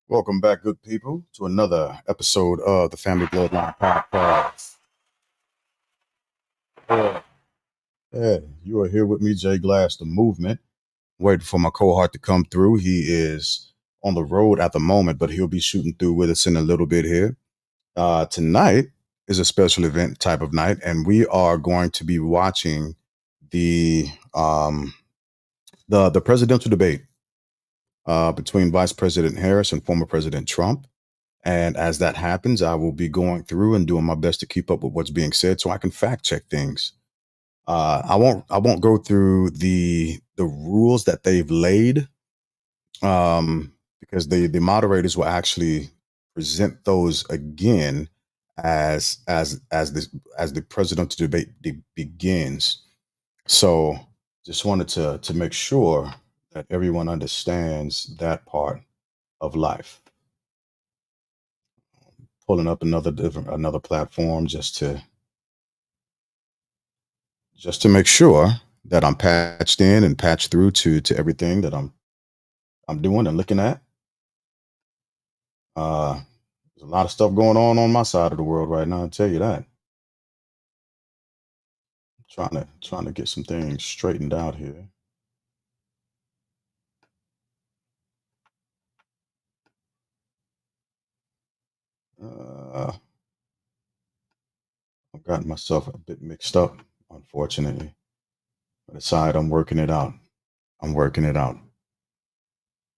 Welcome back, good people, to another episode of the Family Bloodline Podcast. Yeah, you are here with me, Jay Glass, the movement. Waiting for my cohort to come through. He is on the road at the moment, but he'll be shooting through with us in a little bit here. Tonight is a special event type of night, and we are going to be watching the the presidential debate between Vice President Harris and former President Trump. And as that happens, I will be going through and doing my best to keep up with what's being said, so I can fact check things. I won't go through the rules that they've laid, because the moderators will actually present those again as the presidential debate begins. So just wanted to make sure that everyone understands that part of life. Pulling up another platform just to make sure that I'm patched in and patched through to everything that I'm doing and looking at. There's a lot of stuff going on my side of the world right now. I'll tell you that. Trying to get some things straightened out here. I've gotten myself a bit mixed up, unfortunately. But aside, I'm working it out. I'm working it out.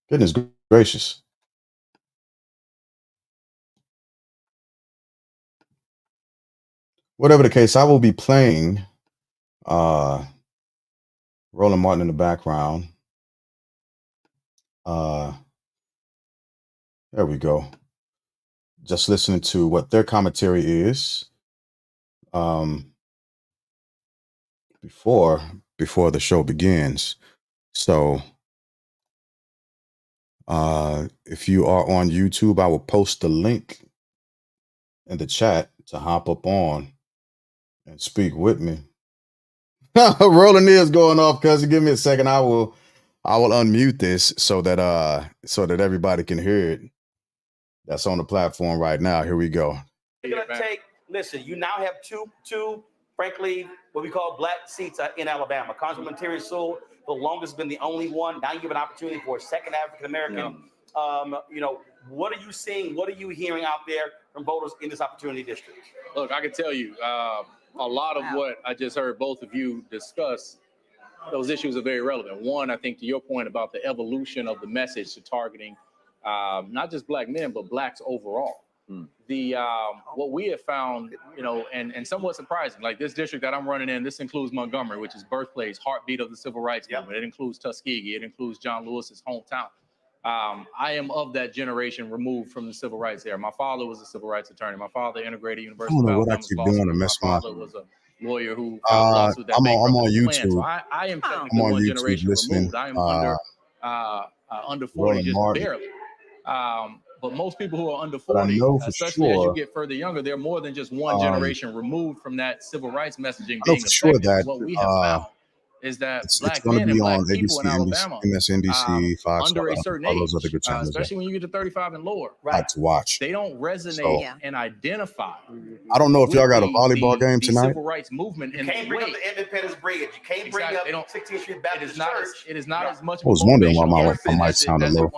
Goodness gracious. Whatever the case, I will be playing Roland Martin in the background. Uh, there we go. Just listening to what their commentary is before the show begins. So if you are on YouTube, I will post the link in the chat to hop up on and speak with me. Rolling is going off, cuz give me a second. I will unmute this so that everybody can hear it. That's on the platform right now. Here we go. You're gonna listen, you now have two, frankly, what we call black seats in Alabama. Congressman Terry Sewell, the longest, been the only one. Now you have an opportunity for a second African American. What are you seeing? What are you hearing out there from voters in this opportunity district? Look, I can tell you a lot of what I just heard both of you discuss. Those issues are very relevant. One, I think to your point about the evolution of the message to targeting not just black men, but blacks overall. What we have found, and somewhat surprising, like this district that I'm running in, this includes Montgomery, which is birthplace, heartbeat of the civil rights movement. It includes Tuskegee. It includes John Lewis's hometown. I am of that generation removed from the civil rights era. My father was a civil rights attorney. My father integrated University of Alabama's law school. My father was a lawyer who filed lawsuit that I'm on YouTube. Plan. So I am technically one generation removed. I am under 40, just Martin. Barely. But most people who are under 40, especially as you get further younger, they're more than just one generation removed from that civil rights messaging being effective. What we have found is that black men and black people in Alabama, MSNBC, Fox, under a certain age, those other good channels, especially when you get to 35 and lower, right, to watch. They don't resonate and identify. I don't know if y'all got a volleyball game tonight. The civil rights movement. You can't bring up the Independence Bridge. You can't bring up 16th Street Baptist Church. It is not as much. I was wondering why my mic sounded low.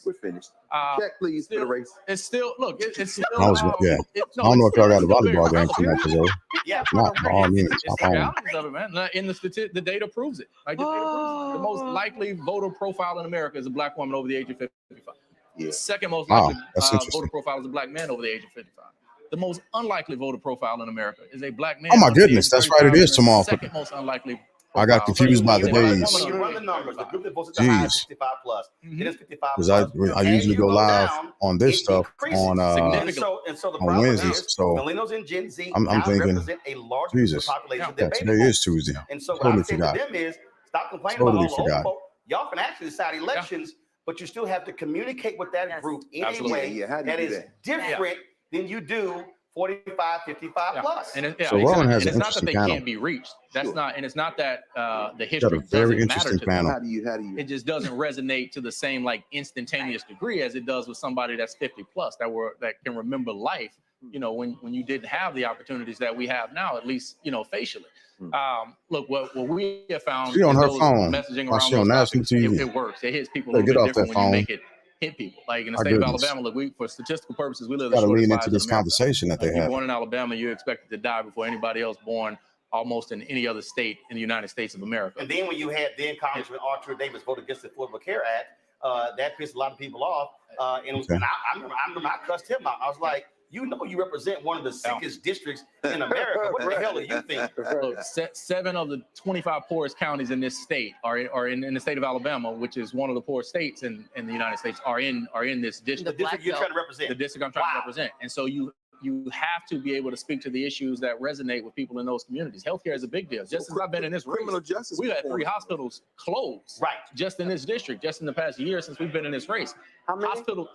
We're finished. Check, please, for the race. It's still, look, it's still. I don't know if y'all got a volleyball game tonight, yeah, not by all means. It's the realities of it, man. In the data proves it. Like the data proves it. The most likely voter profile in America is a black woman over the age of 55. The second most likely voter profile is a black man over the age of 55. The most unlikely voter profile in America is a black man. Oh my goodness, that's right. It is tomorrow. Second most unlikely. I got confused by the days. When you run the numbers, the group that votes at the high is 55 plus. It is 55 because plus. I usually go live on this stuff on the on Wednesdays. So millennials and Gen Z I'm thinking, represent a large Jesus, population. yeah, today is Tuesday. And so what I say to them is, stop complaining about all the old folk. Y'all can actually decide elections, but you still have to communicate with that group in a way that is different than you do 45, 55 Yeah. plus. And So Roland has and an it's not that interesting they panel. can't be reached. That's Sure. not, and it's not that the Got history a very doesn't matter interesting to them. panel. How do you? It just doesn't resonate to the same like instantaneous degree as it does with somebody that's 50 plus that can remember life, when you didn't have the opportunities that we have now, at least, facially. Look, what we have found She on is her those phone messaging while around she on those national topics, TV. it works. It hits people a Hey, little get bit off different that when you phone. make it hit people. Like in the My state goodness. of Alabama, look, for statistical purposes, we live the Got to shortest lean into lives in this America. conversation that If they you're have. born in Alabama, you're expected to die before anybody else born almost in any other state in the United States of America. And then when you had Congressman Arthur Davis vote against the Affordable Care Act, that pissed a lot of people off. And Okay. I remember I cussed him out. I was like, you represent one of the sickest districts in America. What the hell do you think? Look, 7 of the 25 poorest counties in this state are in the state of Alabama, which is one of the poorest states in the United States, are in this The district. district you're trying to represent. The district I'm trying to represent. And so you have to be able to speak to the issues that resonate with people in those communities. Healthcare is a big deal. Just as I've been in this race, Criminal justice. we've had 3 hospitals closed Right. just in this district, just in the past year since we've been in this race. How many?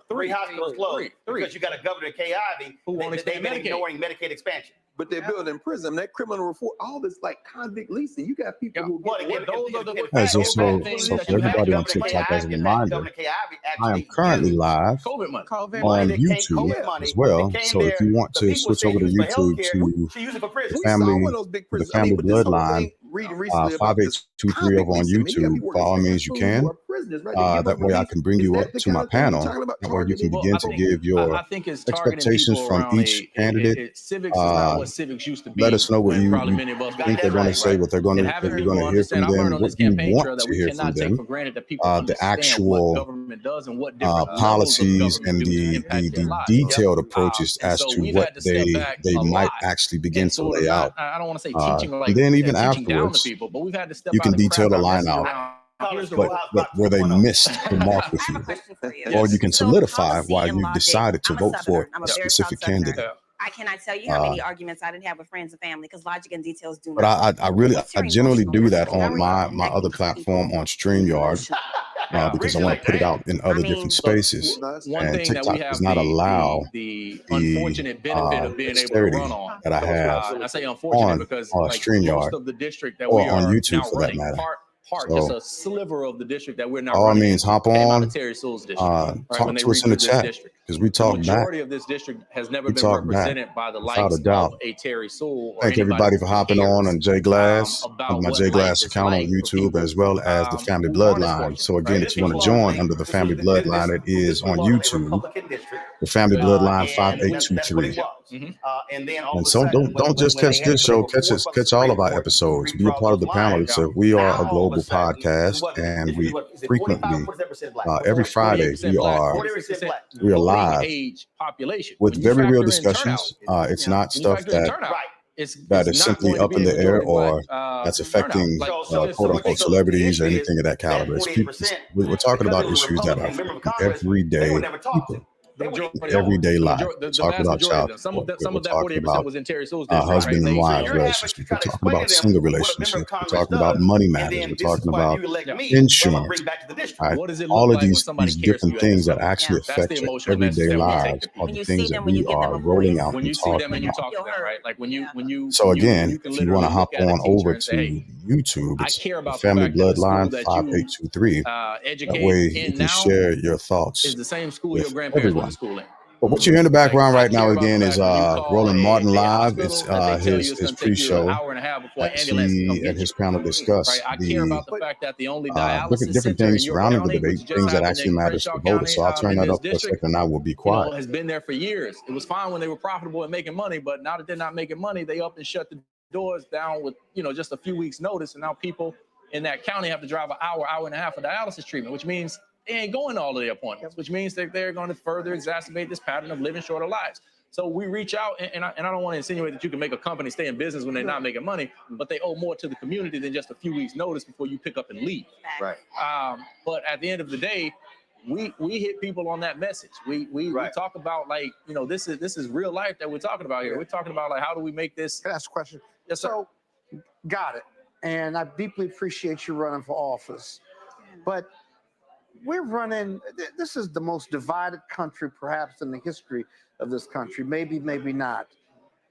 Three hospitals closed Three. because you got a governor, Kay Ivey, Who won't they've expand been Medicaid. ignoring Medicaid expansion. But they're building prison. That criminal reform, all this like convict leasing. You got people who Well, get again, those are the- Hey, so those so, bad things so that for you have. everybody on Governor Kay TikTok, as a Ivey- reminder, Governor Kay Ivey I am actually currently used live COVID money. COVID on money that came- YouTube COVID money as well. that came So if there, you want the to people switch say over to use for YouTube healthcare, to she used it for prison. the We saw family, one of those big the prisons. family but this whole bloodline, thing, reading recently about this 5823 over on convict leasing, man, you gotta be YouTube. working By all for means, you people can. who are prisoners, right? They give That them way I release. can bring Is you that up the to my kind of thing we're panel, talking about and where you can targeting? begin to give your I think it's targeting expectations people from around each candidate. civics is not what civics used to be. Let us know what when you probably many of us think they're going to say, what they're going And to, having you're people going to hear from understand, I've learned them, on what this you campaign trail want that to we hear from cannot take them, for granted that people the understand actual what government does and what different levels of policies government and do to the impact their lives. detailed approaches And as so to we've what had to step back they a might lot actually begin and to sort of lay not, out. I don't want to say teaching like And then even teaching down to afterwards, people, but we've had to step you out can and detail craft the our line message out. around. Here's the But where they missed the mark with I have you, a question for you. or you can So solidify policy why and you logic, decided to I'm a vote for Southerner. I'm a a very specific proud Southerner. candidate. I cannot tell you how many arguments I didn't have with friends and family because logic and details do But not. I really, What's your I generally emotional do that response? on How are you my other connecting to platform people on StreamYard emotionally? because I want to put it out in other I different mean, spaces. One And thing that we TikTok have does not allow the the unfortunate benefit of being able to dexterity run on. that I have And I say unfortunate on because like StreamYard most of the district that or we on are YouTube now for that running, matter. just So a sliver of the district that we're now by all running means, in hop came out of on, Terry Sewell's district. Right, when talk they to us in the redrew this chat district. because we The talk back. majority of this district has never We been talk back represented by the without a likes doubt. of a Terry Sewell or Thank anybody everybody who for hopping on cares Jay Glass, about on my what Jay life Glass is account on like for YouTube, people as well as the Family who aren't as Bloodline. fortunate. So again, Right? if you want to join under the Family Bloodline, it is on YouTube, the Family Bloodline 5823. And then all And of a so sudden, don't just when they catch had this to show, go before the catch all Supreme of our Court to episodes. Be a redraw part of those the panel. lines, We are now a all of global a sudden, podcast, what- and is we it 45, frequently 47% black? every Friday 48% we black, are 40% black. we are voting live age population. with When you very real factor in discussions. turnout, It's not when you stuff factor in that turnout, Right. that it's is not simply going to up be in a the air majority or black that's turnout. affecting Like, quote unquote celebrities or anything of that caliber. It's people, we're talking about issues that are affecting everyday people, everyday life. We're talking about child support. Some We're of that talking 48% about was in Terry Sewell's district. husband and right? wives relationships. We're talking about single relationships. We're talking about money matters. We're talking about insurance. Right? What does it All look of like when somebody these cares for different you at this things that level? actually That's the affect your emotional message everyday that we take lives to are people. the When you things see that them, when we you give them are a rolling voice. out When and you see them talking and you about. talk to them, right? Like when you So again, you can if you want to literally hop look at a on teacher over and say, to hey, YouTube, I it's care the about the Family fact that the school Bloodline that you 5823. That educate way you in can now share your is thoughts the same school your with grandparents went everyone. to school in. But what you hear in the background I right now care about again the is fact when you call Roland Martin a live. It's hospital that they tell you it's his going to take you an pre-show hour and a half before an as ambulance can come he get and his you. panel Right? discuss I care the about the fact that the only dialysis different center in things your surrounding the county, debate, which just things that happened actually in matters to Crenshaw voters. County So I'll turn in that this up for a district, second and I will be quiet. has been there for years. It was fine when they were profitable and making money, but now that they're not making money, they up and shut the doors down with just a few weeks notice, and now people in that county have to drive an hour and a half for dialysis treatment, which means they ain't going to all of their appointments, which means that they're going to further exacerbate this pattern of living shorter lives. So we reach out, and I don't want to insinuate that you can make a company stay in business when they're not making money, but they owe more to the community than just a few weeks notice before you pick up and leave. Right. But at the end of the day, we hit people on that message. We talk about this is real life that we're talking about here. We're talking about how do we make this. Can I ask a question? Yes, sir. So, got it. And I deeply appreciate you running for office. But we're running, this is the most divided country perhaps in the history of this country. Maybe, maybe not.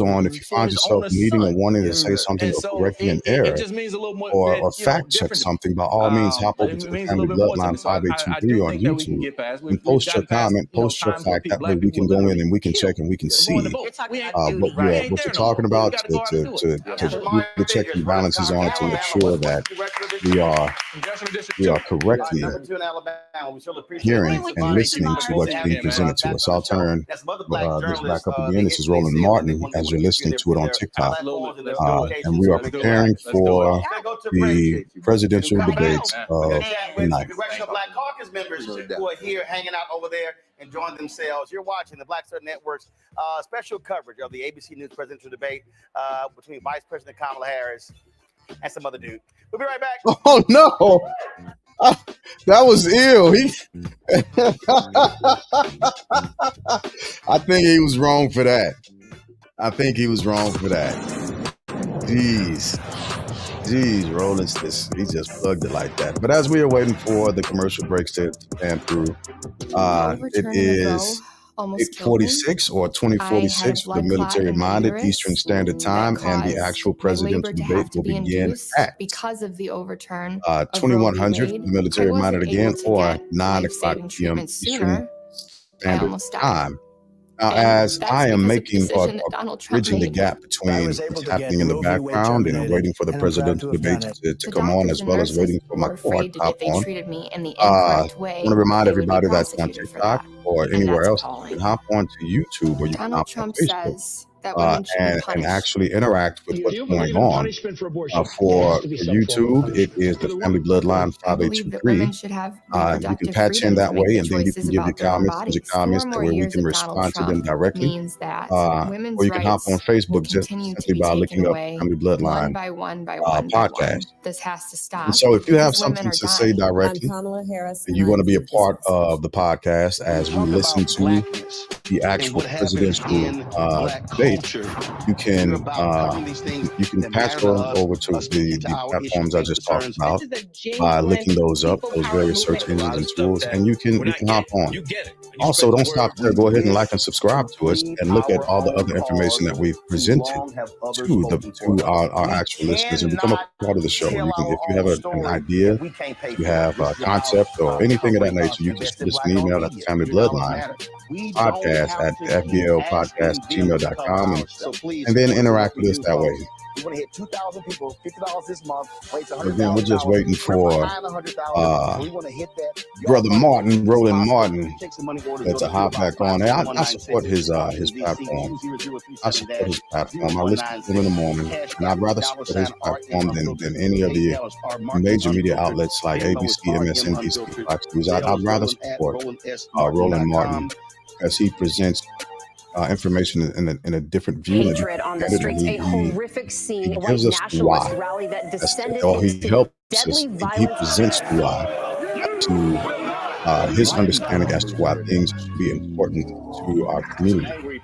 on if you for find his yourself owner's needing or son. wanting to Yes, say sir. something And or so correcting an it error just means a little more or that, you know, check different. something, by all means, hop But over it to the means a Family little bit more to me. Bloodline So I 5823 do on think that we can YouTube get past. and post your gotten past, comment, post your times where fact. That way black we people can were go in literally and we can killed check and we can for going to see vote. You're talking We ain't, about what duty. we you're ain't what there you're no more. talking We about got to go out and do it. to do the checks and balances on it to make sure that we are Congressional District we 2. are correctly Number 2 in Alabama. We still appreciate hearing it. and listening to what's Yeah, being man. presented to us. I'll turn That's some other black this back journalists. up again. They This is they Roland say when they Martin want as you're listening to it on TikTok. Absolutely. Let's platforms do it. And we are Let's do it. preparing Let's do it. for Let's go to the break. presidential Come debates back. of We're gonna chat with tonight. Congressional Black Caucus members who are here hanging out over there, enjoying themselves. You're watching the Black Star Network's special coverage of the ABC News presidential debate between Vice President Kamala Harris and some other dude. We'll be right back. Oh no, that was ill. I think he was wrong for that. Jeez, Rollins, he just plugged it like that. But as we are waiting for the commercial breaks to pan through, it is 8:46 or 20:46 for the military-minded Eastern Standard Time, and the actual presidential debate will begin at because of the overturn 2100 for the military-minded again, or 9 o'clock p.m. Eastern Standard Time. Now, as I am making or bridging the gap between what's happening in the background and waiting for the presidential debate to come on, as well as waiting for my court to hop on, I want to remind everybody that's on TikTok or anywhere else, you can hop on to YouTube or you can hop on Facebook and actually interact with what's going on. For YouTube, it is the Family Bloodline 5823. You can patch in that way, and then you can give your comments that way we can respond to them directly. Or you can hop on Facebook just simply by looking up Family Bloodline podcast. This has to stop. And so if you have something to say directly and you want to be a part of the podcast as we listen to the actual presidential debate, you can patch over to the platforms I just talked about by looking those up, those various search engines and tools, and you can hop on. Also, don't stop there. Go ahead and like and subscribe to us, and look at all the other information that we've presented to our actual listeners, and become a part of the show. You can, if you have an idea, if you have a concept or anything of that nature, you can send us an email at the Family Bloodline podcast at fblpodcast@gmail.com, and then interact with us that way. We want to hit 2,000 people, $50 this month. Again, we're just waiting for Brother Martin, Roland Martin, to hop back on. I support his platform. I support his platform. I listen to him in the morning, and I'd rather support his platform than any of the major media outlets like ABC, MSNBC, Fox News. I'd rather support Roland Martin as he presents information in a different view. Hatred on the streets, a horrific scene. He gives us the why. Rally that descended He helps us. He presents the why to his understanding as to why things should be important to our community.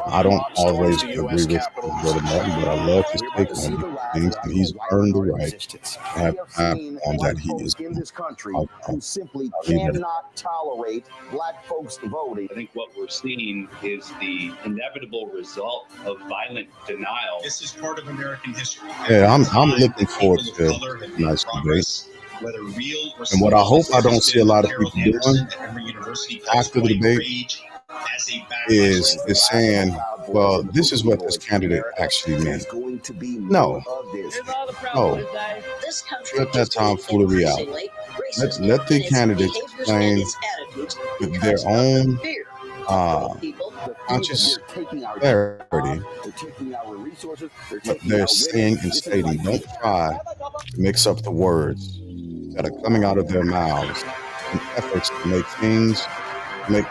I don't always agree with Brother Martin, but I love his take on things, and he's earned the right to have a platform that he is in this country who simply cannot tolerate black folks voting. I think what we're seeing is the inevitable result of violent denial. This is part of American history. Yeah, I'm looking forward to a nice debate. And what I hope I don't see a lot of people doing after the debate is saying, well, this is what this candidate actually meant. No. Let that tomfoolery out. Let the candidates explain with their own conscious clarity what they're saying and stating. Don't try to mix up the words that are coming out of their mouths in efforts to make things make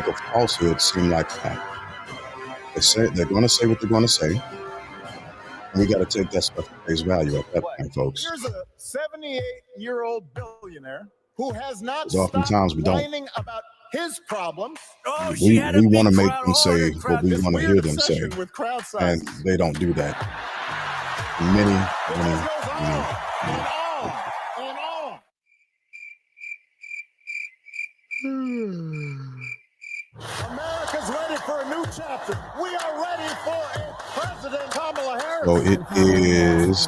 a falsehood seem like fact. They're going to say what they're going to say, and we got to take that stuff at face value at that point, folks. Here's a 78-year-old billionaire who has not oftentimes we don't. complaining about his problems. We want to make them say what we want to hear them say, and they don't do that. Many. America's ready for a new chapter. We are ready for a President Kamala Harris. So it is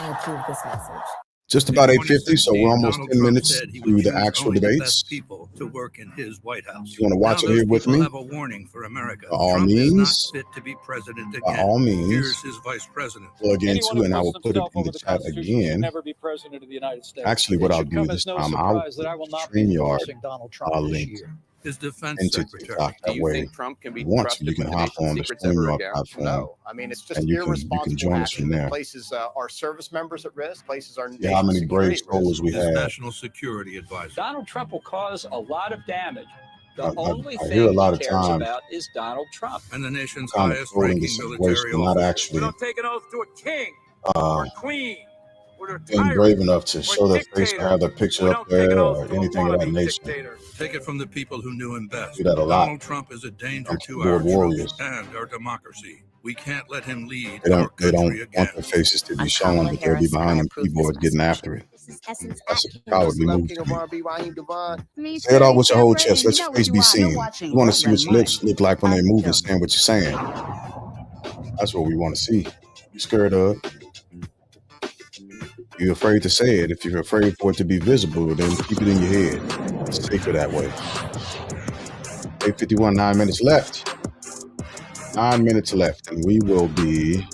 Just about 8:50, so we're almost 10 minutes through the actual debates. People to work in his White House. If you want to watch it here with me, have a warning for America. by all Trump is means, not fit to be president again. by all means, Here's his vice president. plug into, and I will put it in the chat again. Never be president of the United States. Actually, what It I'll should do come this as no time, I will surprise that I will put not be StreamYard endorsing Donald Trump this link year. His defense into secretary. TikTok. Do That you way, think Trump can be if you want to, trusted you can with the hop nation's on the secrets ever StreamYard again? platform, No, I mean it's just and you can irresponsible join us action from that there. places our service members at risk, places our See how many nation's brave security at risk. souls we His have. national security advisor. Donald Trump will cause a lot of damage. The I only hear a thing lot he of cares times about is Donald Trump. And the nation's kind of highest throwing ranking this voice, military but not officer. actually take an oath to a king queen or a being brave enough to show their face or have their picture up there or anything of that nature. Take it from the people who knew him best. Do that a lot. Donald Trump is a danger to Keyboard our warriors. troops and our democracy. We can't let him lead They our don't country again. want their faces to be I'm shown, Kamala but they'll be Harris, and behind I them approve this keyboards getting message. after it. This is Essence That's a Atkins. cowardly Love move King to of me. R&B, Raheem Devon. Say it out with your whole chest. Let You your know face what be you are. seen. You're watching We want to see what your Brooklyn lips look like when they Nine. move and saying what you're saying. That's what we want to see. You scared of? You're afraid to say it. If you're afraid for it to be visible, then keep it in your head. It's safer that way. 8:51, 9 minutes left. 9 minutes left, and we will be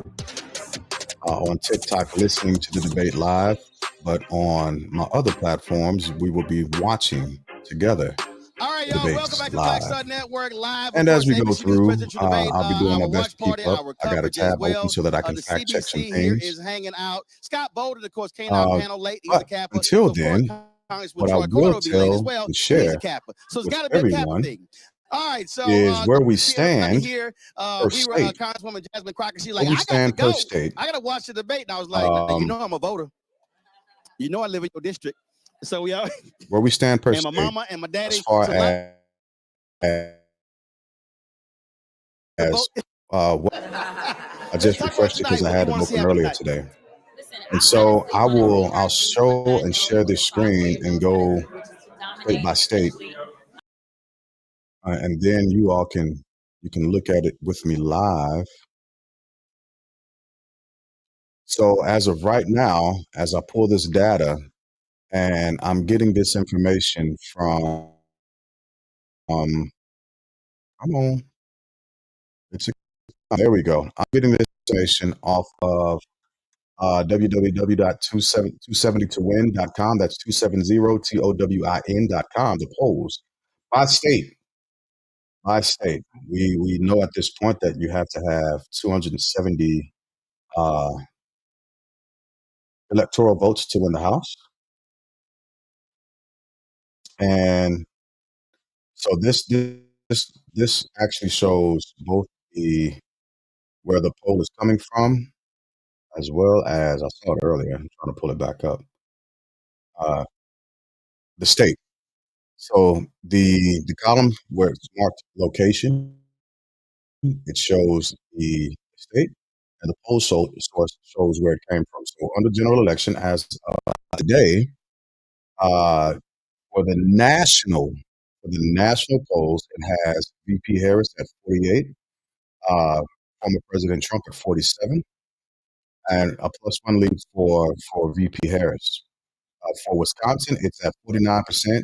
on TikTok listening to the debate live, but on my other platforms, we will be watching together. All right, the y'all. debates Welcome back to live. Black Star Network live. And Of as we course, go ABC News through, presidential debate, I'll be doing our my watch best to keep party, up. our I got a coverage as tab well. open so that I can The fact check some CBC here things. is hanging out. Scott Bolden, of course, came out panel late. He's a But Kappa. until Of course, then, Congressman what I Troy will Corder will be late as tell well. and He's a share Kappa. So it's with got to be a Kappa everyone thing. All right, so is where we good to see everybody stand here. per We were state. Congresswoman Jasmine Crockett. She's Where like, we I got to stand per go. state. I got to watch the debate. And I was like, now, you know Um, I'm a voter. You know I live in your district. So we are. where we stand per And my state mama and my daddy. as far So my as what I just refreshed it because I had it open earlier today. And so I'll show and share this screen and go state by state. And then you all can look at it with me live. So as of right now, as I pull this data, and I'm getting this information from come on, there we go. I'm getting this information off of www.270towin.com. That's 270towin.com. The polls by state. By state, we know at this point that you have to have 270 electoral votes to win the House, and so this actually shows both where the poll is coming from, as well as I saw it earlier. I'm trying to pull it back up. The state. So the column where it's marked location, it shows the state, and the poll source shows where it came from. So under general election, as today, for the national polls, it has VP Harris at 48, former President Trump at 47, and a +1 lead for VP Harris. For Wisconsin, it's at 49%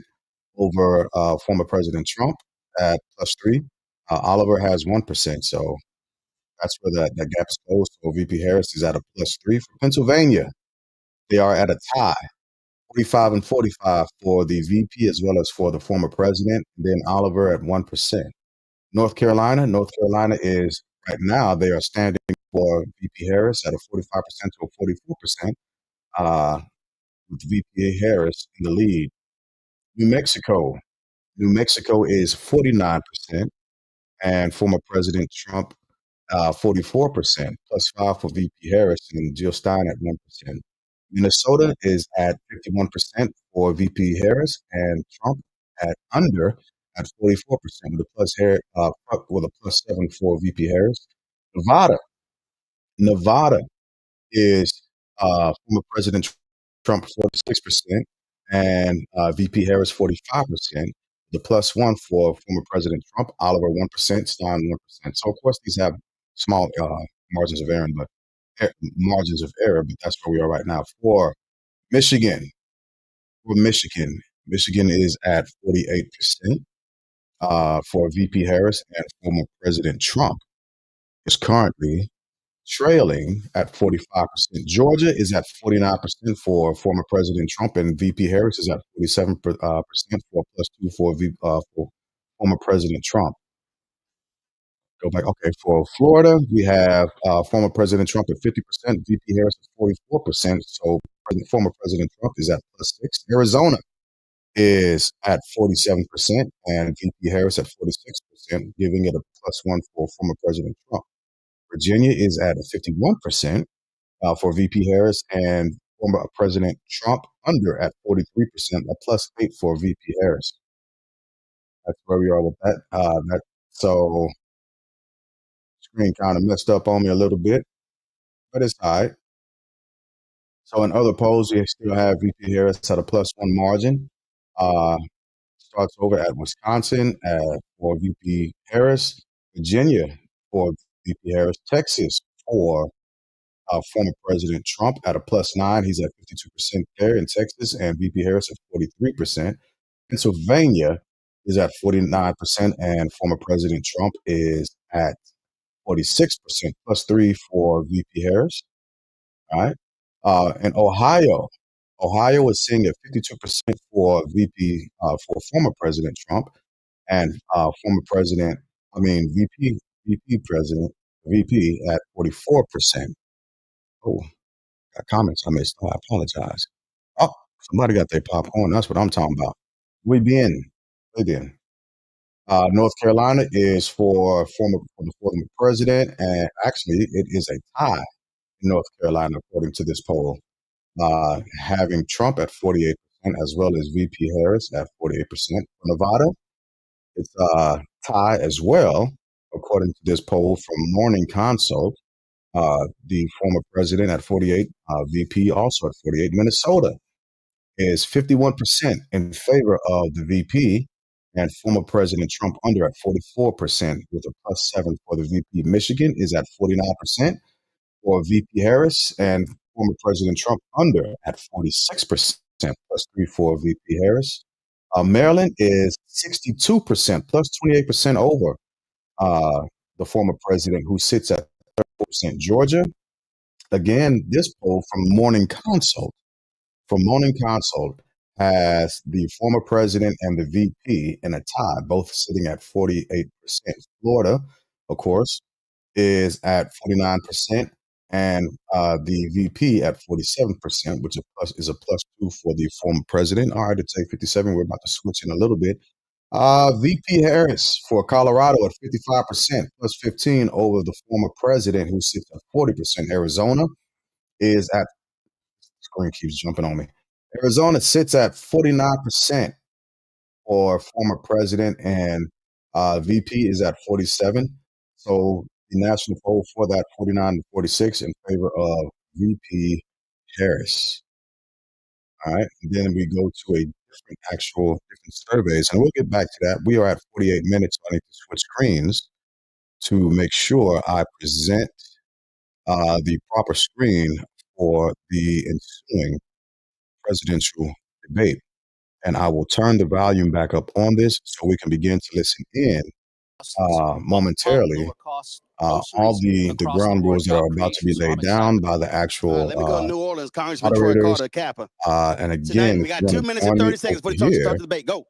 over former President Trump at +3. Oliver has 1%, so that's where that gap is closed. So VP Harris is at a +3. For Pennsylvania, they are at a tie, 45 and 45 for the VP as well as for the former president. Then Oliver at 1%. North Carolina is right now they are standing for VP Harris at a 45% to a 44%. With VP Harris in the lead. New Mexico is 49%, and former President Trump 44%, +5 for VP Harris and Jill Stein at 1%. Minnesota is at 51% for VP Harris and Trump at 44% with a +7 for VP Harris. Nevada is former President Trump 46% and VP Harris 45%. The +1 for former President Trump, Oliver 1%, Stein 1%. So of course these have small margins of error, but that's where we are right now. For Michigan. For Michigan is at 48% for VP Harris, and former President Trump is currently trailing at 45%. Georgia is at 49% for former President Trump, and VP Harris is at 47% for +2 for former President Trump. Go back. Okay, for Florida, we have former President Trump at 50%, VP Harris at 44%. So former President Trump is at +6. Arizona is at 47%, and VP Harris at 46%, giving it a +1 for former President Trump. Virginia is at 51% for VP Harris, and former President Trump under at 43%, a +8 for VP Harris. That's where we are with that. So screen kind of messed up on me a little bit, but it's all right. So in other polls, you still have VP Harris at a +1 margin. Starts over at Wisconsin for VP Harris, Virginia for VP Harris, Texas for former President Trump at a +9. He's at 52% there in Texas, and VP Harris at 43%. Pennsylvania is at 49%, and former President Trump is at 46%, +3 for VP Harris. All right. And Ohio is sitting at 52% for former President Trump, and VP at 44%. Oh, got comments I missed. Oh, I apologize. Oh, somebody got their popcorn. That's what I'm talking about. We bien. North Carolina is for the former president, and actually it is a tie in North Carolina according to this poll, having Trump at 48% as well as VP Harris at 48%. For Nevada, it's a tie as well according to this poll from Morning Consult. The former president at 48, VP also at 48. Minnesota is 51% in favor of the VP, and former President Trump under at 44% with a +7 for the VP. Michigan is at 49% for VP Harris, and former President Trump under at 46%, +3 for VP Harris. Maryland is 62%, +28% over the former president, who sits at 34%. Georgia, again, this poll from Morning Consult has the former president and the VP in a tie, both sitting at 48%. Florida, of course, is at 49%, and the VP at 47%, which is a +2 for the former president. All right, it's 8:57. We're about to switch in a little bit. VP Harris for Colorado at 55%, +15 over the former president, who sits at 40%. Arizona is at, screen keeps jumping on me. Arizona sits at 49% for former president, and VP is at 47. So the national poll for that 49 to 46 in favor of VP Harris. All right, and then we go to a different surveys, and we'll get back to that. We are at 48 minutes. So I need to switch screens to make sure I present the proper screen for the ensuing presidential debate. And I will turn the volume back up on this so we can begin to listen in momentarily. All the ground rules that are about to be laid down by the actual Let me go to New Orleans, Congressman Troy Carter Kappa. And again, we got 2 minutes and 30 seconds before you start the debate. Go.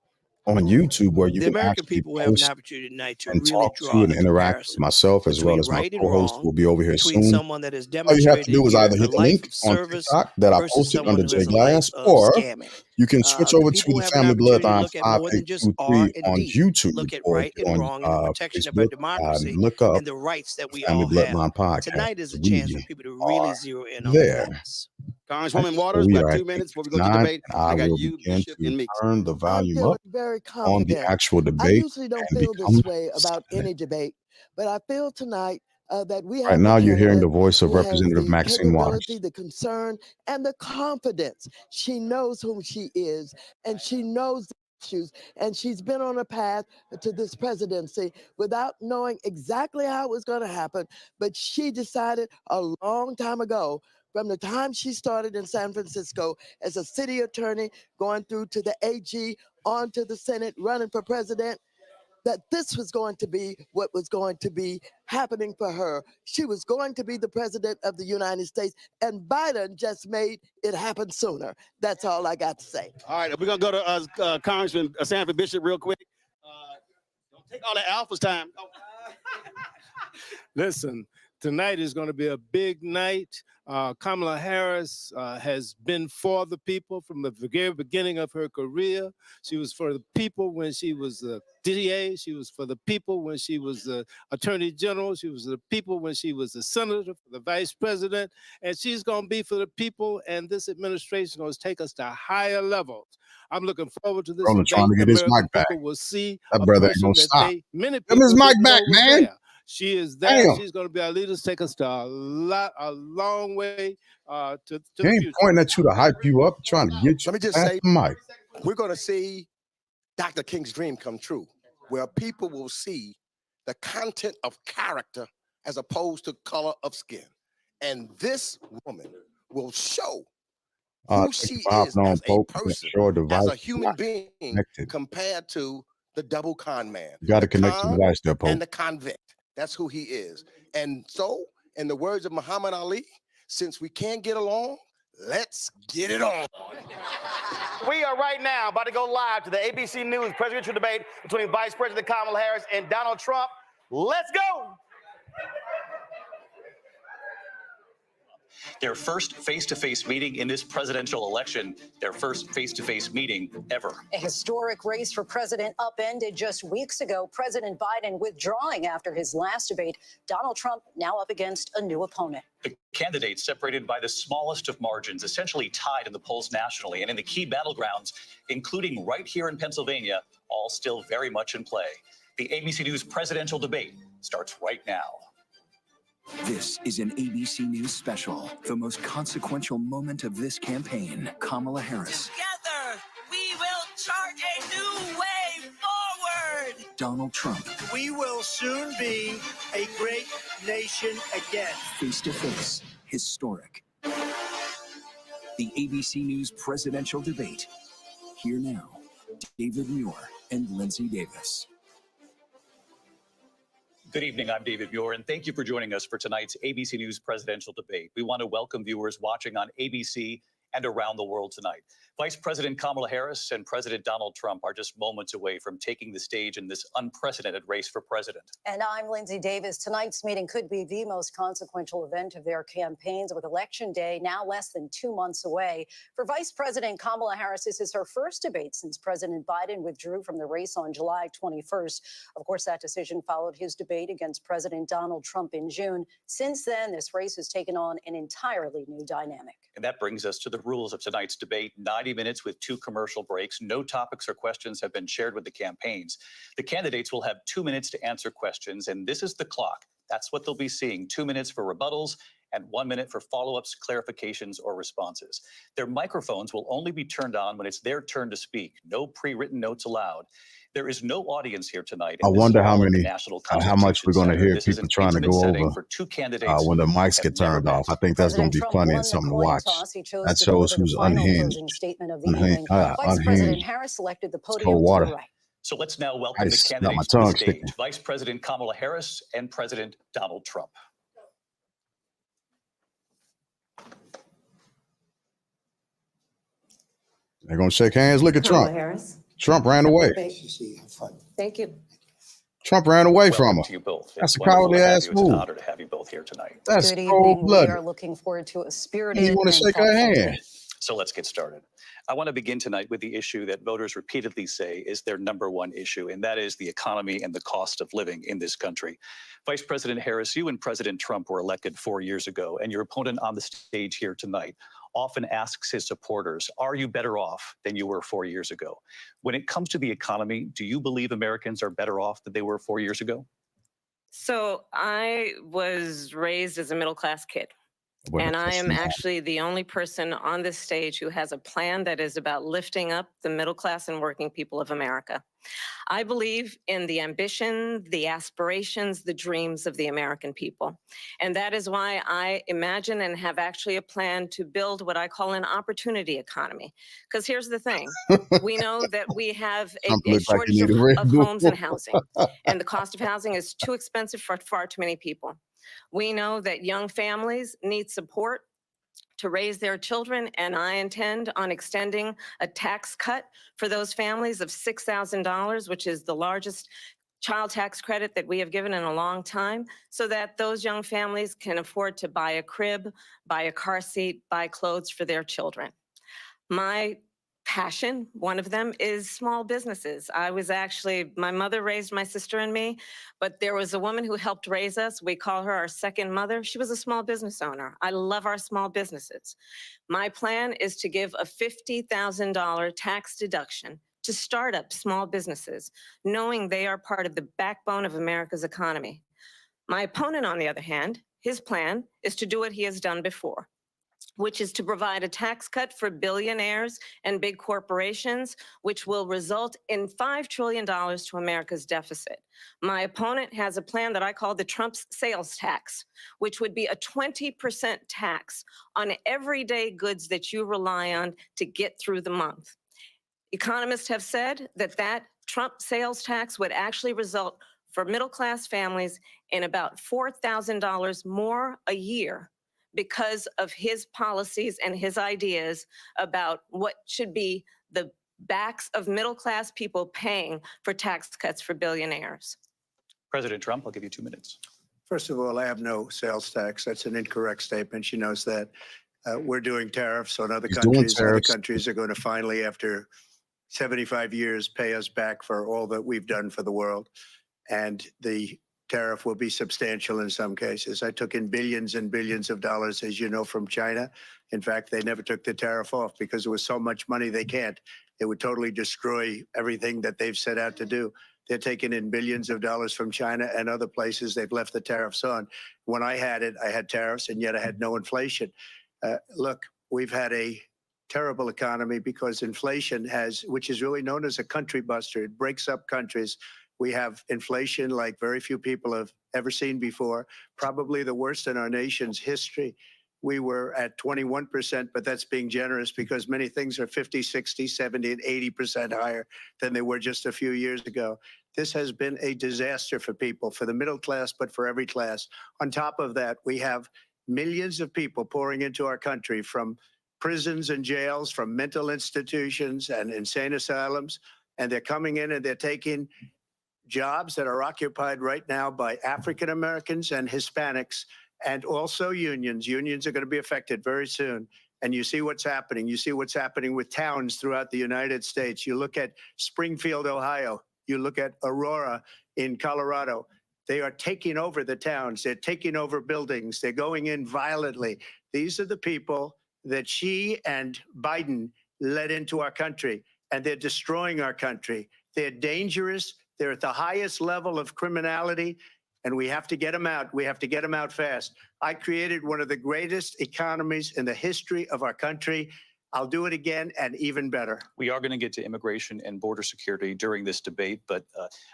On YouTube, where you The can American actually people have an post opportunity tonight to and really talk draw to and a interact with comparison myself, as well between as my right and co-host, who wrong, will be over here between soon. someone that has All you have to demonstrated do is here either a hit the life link of on service TikTok that I versus posted someone under who Jay has a life Glass, of or scamming. you can switch The over to people the have an Family opportunity to Bloodline look at more than just R 5823 and on D. YouTube, Look at or right and on wrong and the protection of our Facebook, democracy look up and the rights that we Family all have. Bloodline Podcast. Tonight is a chance for We people to really are zero in on the there. facts. Congresswoman So Waters, we we are got at 2 minutes before we go to 8:59, debate. and I I got will you, begin Bishop, to and Meeks. turn the volume feeling up very on the confident. actual I debate usually don't and feel become this way about silent. any debate, but I feel tonight that we Right have now, a you're hearing the candidate voice of who has Representative the Maxine Waters. capability, the concern, and the confidence. She knows who she is, and she knows the issues, and she's been on a path to this presidency without knowing exactly how it was going to happen, but she decided a long time ago from the time she started in San Francisco as a city attorney, going through to the AG, on to the Senate, running for president, that this was going to be what was going to be happening for her. She was going to be the president of the United States, and Biden just made it happen sooner. That's all I got to say. All right, we're gonna go to Congressman Sanford Bishop real quick. Don't take all the alphas time. Listen, tonight is going to be a big night. Kamala Harris has been for the people from the very beginning of her career. She was for the people when she was the DA. She was for the people when she was the Attorney General. She was for the people when she was the Senator, for the Vice President. And she's going to be for the people. And this administration is going to take us to higher levels. I'm looking forward to this. Roland trying to get his mic back. People will see That brother ain't gonna stop. Many Give him his people mic didn't back, know was man. there. She is there. Damn. She's going to be our leader, take us to a long way to He the ain't future. pointing at you to hype you up, trying to get you. Let me just past say, the mic. we're going to see Dr. King's dream come true, where people will see the content of character as opposed to color of skin. And this woman will show who she is as a person, as a human being, compared to the double con man. You got to the connect to the con device there, Pope. and the convict. That's who he is. And so, in the words of Muhammad Ali, since we can't get along, let's get it on. We are right now about to go live to the ABC News presidential debate between Vice President Kamala Harris and Donald Trump. Let's go. Their first face-to-face meeting in this presidential election, their first face-to-face meeting ever. A historic race for president upended just weeks ago. President Biden withdrawing after his last debate. Donald Trump now up against a new opponent. The candidates separated by the smallest of margins, essentially tied in the polls nationally and in the key battlegrounds, including right here in Pennsylvania, all still very much in play. The ABC News presidential debate starts right now. This is an ABC News special, the most consequential moment of this campaign. Kamala Harris, Together, we will chart a new way forward. Donald Trump, We will soon be a great nation again. face to face, historic. The ABC News presidential debate. Here now, David Muir and Lindsay Davis. Good evening, I'm David Muir, and thank you for joining us for tonight's ABC News presidential debate. We want to welcome viewers watching on ABC and around the world tonight. Vice President Kamala Harris and President Donald Trump are just moments away from taking the stage in this unprecedented race for president. And I'm Lindsay Davis. Tonight's meeting could be the most consequential event of their campaigns, with Election Day now less than 2 months away. For Vice President Kamala Harris, this is her first debate since President Biden withdrew from the race on July 21st. Of course, that decision followed his debate against President Donald Trump in June. Since then, this race has taken on an entirely new dynamic. And that brings us to the rules of tonight's debate. 90 minutes with 2 commercial breaks. No topics or questions have been shared with the campaigns. The candidates will have 2 minutes to answer questions, and this is the clock. That's what they'll be seeing. 2 minutes for rebuttals and 1 minute for follow-ups, clarifications, or responses. Their microphones will only be turned on when it's their turn to speak. No pre-written notes allowed. There is no audience here tonight. I wonder how many, National how much we're going to Center. hear This is people an trying to intimate go setting over for 2 candidates when the mics get turned off. I think that's going to be funny and something to watch. That shows who's unhinged. Unhinged. Vice President Unhinged. Harris selected the It's podium cold to water. the right. So let's now welcome Ice. the Got my candidates to the tongue stage. sticking. Vice President Kamala Harris and President Donald Trump. They're going to shake hands. Look at Kamala Trump. Harris. Trump ran away. Thank you. Trump ran away from her. To you both. That's It's a wonderful to cowardly have ass you. It's an move. honor to have you both here tonight. That's Good evening. We cold-blooded. are looking forward to a You spirited want to and shake her thoughtful hand? debate. So let's get started. I want to begin tonight with the issue that voters repeatedly say is their number one issue, and that is the economy and the cost of living in this country. Vice President Harris, you and President Trump were elected 4 years ago, and your opponent on the stage here tonight often asks his supporters, are you better off than you were 4 years ago? When it comes to the economy, do you believe Americans are better off than they were 4 years ago? So I was raised as a middle class kid. And I am actually the only person on this stage who has a plan that is about lifting up the middle class and working people of America. I believe in the ambition, the aspirations, the dreams of the American people. And that is why I imagine and have actually a plan to build what I call an opportunity economy. Because here's the thing. We know that we have a shortage of homes and housing. And the cost of housing is too expensive for far too many people. We know that young families need support to raise their children, and I intend on extending a tax cut for those families of $6,000, which is the largest child tax credit that we have given in a long time, so that those young families can afford to buy a crib, buy a car seat, buy clothes for their children. My passion, one of them, is small businesses. My mother raised my sister and me, but there was a woman who helped raise us. We call her our second mother. She was a small business owner. I love our small businesses. My plan is to give a $50,000 tax deduction to startup small businesses, knowing they are part of the backbone of America's economy. My opponent, on the other hand, his plan is to do what he has done before, which is to provide a tax cut for billionaires and big corporations, which will result in $5 trillion to America's deficit. My opponent has a plan that I call the Trump's sales tax, which would be a 20% tax on everyday goods that you rely on to get through the month. Economists have said that that Trump sales tax would actually result for middle-class families in about $4,000 more a year because of his policies and his ideas about what should be the backs of middle-class people paying for tax cuts for billionaires. President Trump, I'll give you 2 minutes. First of all, I have no sales tax. That's an incorrect statement. She knows that. We're doing tariffs on other countries. Other countries are going to finally, after 75 years, pay us back for all that we've done for the world. And the tariff will be substantial in some cases. I took in billions and billions of dollars, as you know, from China. In fact, they never took the tariff off because there was so much money they can't. It would totally destroy everything that they've set out to do. They're taking in billions of dollars from China and other places. They've left the tariffs on. When I had it, I had tariffs, and yet I had no inflation. Look, we've had a terrible economy because inflation which is really known as a country buster. It breaks up countries. We have inflation like very few people have ever seen before, probably the worst in our nation's history. We were at 21%, but that's being generous because many things are 50, 60, 70, and 80% higher than they were just a few years ago. This has been a disaster for people, for the middle class, but for every class. On top of that, we have millions of people pouring into our country from prisons and jails, from mental institutions and insane asylums, and they're coming in and they're taking jobs that are occupied right now by African Americans and Hispanics, and also unions. Unions are going to be affected very soon. And you see what's happening. You see what's happening with towns throughout the United States. You look at Springfield, Ohio. You look at Aurora in Colorado. They are taking over the towns. They're taking over buildings. They're going in violently. These are the people that Xi and Biden led into our country, and they're destroying our country. They're dangerous. They're at the highest level of criminality, and we have to get them out. We have to get them out fast. I created one of the greatest economies in the history of our country. I'll do it again and even better. We are going to get to immigration and border security during this debate, but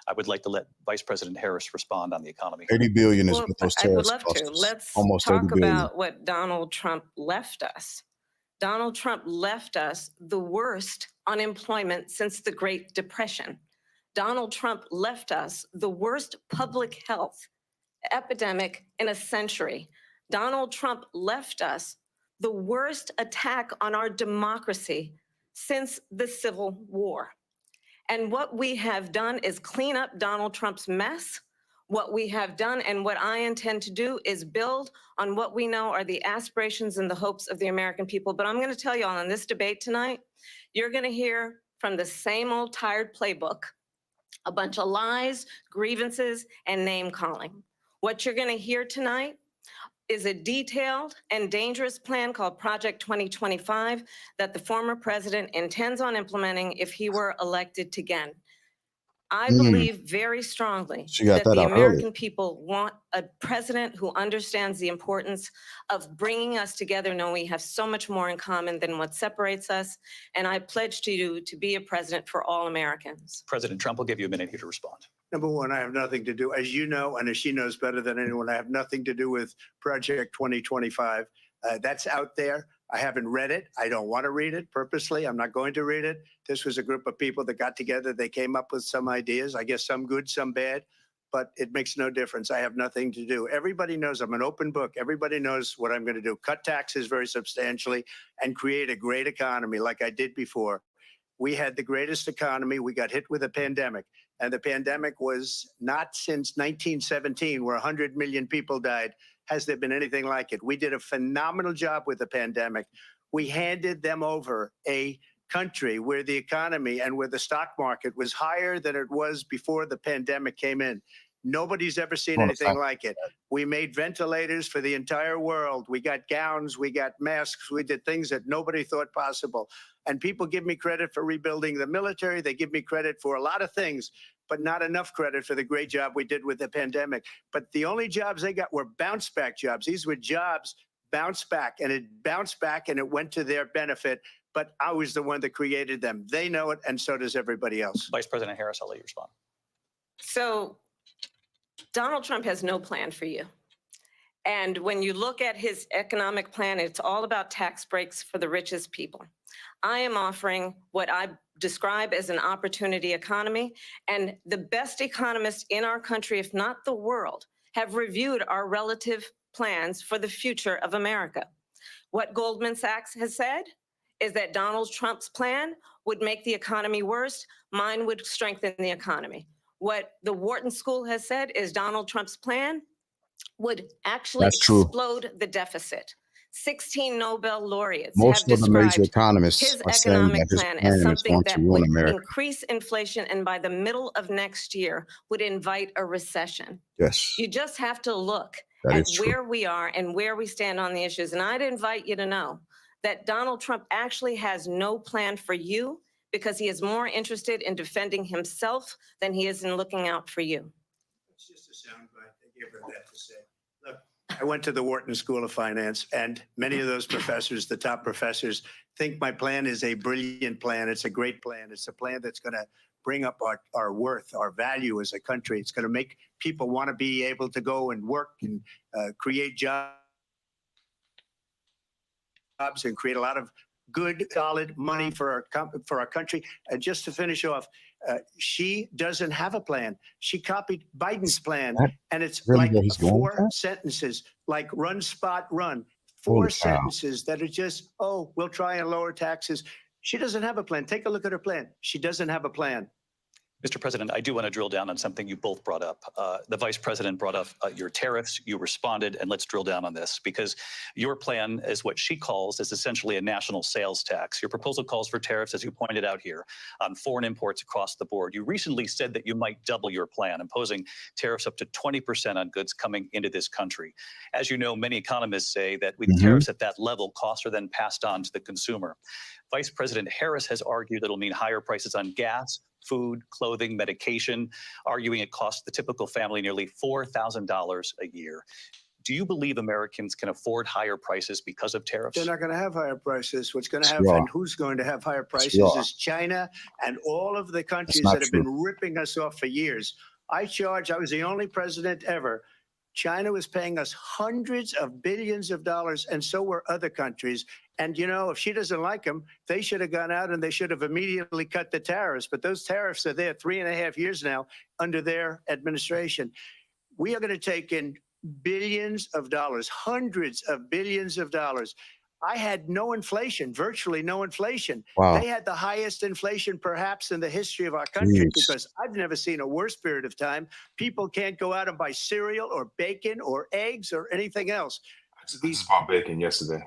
I would like to let Vice President Harris respond on the economy. $80 billion is what those I would tariffs love cost to. us. Let's Almost talk $80 billion. about what Donald Trump left us. Donald Trump left us the worst unemployment since the Great Depression. Donald Trump left us the worst public health epidemic in a century. Donald Trump left us the worst attack on our democracy since the Civil War. And what we have done is clean up Donald Trump's mess. What we have done and what I intend to do is build on what we know are the aspirations and the hopes of the American people. But I'm going to tell you all in this debate tonight, you're going to hear from the same old tired playbook, a bunch of lies, grievances, and name calling. What you're going to hear tonight is a detailed and dangerous plan called Project 2025 that the former president intends on implementing if he were elected again. I believe very strongly She got that that the out early. American people want a president who understands the importance of bringing us together, knowing we have so much more in common than what separates us. And I pledge to you to be a president for all Americans. President Trump will give you a minute here to respond. Number one, I have nothing to do, as you know, and as she knows better than anyone, I have nothing to do with Project 2025. That's out there. I haven't read it. I don't want to read it purposely. I'm not going to read it. This was a group of people that got together. They came up with some ideas, I guess some good, some bad, but it makes no difference. I have nothing to do. Everybody knows I'm an open book. Everybody knows what I'm going to do. Cut taxes very substantially and create a great economy like I did before. We had the greatest economy. We got hit with a pandemic. And the pandemic was not since 1917, where 100 million people died, has there been anything like it. We did a phenomenal job with the pandemic. We handed them over a country where the economy and where the stock market was higher than it was before the pandemic came in. Nobody's ever seen anything like it. We made ventilators for the entire world. We got gowns, we got masks, we did things that nobody thought possible. And people give me credit for rebuilding the military. They give me credit for a lot of things, but not enough credit for the great job we did with the pandemic. But the only jobs they got were bounce back jobs. These were jobs bounced back, and it bounced back and it went to their benefit. But I was the one that created them. They know it, and so does everybody else. Vice President Harris, I'll let you respond. So Donald Trump has no plan for you. And when you look at his economic plan, it's all about tax breaks for the richest people. I am offering what I describe as an opportunity economy, and the best economists in our country, if not the world, have reviewed our relative plans for the future of America. What Goldman Sachs has said is that Donald Trump's plan would make the economy worse. Mine would strengthen the economy. What the Wharton School has said is Donald Trump's plan would actually explode the deficit. 16 Nobel laureates Most have of the major described economists his are saying economic that his plan as plan is something going that to ruin would America. increase inflation and by the middle of next year would invite a recession. Yes, You just have to look that at is true. where we are and where we stand on the issues. And I'd invite you to know that Donald Trump actually has no plan for you because he is more interested in defending himself than he is in looking out for you. It's just a soundbite. They gave her that to say. Look, I went to the Wharton School of Finance, and many of those professors, the top professors, think my plan is a brilliant plan. It's a great plan. It's a plan that's going to bring up our worth, our value as a country. It's going to make people want to be able to go and work and create jobs and create a lot of good, solid money for our country. And just to finish off, she doesn't have a plan. She copied Biden's plan, and it's really like where he's going with 4 that? sentences, like run, spot, run. Holy 4 cow. sentences that are just, oh, we'll try and lower taxes. She doesn't have a plan. Take a look at her plan. She doesn't have a plan. Mr. President, I do want to drill down on something you both brought up. The Vice President brought up your tariffs. You responded, and let's drill down on this because your plan is what she calls is essentially a national sales tax. Your proposal calls for tariffs, as you pointed out here, on foreign imports across the board. You recently said that you might double your plan, imposing tariffs up to 20% on goods coming into this country. As you know, many economists say that with tariffs at that level, costs are then passed on to the consumer. Vice President Harris has argued it'll mean higher prices on gas, food, clothing, medication, arguing it costs the typical family nearly $4,000 a year. Do you believe Americans can afford higher prices because of tariffs? They're not going to have higher prices. What's going to Yes, happen, you are. and who's going to have higher prices you are. is China and all of the countries not that have been ripping us off for years. I was the only president ever. China was paying us hundreds of billions of dollars, and so were other countries. And, you know, if she doesn't like them, they should have gone out and they should have immediately cut the tariffs. But those tariffs are there 3.5 years now under their administration. We are going to take in billions of dollars, hundreds of billions of dollars. I had no inflation, virtually no inflation. Wow. They had the highest inflation perhaps in the history of our country Jeez. because I've never seen a worse period of time. People can't go out and buy cereal or bacon or eggs or anything else. I just bought bacon yesterday.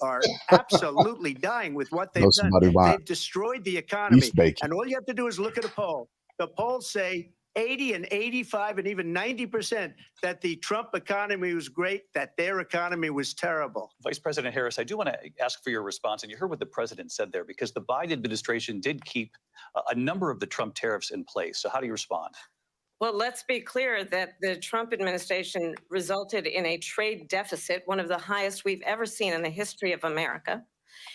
Are absolutely dying with what they've Know done. somebody buying They've destroyed the economy. beef bacon. And all you have to do is look at a poll. The polls say 80 and 85 and even 90% that the Trump economy was great, that their economy was terrible. Vice President Harris, I do want to ask for your response, and you heard what the president said there, because the Biden administration did keep a number of the Trump tariffs in place. So how do you respond? Well, let's be clear that the Trump administration resulted in a trade deficit, one of the highest we've ever seen in the history of America.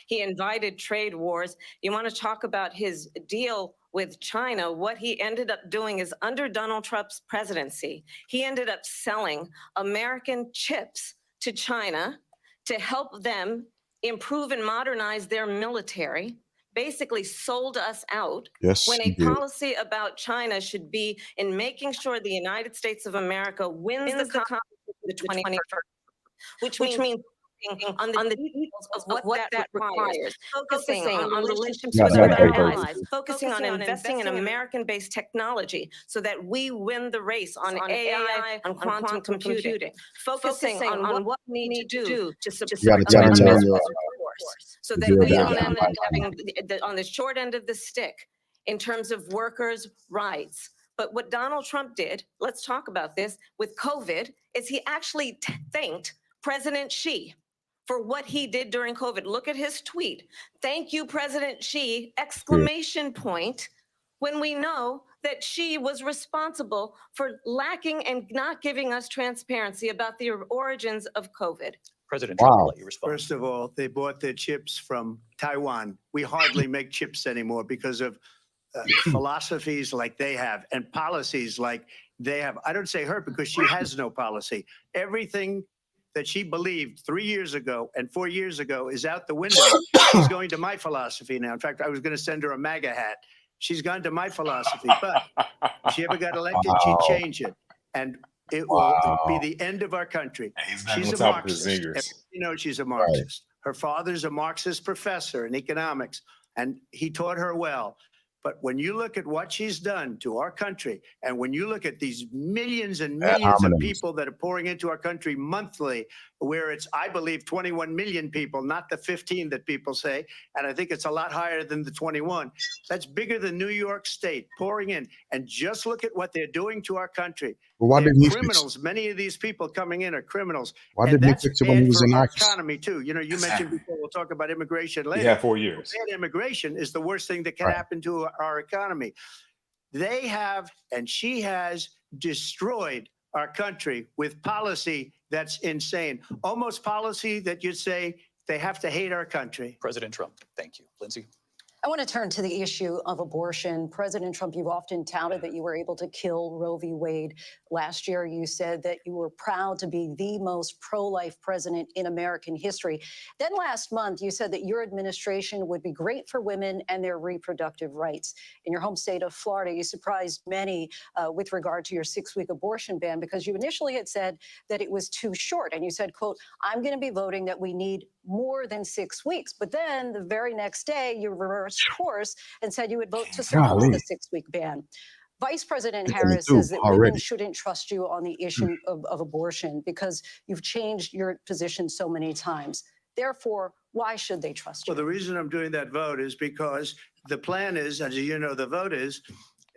He invited trade wars. You want to talk about his deal with China? What he ended up doing is, under Donald Trump's presidency, he ended up selling American chips to China to help them improve and modernize their military. Basically sold us out. Yes, when he a did. policy about China should be in making sure the United States of America wins the conflict of the 21st, which means on the details of what that requires, focusing on relationships Yeah, with yeah, our yeah, yeah. allies, focusing on investing in American-based technology so that we win the race on AI, on quantum computing, focusing on what we need to do to support gotta turn America's your, workforce so that zero we down. don't end up having on the short end of the stick in terms of workers' rights. But what Donald Trump did, let's talk about this, with COVID, is he actually thanked President Xi for what he did during COVID. Look at his tweet. Thank you, President Xi, exclamation point, when we know that Xi was responsible for lacking and not giving us transparency about the origins of COVID. President Trump, I'll let you respond. First of all, they bought their chips from Taiwan. We hardly make chips anymore because of philosophies like they have and policies like they have. I don't say her because she has no policy. Everything that she believed 3 years ago and 4 years ago is out the window. She's going to my philosophy now. In fact, I was going to send her a MAGA hat. She's gone to my philosophy, but if she ever got elected, she'd change it. And it will be the end of our country. She's a Marxist. Everybody knows she's a Marxist. Her father's a Marxist professor in economics, and he taught her well. But when you look at what she's done to our country, and when you look at these millions and millions of people that are pouring into our country monthly, where it's, I believe, 21 million people, not the 15 that people say, and I think it's a lot higher than the 21. That's bigger than New York State pouring in. And just look at what they're doing to our country. Well, why They're didn't he fix criminals. Many of these people coming in are criminals. Why And didn't he that's fix it when he bad was for in our office? economy too. You know, you mentioned before, we'll talk about immigration later. Yeah, 4 years. Bad immigration is the worst thing that can happen to our economy. They have, and she has destroyed our country with policy that's insane. Almost policy that you'd say they have to hate our country. President Trump, thank you. Lindsay? I want to turn to the issue of abortion. President Trump, you've often touted that you were able to kill Roe v. Wade. Last year, you said that you were proud to be the most pro-life president in American history. Then last month, you said that your administration would be great for women and their reproductive rights. In your home state of Florida, you surprised many with regard to your 6-week abortion ban, because you initially had said that it was too short. And you said, quote, I'm going to be voting that we need more than 6 weeks. But then the very next day, you reversed course and said you would vote to support the 6-week ban. Vice President Harris says that women shouldn't trust you on the issue of abortion because you've changed your position so many times. Therefore, why should they trust you? Well, the reason I'm doing that vote is because the plan is, as you know, the vote is,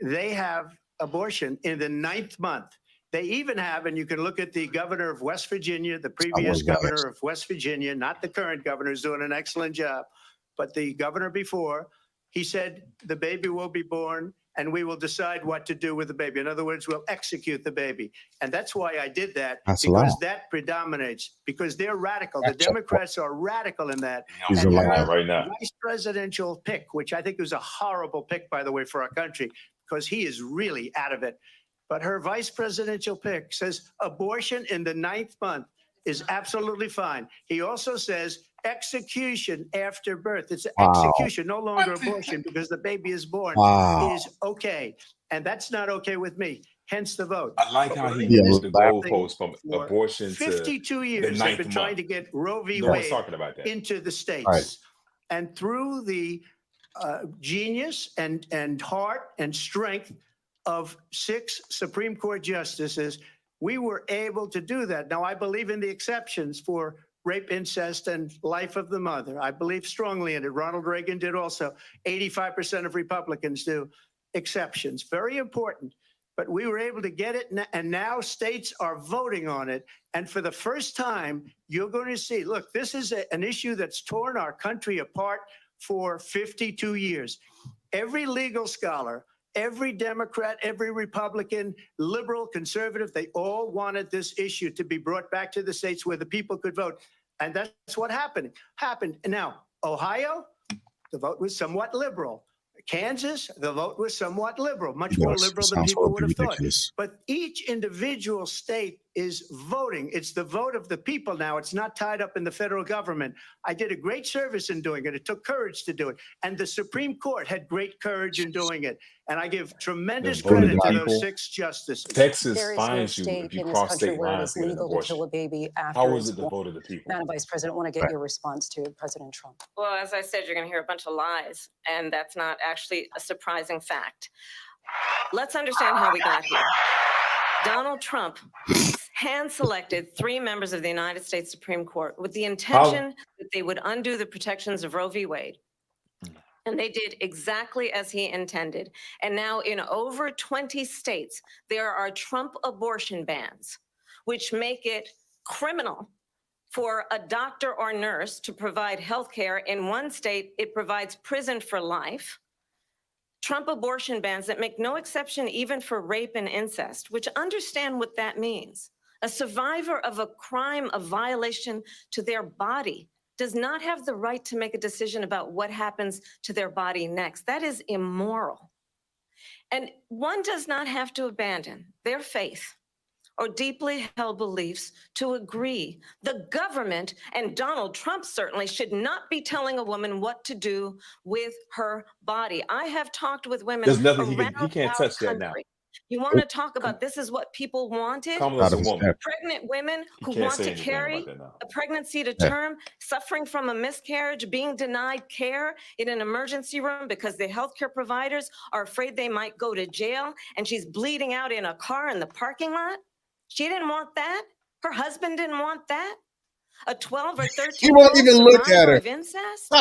they have abortion in the 9th month. They even have, and you can look at the governor of West Virginia, the previous governor of West Virginia, not the current governor, who's doing an excellent job, but the governor before, he said the baby will be born and we will decide what to do with the baby. In other words, we'll execute the baby. And that's why I did that, because that predominates, because they're radical. The Democrats are radical in that. He's And alive her right now. vice presidential pick, which I think was a horrible pick, by the way, for our country, because he is really out of it. But her vice presidential pick says abortion in the 9th month is absolutely fine. He also says execution after birth. It's execution, no longer abortion, because the baby is born, is okay. And that's not okay with me. Hence the vote. I like how he moved the goalpost from abortion to 52 the years, they've 9th been trying month. to get Roe v. No one's Wade talking about that. into the states. Right. And through the genius and heart and strength of 6 Supreme Court justices, we were able to do that. Now, I believe in the exceptions for rape, incest, and life of the mother. I believe strongly in it. Ronald Reagan did also. 85% of Republicans do. Exceptions, very important. but we were able to get it, and now states are voting on it. And for the first time, you're going to see, look, this is an issue that's torn our country apart for 52 years. Every legal scholar, every Democrat, every Republican, liberal, conservative, they all wanted this issue to be brought back to the states where the people could vote. And that's what happened. And now, Ohio, the vote was somewhat liberal. Kansas, the vote was somewhat liberal, much more liberal than people would have thought. But each individual state is voting. It's the vote of the people now. It's not tied up in the federal government. I did a great service in doing it. It took courage to do it. And the Supreme Court had great courage in doing it. And I give tremendous credit to those 6 justices. Texas There is no fines you state if you in this cross country state where it lines is to get an legal to abortion. kill a baby after How is it's it the born. vote of the people? Madam Vice President, I want to get your response to President Trump. Well, as I said, you're going to hear a bunch of lies, and that's not actually a surprising fact. Let's understand how we got here. Donald Trump hand-selected 3 members of the United States Supreme Court with the intention that they would undo the protections of Roe v. Wade. And they did exactly as he intended. And now in over 20 states, there are Trump abortion bans, which make it criminal for a doctor or nurse to provide health care. In one state, it provides prison for life. Trump abortion bans that make no exception even for rape and incest, which understand what that means. A survivor of a crime of violation to their body does not have the right to make a decision about what happens to their body next. That is immoral. And one does not have to abandon their faith or deeply held beliefs to agree. The government, and Donald Trump certainly, should not be telling a woman what to do with her body. I have talked with women There's nothing he around can't our touch that now. country. You want to talk about this is what people wanted? Kamala's a woman. Pregnant women You who can't want say to anything carry about that now. a pregnancy to Yeah. term, suffering from a miscarriage, being denied care in an emergency room because the healthcare providers are afraid they might go to jail, and she's bleeding out in a car in the parking lot. She didn't want that. Her husband didn't want that. A 12 or 13 He won't even look at her. of incest,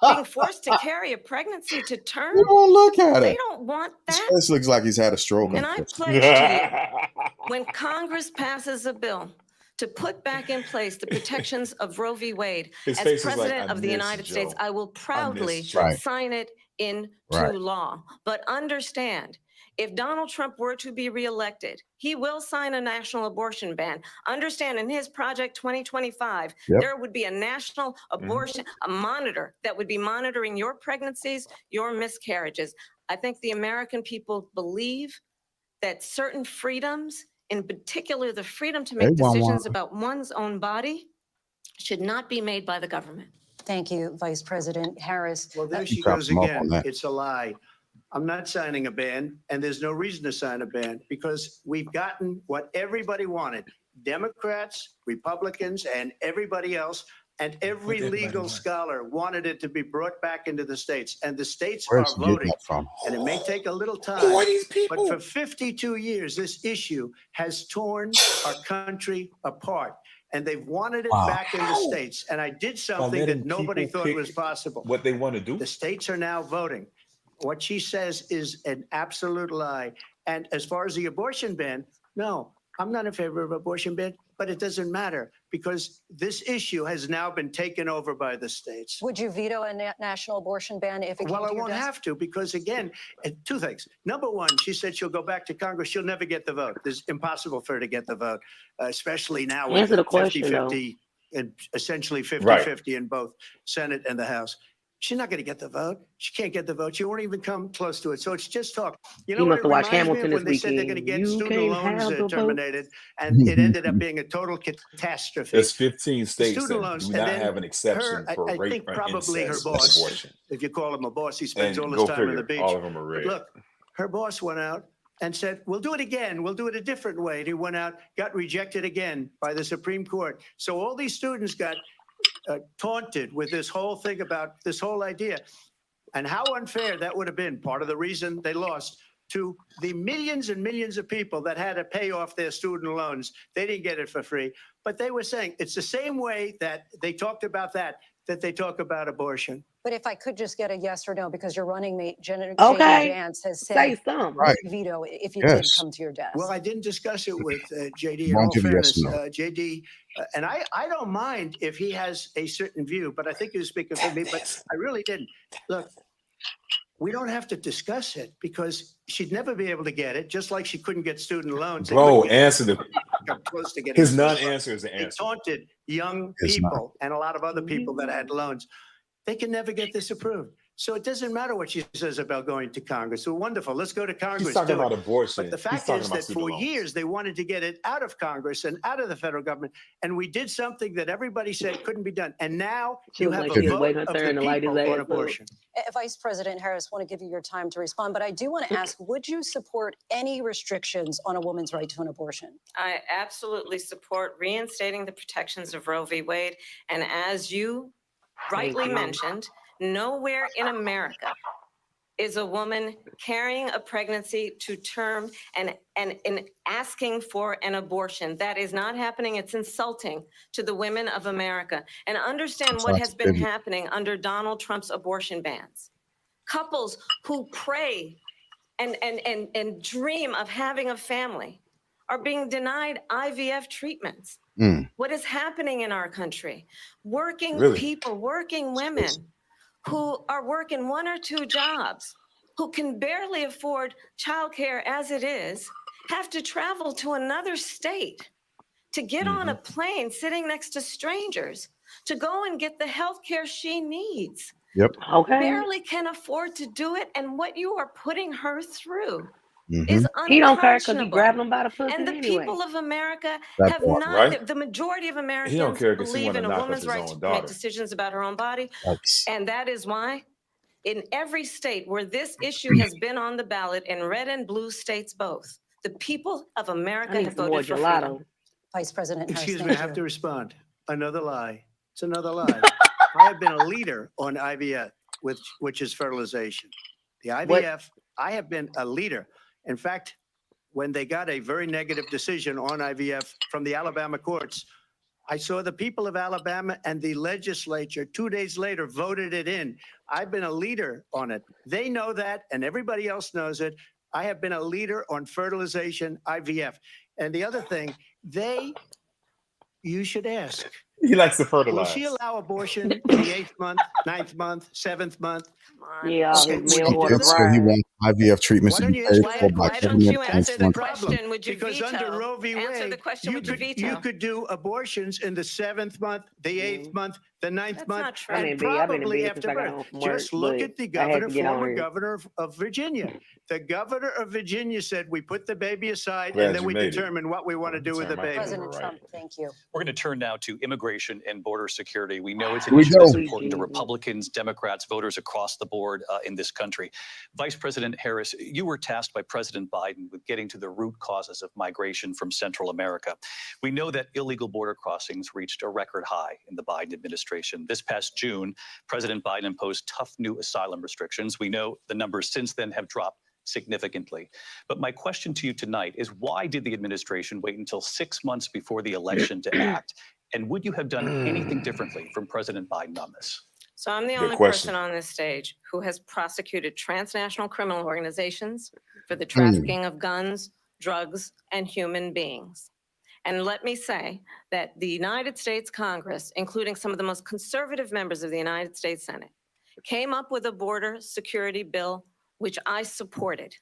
being forced to carry a pregnancy to term. He won't look at They her. don't want His that. face looks like he's had a stroke. And I pledge to you, when Congress passes a bill to put back in place the protections of Roe v. Wade, His as face is like, President "I of the miss United States, Joe. I will proudly Joe." Right. sign it into Right. law. But understand, if Donald Trump were to be reelected, he will sign a national abortion ban. Understand, in his Project 2025, Yep. there would be a national abortion, a monitor that would be monitoring your pregnancies, your miscarriages. I think the American people believe that certain freedoms, in particular the freedom to make They want decisions one. about one's own body, should not be made by the government. Thank you, Vice President Harris. Well, there she Chop goes him up again. on that. It's a lie. I'm not signing a ban, and there's no reason to sign a ban because we've gotten what everybody wanted. Democrats, Republicans, and everybody else, and every legal scholar wanted it to be brought back into the states, and the states Where's are he getting voting. that from? And it may take a little time, Who are these people? but for 52 years, this issue has torn our country apart. And they've wanted it Wow. back in the states. And I did something letting that nobody people thought pick was possible. What they want to do? The states are now voting. What she says is an absolute lie. And as far as the abortion ban, no, I'm not in favor of abortion ban, but it doesn't matter because this issue has now been taken over by the states. Would you veto a national abortion ban if it Well, came I to your won't desk? have to because, again, two things. Number one, she said she'll go back to Congress. She'll never get the vote. It's impossible for her to get the vote, especially now with Answer the question, 50-50 and essentially 50-50 in both Senate and the House. She's not going to get the vote. She can't get the vote. She won't even come close to it. So it's just talk. You know You what must it have watched reminds me of Hamilton when this they said they're going to weekend. get You student can't loans have the vote. terminated, and it ended up being a total catastrophe. There's 15 states Student that loans, do and not then have an exception her, for I rape think and probably her incest and boss, abortion. if you call him a boss, he spends And all go his time on the figure, beach. all of them are But red. look, her boss went out and said, we'll do it again. We'll do it a different way. And he went out, got rejected again by the Supreme Court. So all these students got taunted with this whole thing about this whole idea. And how unfair that would have been. Part of the reason they lost to the millions and millions of people that had to pay off their student loans. They didn't get it for free, but they were saying it's the same way that they talked about that they talk about abortion. But if I could just get a yes or no, because your running mate, JD Vance, has Say said something. Right. veto it if you Yes. did come to your desk. Well, I didn't discuss it with JD. In Why all don't you yes fairness, or no? JD, and I don't mind if he has a certain view, but I think he was speaking for me. But I really didn't. Look, we don't have to discuss it because she'd never be able to get it, just like she couldn't get student loans. They Bro, couldn't answer the. come close to getting His student non-answer loans. is the They answer. taunted young It's not. people and a lot of other people that had loans. They can never get this approved. So it doesn't matter what she says about going to Congress. So wonderful. Let's go to Congress. He's talking do it. about abortion. But the He's fact talking is about that student for loans. years they wanted to get it out of Congress and out of the federal government. And we did something that everybody said couldn't be done. And now She you was have like, a she was vote waiting her of the turn to light his people ass on up. abortion. Vice President Harris, want to give you your time to respond, but I do want to ask, would you support any restrictions on a woman's right to an abortion? I absolutely support reinstating the protections of Roe v. Wade. And as you rightly mentioned, nowhere in America is a woman carrying a pregnancy to term and asking for an abortion. That is not happening. It's insulting to the women of America. And understand what has been happening under Donald Trump's abortion bans. Couples who pray and dream of having a family are being denied IVF treatments. What is happening in our country? Working Really? people, working women who are working one or two jobs, who can barely afford childcare as it is, have to travel to another state to get on a plane sitting next to strangers to go and get the health care she needs. Yep. Okay. Barely can afford to do it. And what you are putting her through is He don't care because he unconscionable. grabbed him by the pussy And the anyway. people of America That have part, not, right? the majority of Americans don't care 'cause he believe wanna in a knock up woman's his right own to make daughter. decisions about her own body. That's And that is why in every state where this issue has been on the ballot, in red and blue states both, the people of I America need have some more voted for freedom. gelato. Vice President Harris, Excuse me, I thank have you. to respond. Another lie. It's another lie. I have been a leader on IVF, which is fertilization. The IVF, I have been a leader. In fact, when they got a very negative decision on IVF from the Alabama courts, I saw the people of Alabama and the legislature 2 days later voted it in. I've been a leader on it. They know that, and everybody else knows it. I have been a leader on fertilization, IVF. And the other thing, you should ask, He likes to will fertilize. she allow abortion in the 8th month, 9th month, 7th month? Yeah, Okay, his meal would you order do so that? he fried. wants IVF treatments Why to don't be you paid explain for it? by Why don't government you answer the and question? Would you Because veto? under Roe v. Answer Wade, the question, would you veto? you could do abortions in the 7th month, the 8th month, the 9th That's month, not true. and I've been in probably bed after since I got home birth. from work, Just look but at the I had governor, to get on former here. governor of Virginia. The governor of Virginia said, we put the baby aside Glad and then you we made it. determine what we want to do with the Determine baby. my President Right. Trump, thank you. We're going to turn now to immigration and border security. We know it's an Here we issue that's go. important to Republicans, Democrats, voters across the board in this country. Vice President Harris, you were tasked by President Biden with getting to the root causes of migration from Central America. We know that illegal border crossings reached a record high in the Biden administration. This past June, President Biden imposed tough new asylum restrictions. We know the numbers since then have dropped significantly. But my question to you tonight is, why did the administration wait until 6 months before the election to act? And would you have done anything differently from President Biden on this? So I'm the Good only question. person on this stage who has prosecuted transnational criminal organizations for the trafficking of guns, drugs, and human beings. And let me say that the United States Congress, including some of the most conservative members of the United States Senate, came up with a border security bill, which I supported.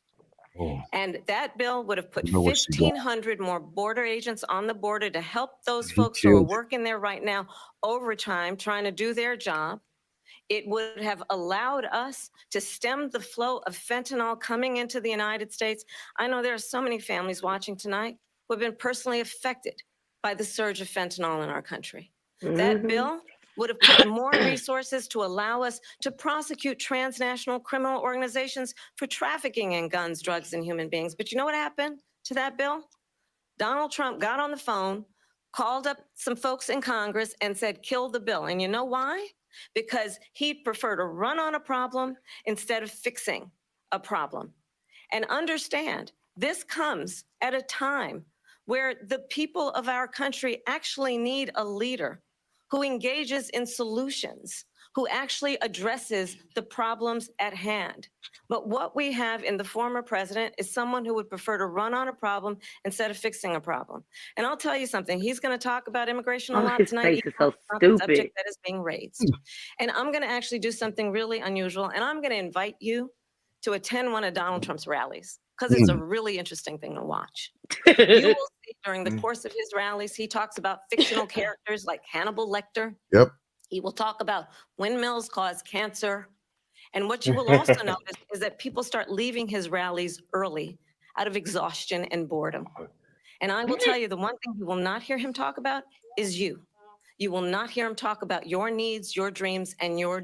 And that bill would have put I know where she going. 1,500 more border agents on the border to help those He folks who are killed it. working there right now overtime, trying to do their job. It would have allowed us to stem the flow of fentanyl coming into the United States. I know there are so many families watching tonight who have been personally affected by the surge of fentanyl in our country. That bill would have put more resources to allow us to prosecute transnational criminal organizations for trafficking in guns, drugs, and human beings. But you know what happened to that bill? Donald Trump got on the phone, called up some folks in Congress and said, kill the bill. And you know why? Because he'd prefer to run on a problem instead of fixing a problem. And understand, this comes at a time where the people of our country actually need a leader who engages in solutions, who actually addresses the problems at hand. But what we have in the former president is someone who would prefer to run on a problem instead of fixing a problem. And I'll tell you something, he's going to talk about immigration a Oh, lot his tonight. face even is so though it's not the stupid. subject that is being raised. And I'm going to actually do something really unusual, and I'm going to invite you to attend one of Donald Trump's rallies, because it's a really interesting thing to watch. You will see during the course of his rallies, he talks about fictional characters like Hannibal Lecter. Yep. He will talk about windmills cause cancer. And what you will also notice is that people start leaving his rallies early out of exhaustion and boredom. And I will tell you, the one thing you will not hear him talk about is you. You will not hear him talk about your needs, your dreams, and your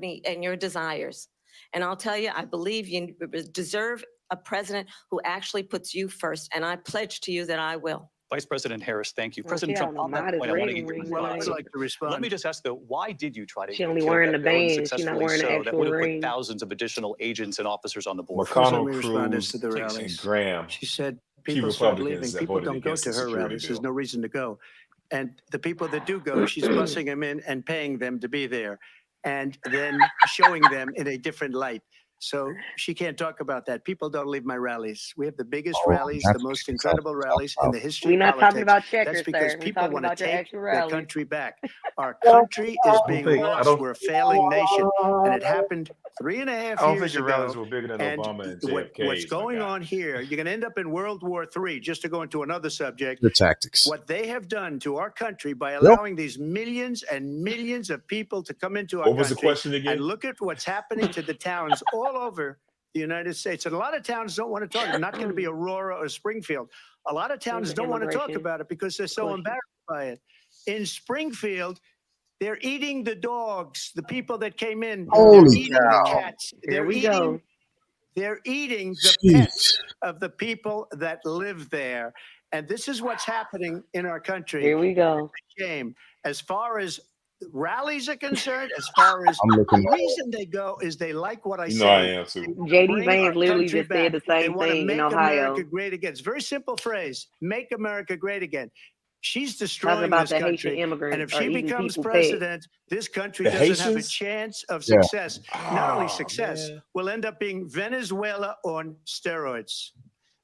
desires. And I'll tell you, I believe you deserve a president who actually puts you first. And I pledge to you that I will. Vice President Harris, thank you. Well, President she Trump, got on that Modest point, I want to wedding get your ring response. tonight. I'd like to respond. Let me just ask, though, why did you try to She only kill wearing that the bill band. She not unsuccessfully wearing the so that actual would have put ring. thousands of additional agents and officers on the board? First, let McConnell, me respond as Cruz, to the and rallies. Graham, She said key people start leaving. Republicans that People voted don't go against to the her security rallies. There's bill. no reason to go. And the people that do go, she's bussing them in and paying them to be there and then showing them in a different light. So she can't talk about that. People don't leave my rallies. We have the biggest rallies, the most incredible rallies in the history We're of not talking politics. about That's checkers, because sir. We're people talking want to about your take actual their rallies. country back. Our country is being think- I lost. don't- We're a failing nation. And it happened 3.5 I don't think years your ago. rallies were bigger than And Obama and what's JFK's, my going guy. on here, you're going to end up in World War III, just to go into another subject. The tactics. What they have done to our country by allowing these millions and millions of people to come into our What was the country. question again? And look at what's happening to the towns all over the United States. And a lot of towns don't want to talk. Not going to be Aurora or Springfield. A lot of towns don't want to talk Immigration about it because they're so question. embarrassed by it. In Springfield, they're eating the dogs, the people that came in. Holy they're eating cow. the cats. Here They're we eating, go. they're eating the Jeez. pets of the people that live there. And this is what's happening in our country. Here we go. Shame. As far as rallies are concerned, as far as I'm looking the at reason they go is they like what I You know I say. am too. JD Bring Vance our literally country just said the back. They same want to thing make in Ohio. America great again. It's a very simple phrase. Make America great again. She's Talking destroying about this the Haitian country. immigrants And if are she eating becomes people pets. president, this country The doesn't have a Haitians? chance of Yeah. success. Not only Oh, success, man. we'll end up being Venezuela on steroids.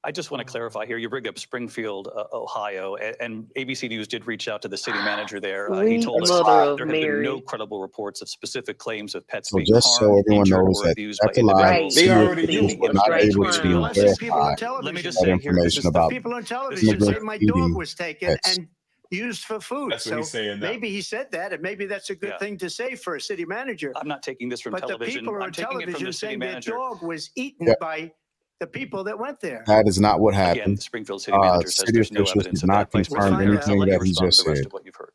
I just want to clarify here. You bring up Springfield, Ohio, and ABC News did reach out to the city manager there. He Sweet told us mother of there have been no Mary. credible reports of specific claims of pets So being just so harmed, everyone injured, knows or that abused by that's a lie. Right. individuals. They already CSP knew. was not Straight able crime. to Unless there's people on verify television. Let me just that say here, this information is the about People on television say immigrants my eating dog was taken pets. and used for food. That's what So he's saying now. maybe he said that, and maybe that's a good Yeah. thing to say for a city manager. I'm not taking this from But the television. people are I'm on taking it from television the city saying their manager. dog was eaten Yep. by the people that went there. That is not what Again, happened. the Springfield city manager says City there's no officials evidence did of not that. Vice confirm find President, out. I'll anything let you that he respond just to the rest said. of what you've heard.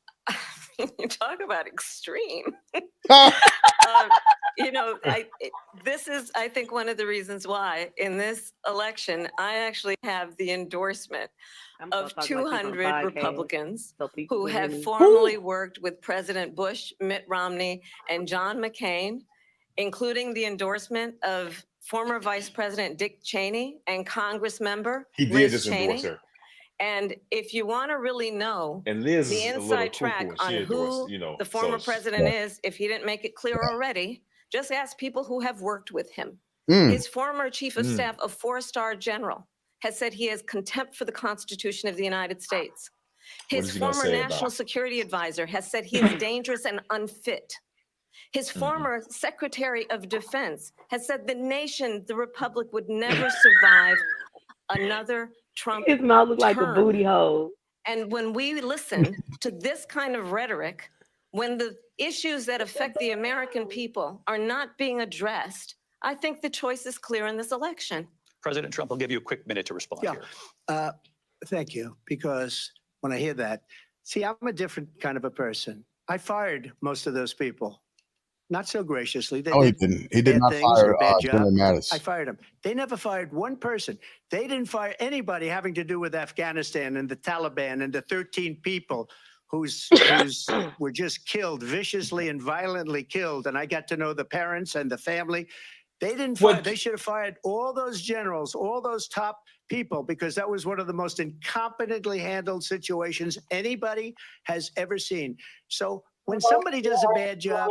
You talk about extreme. This is, I think, one of the reasons why in this election, I actually have the endorsement I'm of talking like this on 200 podcast, Republicans so people who can hear have me. formally worked with President Bush, Mitt Romney, and John McCain, including the endorsement of former Vice President Dick Cheney and Congress member He did Liz just Cheney. endorse her. And if you want to really know And Liz the is a little inside cuckoo track and on she endorsed, who you know. the former so president is, if he didn't make it clear already, just ask people who have worked with him. Mm. His former chief of Mm. staff, a four-star general, has said he has contempt for the Constitution of the United States. What His is he gonna former say national about- security advisor has said he is dangerous and unfit. His former Secretary of Defense has said the nation, the republic, would never survive another Trump His mouth looks like a term. booty hole. And when we listen to this kind of rhetoric, when the issues that affect the American people are not being addressed, I think the choice is clear in this election. President Trump, I'll give you a quick minute to respond Yeah. here. Thank you. Because when I hear that, see, I'm a different kind of a person. I fired most of those people. Not so graciously. They No, he did didn't. He did bad not things or fire a bad job. Jimmy Mattis. I fired them. They never fired one person. They didn't fire anybody having to do with Afghanistan and the Taliban and the 13 people who's were just killed, viciously and violently killed. And I got to know the parents and the family. They didn't fire. They should have fired all those generals, all those top people, because that was one of the most incompetently handled situations anybody has ever seen. So when somebody does a bad job,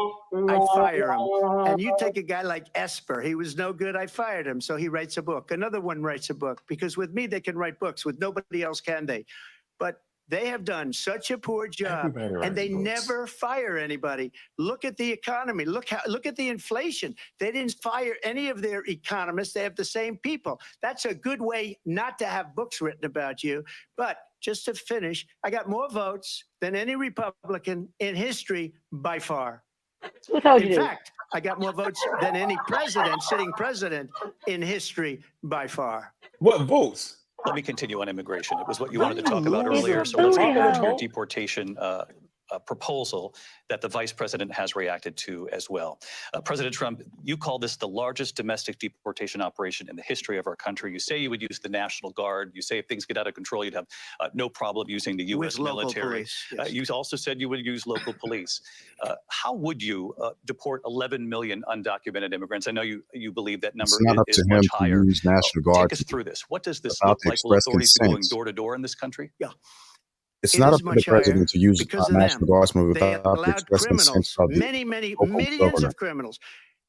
I fire him. And you take a guy like Esper. He was no good. I fired him. So he writes a book. Another one writes a book, because with me, they can write books. With nobody else can they? But they have done such a poor job, and they never fire anybody. Look at the economy. Look at the inflation. They didn't fire any of their economists. They have the same people. That's a good way not to have books written about you. But just to finish, I got more votes than any Republican in history by far. Who told you In this? fact, I got more votes than any president, sitting president in history by far. What votes? Let me continue on immigration. It was what you wanted to talk about He's a earlier. So let's get back to your fool. deportation proposal that the vice president has reacted to as well. President Trump, you call this the largest domestic deportation operation in the history of our country. You say you would use the National Guard. You say if things get out of control, you'd have no problem using the U.S. With local military. police, yes. You also said you would use local police. How would you deport 11 million undocumented immigrants? I know you believe that number It's not up is to him much to higher. use National Guard. Take us through this. What does this without look the like? Will express authorities be going consent. door to door in this country? Yeah. It's It not is up to the much higher president to use because of National them. Guardsmen They without the allowed express consent criminals, of the many local millions governor. of criminals.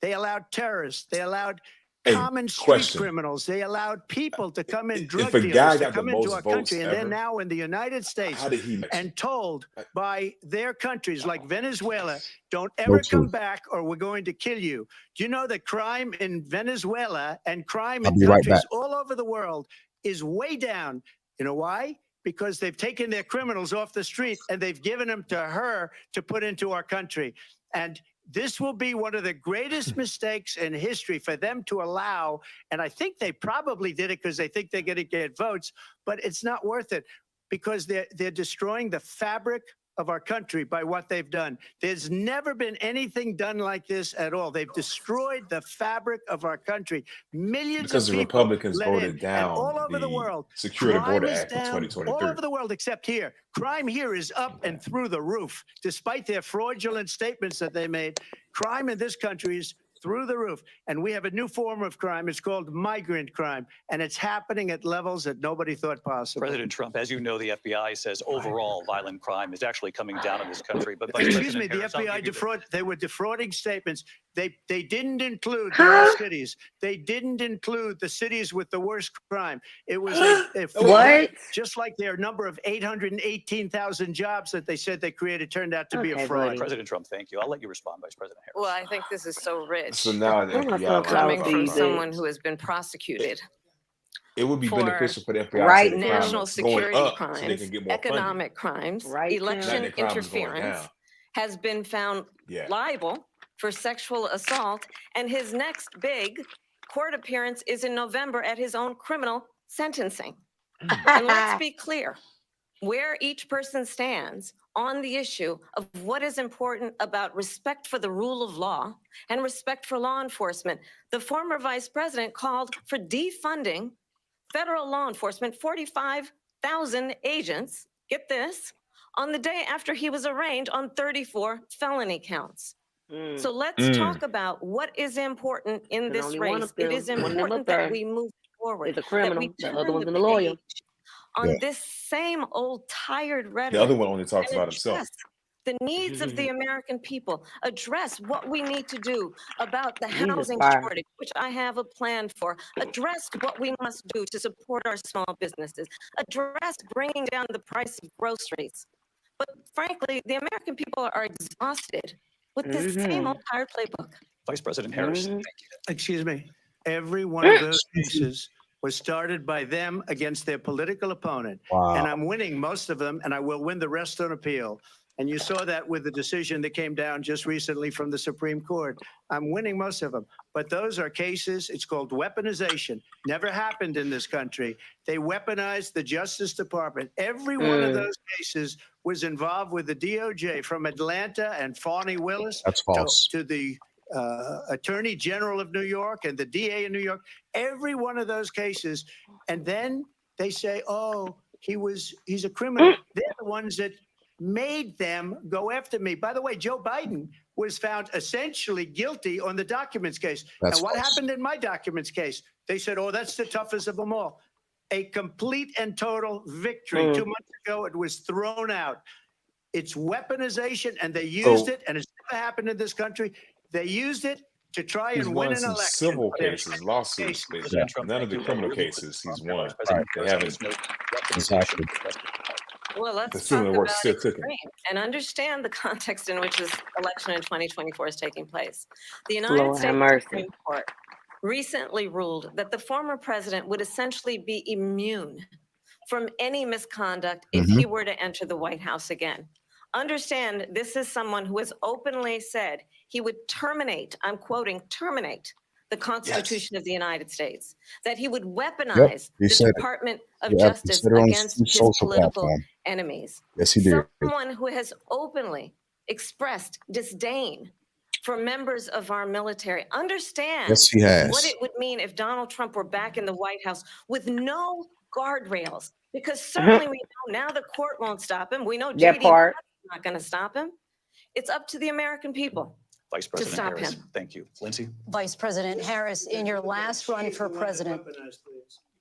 They allowed terrorists. They allowed Hey, common street question. criminals. They allowed people to come in, If drug a dealers guy to got the come into most our votes country, and they're ever, now in the United States how did he? and told by their countries like Venezuela, don't No ever come truth. back or we're going to kill you. Do you know that crime in Venezuela and crime I'll in be right countries back. all over the world is way down? You know why? Because they've taken their criminals off the street and they've given them to her to put into our country. And this will be one of the greatest mistakes in history for them to allow. And I think they probably did it because they think they're going to get votes, but it's not worth it because they're destroying the fabric of our country by what they've done. There's never been anything done like this at all. They've destroyed the fabric of our country. Millions Because of the people Republicans let voted in, down and all over the the world. Secure the Crime Border is Act of down 2023. all over the world except here. Crime here is up and through the roof, despite their fraudulent statements that they made. Crime in this country is through the roof. And we have a new form of crime. It's called migrant crime. And it's happening at levels that nobody thought possible. President Trump, as you know, the FBI says overall violent crime is actually coming down in this country. But Vice Excuse me, President the Harris, I'll FBI give you the- they were defrauding statements. They didn't include the worst cities. They didn't include the cities with the worst crime. It was a fraud. What? Just like their number of 818,000 jobs that they said they created turned out to be a Okay, fraud. buddy. President Trump, thank you. I'll let you respond, Vice President Harris. Well, I think this is so rich. So now the I'm not FBI so coming proud from of someone these. who has been prosecuted it would be for beneficial for the FBI right to see the now. crime national going security up so they crimes, can get more funding. economic crimes, Right now. Not election that crime is going interference, down. has been found Yeah. liable for sexual assault, and his next big court appearance is in November at his own criminal sentencing. And let's be clear where each person stands on the issue of what is important about respect for the rule of law and respect for law enforcement. The former vice president called for defunding federal law enforcement, 45,000 agents, get this, on the day after he was arraigned on 34 felony counts. So let's talk about what is important in And this only one race. of It them, is one of them important up that there we move forward, is a that criminal. we The turn other one's the in the lawyer. page on Yeah. this same old tired rhetoric. The other one only talks and about himself. address the needs of the American people, address what we need to do about the Jesus housing fire. shortage, which I have a plan for, address what we must do to support our small businesses, address bringing down the price of groceries. But frankly, the American people are exhausted with this same old tired playbook. Vice President Harris, thank you. Excuse me. Every one of those cases was started by them against their political opponent. Wow. And I'm winning most of them, and I will win the rest on appeal. And you saw that with the decision that came down just recently from the Supreme Court. I'm winning most of them. But those are cases, it's called weaponization. Never happened in this country. They weaponized the Justice Department. Every one of those cases was involved with the DOJ, from Atlanta and Fani Willis That's false. to the Attorney General of New York and the DA in New York. Every one of those cases. And then they say, oh, he's a criminal. They're the ones that made them go after me. By the way, Joe Biden was found essentially guilty on the documents case. That's and what false. happened in my documents case? They said, oh, that's the toughest of them all. A complete and total victory. 2 months ago, it was thrown out. It's weaponization, and they used it, and it's never happened in this country. They used it to try He's and won win an some election. civil cases, lawsuits, but none of the criminal cases he's won. They haven't. Exactly. Well, The let's civil talk work's about still cooking. Ukraine and understand the context in which this election in 2024 is taking place. The Lord United have States mercy. Supreme Court recently ruled that the former president would essentially be immune from any misconduct if he were to enter the White House again. Understand, this is someone who has openly said he would terminate, I'm quoting, terminate the Constitution of the United States, that he would weaponize he the said it. Department of Yeah, Justice consider on against his social political platform. enemies. Yes, he did. Someone who has openly expressed disdain for members of our military. Understand Yes, he has. what it would mean if Donald Trump were back in the White House with no guardrails, because certainly we know now the court won't stop him. We know That JD part. is not going to stop him. It's up to the American people. Vice President stop Harris, him. thank you. Lindsay? Vice President Harris, in your last run for president.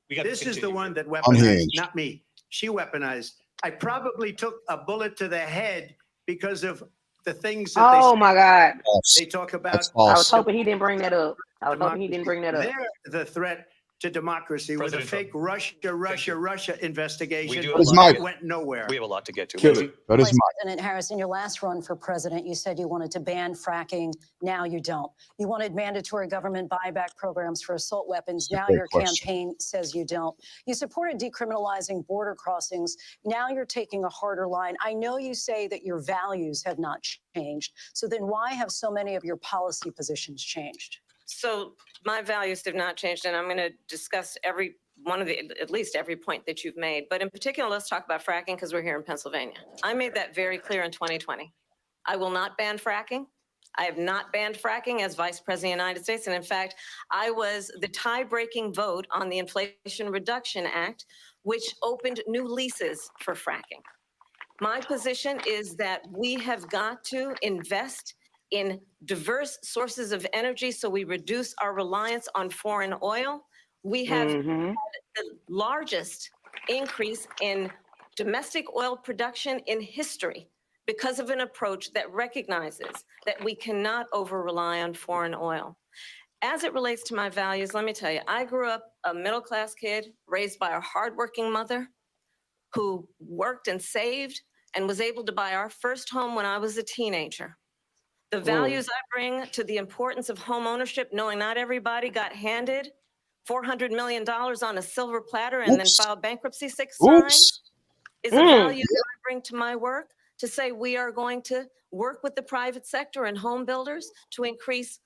This is the one that weaponized, Unhinged. not me. She weaponized. I probably took a bullet to the head because of the things that Oh my God. they talk about. That's I was false. hoping he didn't bring that up. I was hoping he didn't bring that up. They're the threat to democracy with a President fake Russia investigation We do What is have a lot Mike? that went nowhere. We have a lot to get to. Kill Lindsay? it. That is Vice my President Harris, in your last run for president, you said you wanted to ban fracking. Now you don't. You wanted mandatory government buyback programs for assault weapons. That's a Now great your question. campaign says you don't. You supported decriminalizing border crossings. Now you're taking a harder line. I know you say that your values have not changed. So then why have so many of your policy positions changed? So my values have not changed, and I'm going to discuss every one of the, at least every point that you've made. But in particular, let's talk about fracking because we're here in Pennsylvania. I made that very clear in 2020. I will not ban fracking. I have not banned fracking as Vice President of the United States. And in fact, I was the tie-breaking vote on the Inflation Reduction Act, which opened new leases for fracking. My position is that we have got to invest in diverse sources of energy so we reduce our reliance on foreign oil. We have Mhm. the largest increase in domestic oil production in history because of an approach that recognizes that we cannot over-rely on foreign oil. As it relates to my values, let me tell you, I grew up a middle-class kid raised by a hardworking mother who worked and saved and was able to buy our first home when I was a teenager. The values I bring to the importance of home ownership, knowing not everybody got handed $400 million on a silver platter and then Oops. filed bankruptcy 6 times, Oops. is a value that I bring to my work to say we are going to work with the private sector and home builders to increase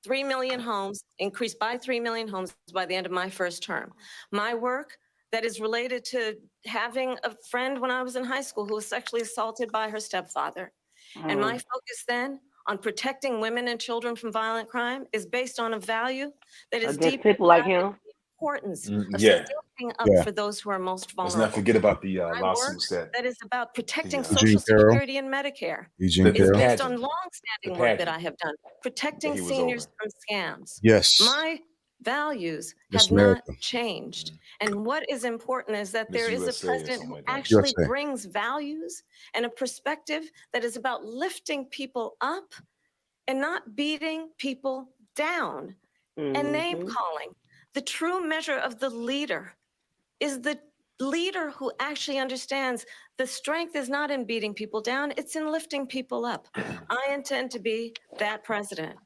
3 million homes, increase by 3 million homes by the end of my first term. My work that is related to having a friend when I was in high school who was sexually assaulted by her stepfather. And my focus then on protecting women and children from violent crime is based on a value that is Against deeply people like grounded in him. the importance of Yeah. stepping up Yeah. for those who are most Let's vulnerable. not forget about the My work lawsuits that is about protecting the, Social Eugene Carroll. Security and Medicare Eugene the is Carroll. based on pageant, long-standing the work that I pageant have done, that protecting he was seniors over. from scams. Yes. My values Miss have not America. changed. And what is important is that Miss there is a USA or president something who like that. actually USA. brings values and a perspective that is about lifting people up and not beating people down and name Mhm. calling. The true measure of the leader is the leader who actually understands the strength is not in beating people down, it's in lifting people up. I intend to be that president.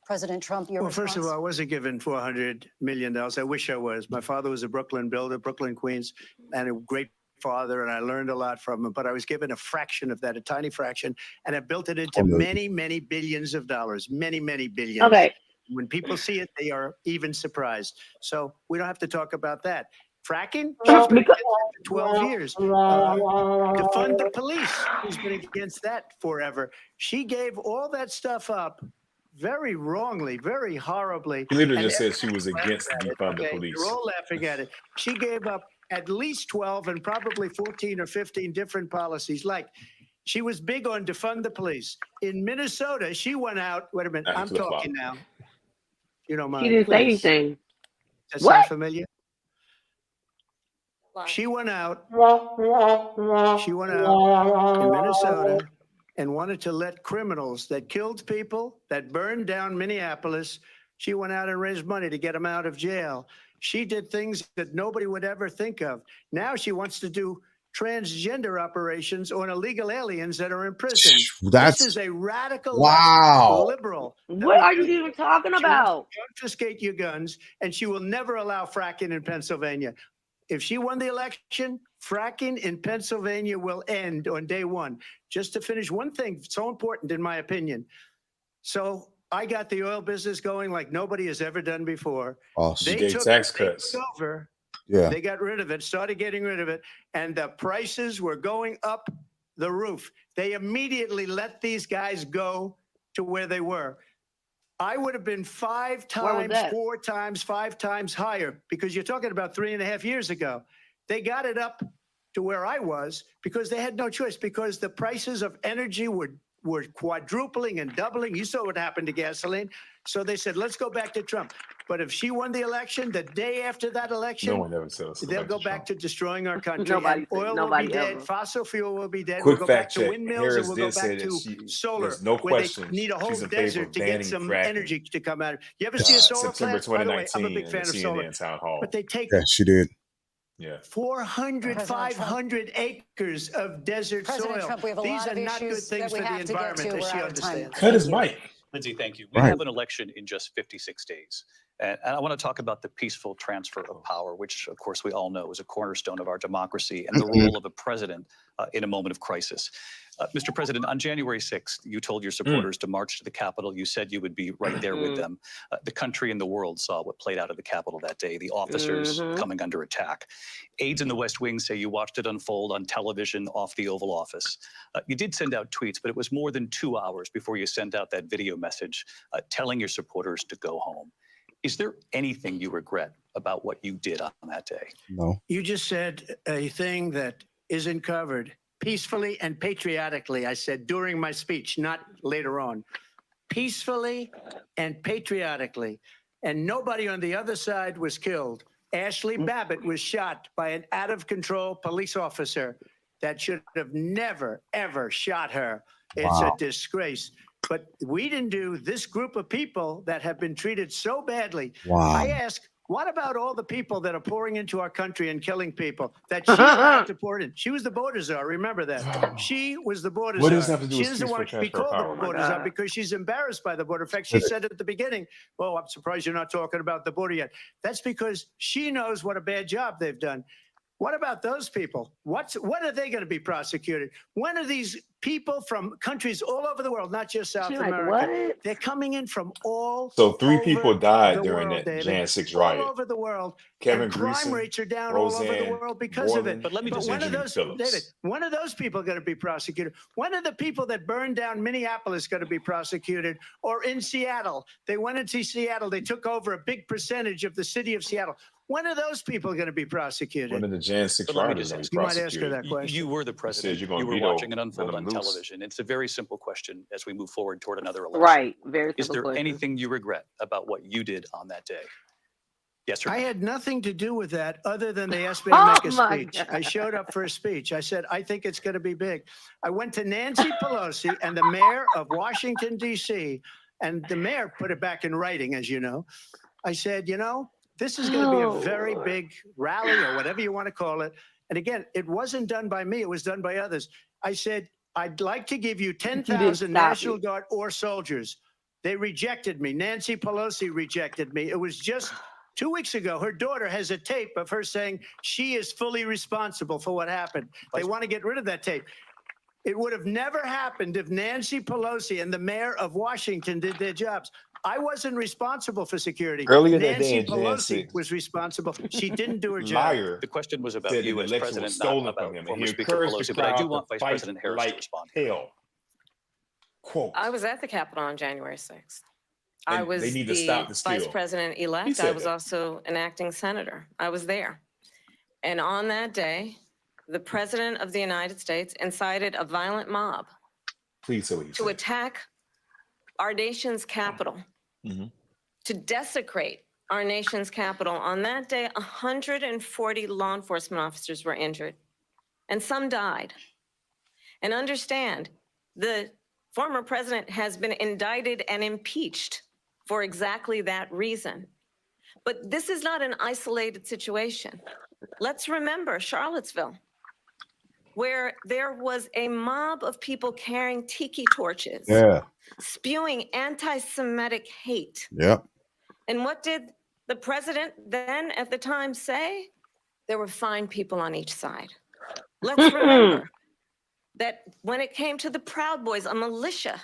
President Trump, your Well, first of response? all, I wasn't given $400 million. I wish I was. My father was a Brooklyn builder, Brooklyn, Queens, and a great father, and I learned a lot from him, but I was given a fraction of that, a tiny fraction, and I built it into many, many billions of dollars, many, many billions. Okay. When people see it, they are even surprised. So we don't have to talk about that. Fracking? No, She's been because- against it for 12 years. Defund the police. She's been against that forever. She gave all that stuff up very wrongly, very horribly. He literally and just said she was everyone's against laughing at it, defund the okay? police. You're all laughing at it. She gave up at least 12 and probably 14 or 15 different policies, like She was big on defund the police. In Minnesota, she went out. Wait a minute, I'm flip-flop. talking now. You don't mind? She didn't say please. anything. That What? sound familiar? She went out. She went out in Minnesota and wanted to let criminals that killed people, that burned down Minneapolis. She went out and raised money to get them out of jail. She did things that nobody would ever think of. Now she wants to do transgender operations on illegal aliens that are in prison. That's this is a radical wow. liberal. What are you even talking She will about? confiscate your guns, and she will never allow fracking in Pennsylvania. If she won the election, fracking in Pennsylvania will end on day one. Just to finish one thing, so important in my opinion. So I got the oil business going like nobody has ever done before. Awesome. They gave tax cuts. Over. Yeah. They got rid of it, started getting rid of it, and the prices were going up the roof. They immediately let these guys go to where they were. I would have been 5 times, 4 times, 5 times higher because you're talking about 3.5 years ago. They got it up to where I was because they had no choice because the prices of energy were quadrupling and doubling. You saw what happened to gasoline. So they said, let's go back to Trump. But if she won the election, the day after that election, No one ever said us. they'll go back to destroying our country. Nobody And said- oil will nobody be dead. ever. Fossil fuel will be dead. Quick we'll go back fact to check. windmills Harris and we'll go did say back that to solar. there's no where question they need a whole she's in favor desert of to get banning some fracking. energy to come out. You ever see a solar September plant? By the way, I'm a 2019 big fan in of the solar. CNN town hall. But they take Yeah, she did. Yeah. 400, President Trump. 500 acres of desert President soil. Trump, we have a These lot are of not good issues things that we for the have to get to. environment, as We're she out of time. understands. Cut his mic. Lindsay, thank you. We Right. have an election in just 56 days. And I want to talk about the peaceful transfer of power, which, of course, we all know is a cornerstone of our democracy and the role of a president in a moment of crisis. Mr. President, on January 6th, you told your supporters to march to the Capitol. You said you would be right there with them. The country and the world saw what played out at the Capitol that day, the officers coming under attack. Aides in the West Wing say you watched it unfold on television off the Oval Office. You did send out tweets, but it was more than 2 hours before you sent out that video message telling your supporters to go home. Is there anything you regret about what you did on that day? No. You just said a thing that isn't covered. Peacefully and patriotically, I said during my speech, not later on. Peacefully and patriotically. And nobody on the other side was killed. Ashley Babbitt was shot by an out-of-control police officer that should have never, ever shot her. It's a disgrace. But we didn't do this group of people that have been treated so badly. Wow. I ask, what about all the people that are pouring into our country and killing people that she allowed to pour in? She was the border czar. Remember that. She was the border czar. What does that have to do She with doesn't peaceful want to be transfer of called power? the border czar because she's embarrassed by the border. In fact, she said at the beginning, well, I'm surprised you're not talking about the border yet. That's because she knows what a bad job they've done. What about those people? When are they going to be prosecuted? When are these people from countries all over the world, not just South She like, America? what? They're coming in from all So 3 over people died the during world, that David. Jan 6 all riot. over the world. Kevin And crime Greason, rates are down all over the Roseanne world because of Moreland, it. But let me just when are Benjamin those, Phillips. David, when are those people going to be prosecuted? When are the people that burned down Minneapolis going to be prosecuted? Or in Seattle, they went into Seattle, they took over a big percentage of the city of Seattle. When are those people going to be prosecuted? One of the Jan 6 But let me rioters just going to ask be You might ask her prosecuted. that question. You were the president. you're gonna You were veto watching it unfold on Venom Loose. television. It's a very simple question as we move forward toward another election. Right. Very Is simple there question. anything you regret about what you did on that day? Yes or no? I had nothing to do with that other than they asked me to Oh make a my speech. God. I showed up for a speech. I said, I think it's going to be big. I went to Nancy Pelosi and the mayor of Washington, D.C., and the mayor put it back in writing, as you know. I said, you know, this is going to be a very big rally or whatever you want to call it. And again, it wasn't done by me. It was done by others. I said, I'd like to give you 10,000 stop National it. Guard or soldiers. They rejected me. Nancy Pelosi rejected me. It was just 2 weeks ago. Her daughter has a tape of her saying she is fully responsible for what happened. They want to get rid of that tape. It would have never happened if Nancy Pelosi and the mayor of Washington did their jobs. I wasn't responsible for security. Earlier that day Nancy in Jan Pelosi 6, was responsible. She didn't do her job. Liar The question was about said you the as election president, was not stolen about from him, and former he Speaker encouraged the Pelosi. But I do crowd want to Vice fight President Harris to like respond. hell. Quote. I was at the Capitol on January 6th. I And was they need to the stop the vice steal. president-elect. He said I was that. also an acting senator. I was there. And on that day, the President of the United States incited a violent mob Please say what you to said. attack our nation's capital, to desecrate our nation's capital. On that day, 140 law enforcement officers were injured, and some died. And understand, the former president has been indicted and impeached for exactly that reason. But this is not an isolated situation. Let's remember Charlottesville, where there was a mob of people carrying tiki torches, spewing anti-Semitic hate. Yep. And what did the president then at the time say? There were fine people on each side. Let's remember that when it came to the Proud Boys, a militia,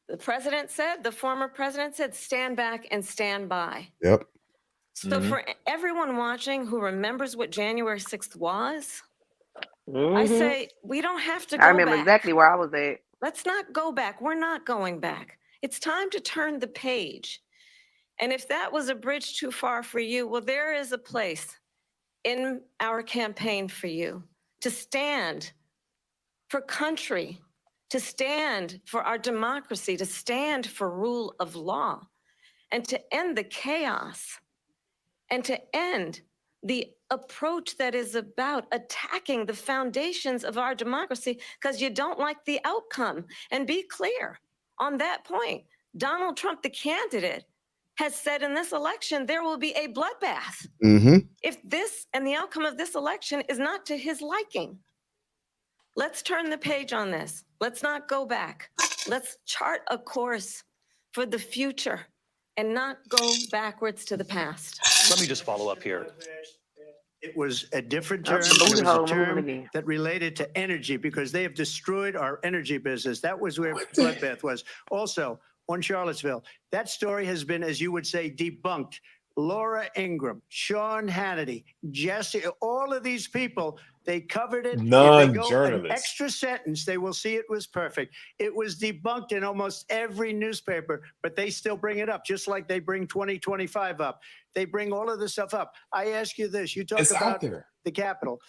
the president said, the former president said, stand back and stand by. Yep. So for everyone watching who remembers what January 6th was, I Mhm. say we don't have to go I remember back. exactly where I was at. Let's not go back. We're not going back. It's time to turn the page. And if that was a bridge too far for you, well, there is a place in our campaign for you to stand for country, to stand for our democracy, to stand for rule of law, and to end the chaos, and to end the approach that is about attacking the foundations of our democracy because you don't like the outcome. And be clear on that point. Donald Trump, the candidate, has said in this election there will be a bloodbath if this and the outcome of this election is not to his liking. Let's turn the page on this. Let's not go back. Let's chart a course for the future and not go backwards to the past. Let me just follow up here. It was a different term. That's the It was booty hole a term moving again. that related to energy because they have destroyed our energy business. That was where bloodbath was. Also, on Charlottesville, that story has been, as you would say, debunked. Laura Ingraham, Sean Hannity, Jesse, all of these people, they covered it. If they go an Non-journalists. extra sentence, they will see it was perfect. It was debunked in almost every newspaper, but they still bring it up, just like they bring 2025 up. They bring all of this stuff up. I ask you this, you talk It's out about there. the Capitol.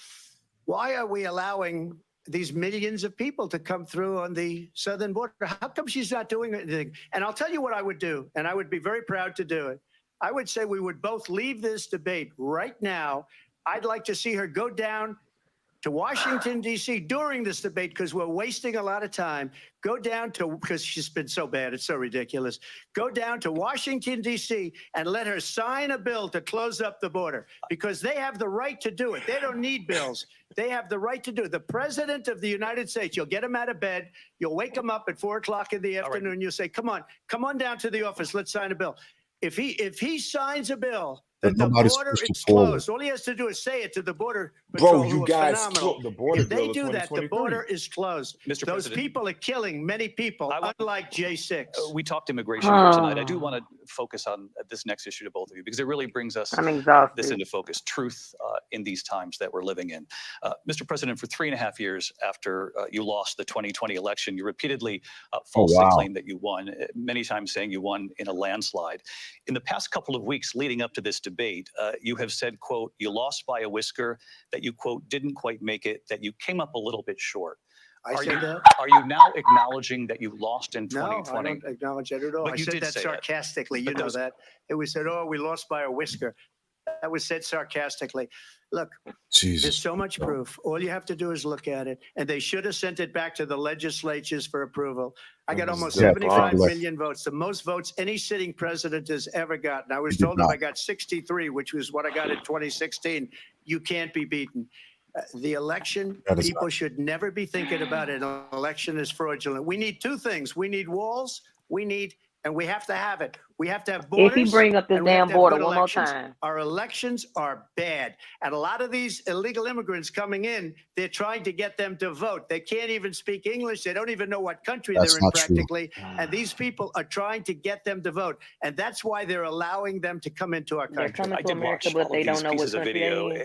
Why are we allowing these millions of people to come through on the southern border? How come she's not doing anything? And I'll tell you what I would do, and I would be very proud to do it. I would say we would both leave this debate right now. I'd like to see her go down to Washington, D.C. during this debate because we're wasting a lot of time. Go down to, because she's been so bad, it's so ridiculous. Go down to Washington, D.C. and let her sign a bill to close up the border because they have the right to do it. They don't need bills. They have the right to do it. The president of the United States, you'll get him out of bed. You'll wake him up at 4 o'clock in the afternoon. You'll say, come on down to the office. Let's sign a bill. If he signs a bill that the Nobody's border supposed to is forward. closed, all he has to do is say it to the border patrol. Bro, who you are guys phenomenal. killed the border If they bill of do that, the 2023. border is closed. Mr. Those President. people are killing many people, unlike J6. We talked immigration here tonight. I do want to focus on this next issue to both of you because it really brings us I'm exhausted. this into focus, truth in these times that we're living in. Mr. President, for 3.5 years after you lost the 2020 election, you repeatedly falsely claimed that you won, many times saying you won in a landslide. In the past couple of weeks leading up to this debate, you have said, quote, you lost by a whisker, that you, quote, didn't quite make it, that you came up a little bit short. I Are said you, that? are you now acknowledging that you lost in No, I 2020? don't acknowledge that at all. But I you said did that say that. sarcastically. You But know those- that. It was said, oh, we lost by a whisker. That was said sarcastically. Look, Jesus. there's so much proof. All you have to do is look at it. And they should have sent it back to the legislatures for approval. I got almost Yeah, 75 like- million votes, the most votes any sitting president has ever gotten. I was did told if not. I got 63, which was what I got in 2016, you can't be beaten. The election, That is people should never be thinking about it. An election is fraudulent. We need two things. We need walls. And we have to have it. We have to have borders. If he bring up this and we have damn to have border good one more elections. time. Our elections are bad. And a lot of these illegal immigrants coming in, they're trying to get them to vote. They can't even speak English. They don't even know what country That's they're in not true. practically. And these people are trying to get them to vote. And that's why they're allowing them to come into our They're country. coming I to did America, watch but all they of don't these know what pieces of country video. they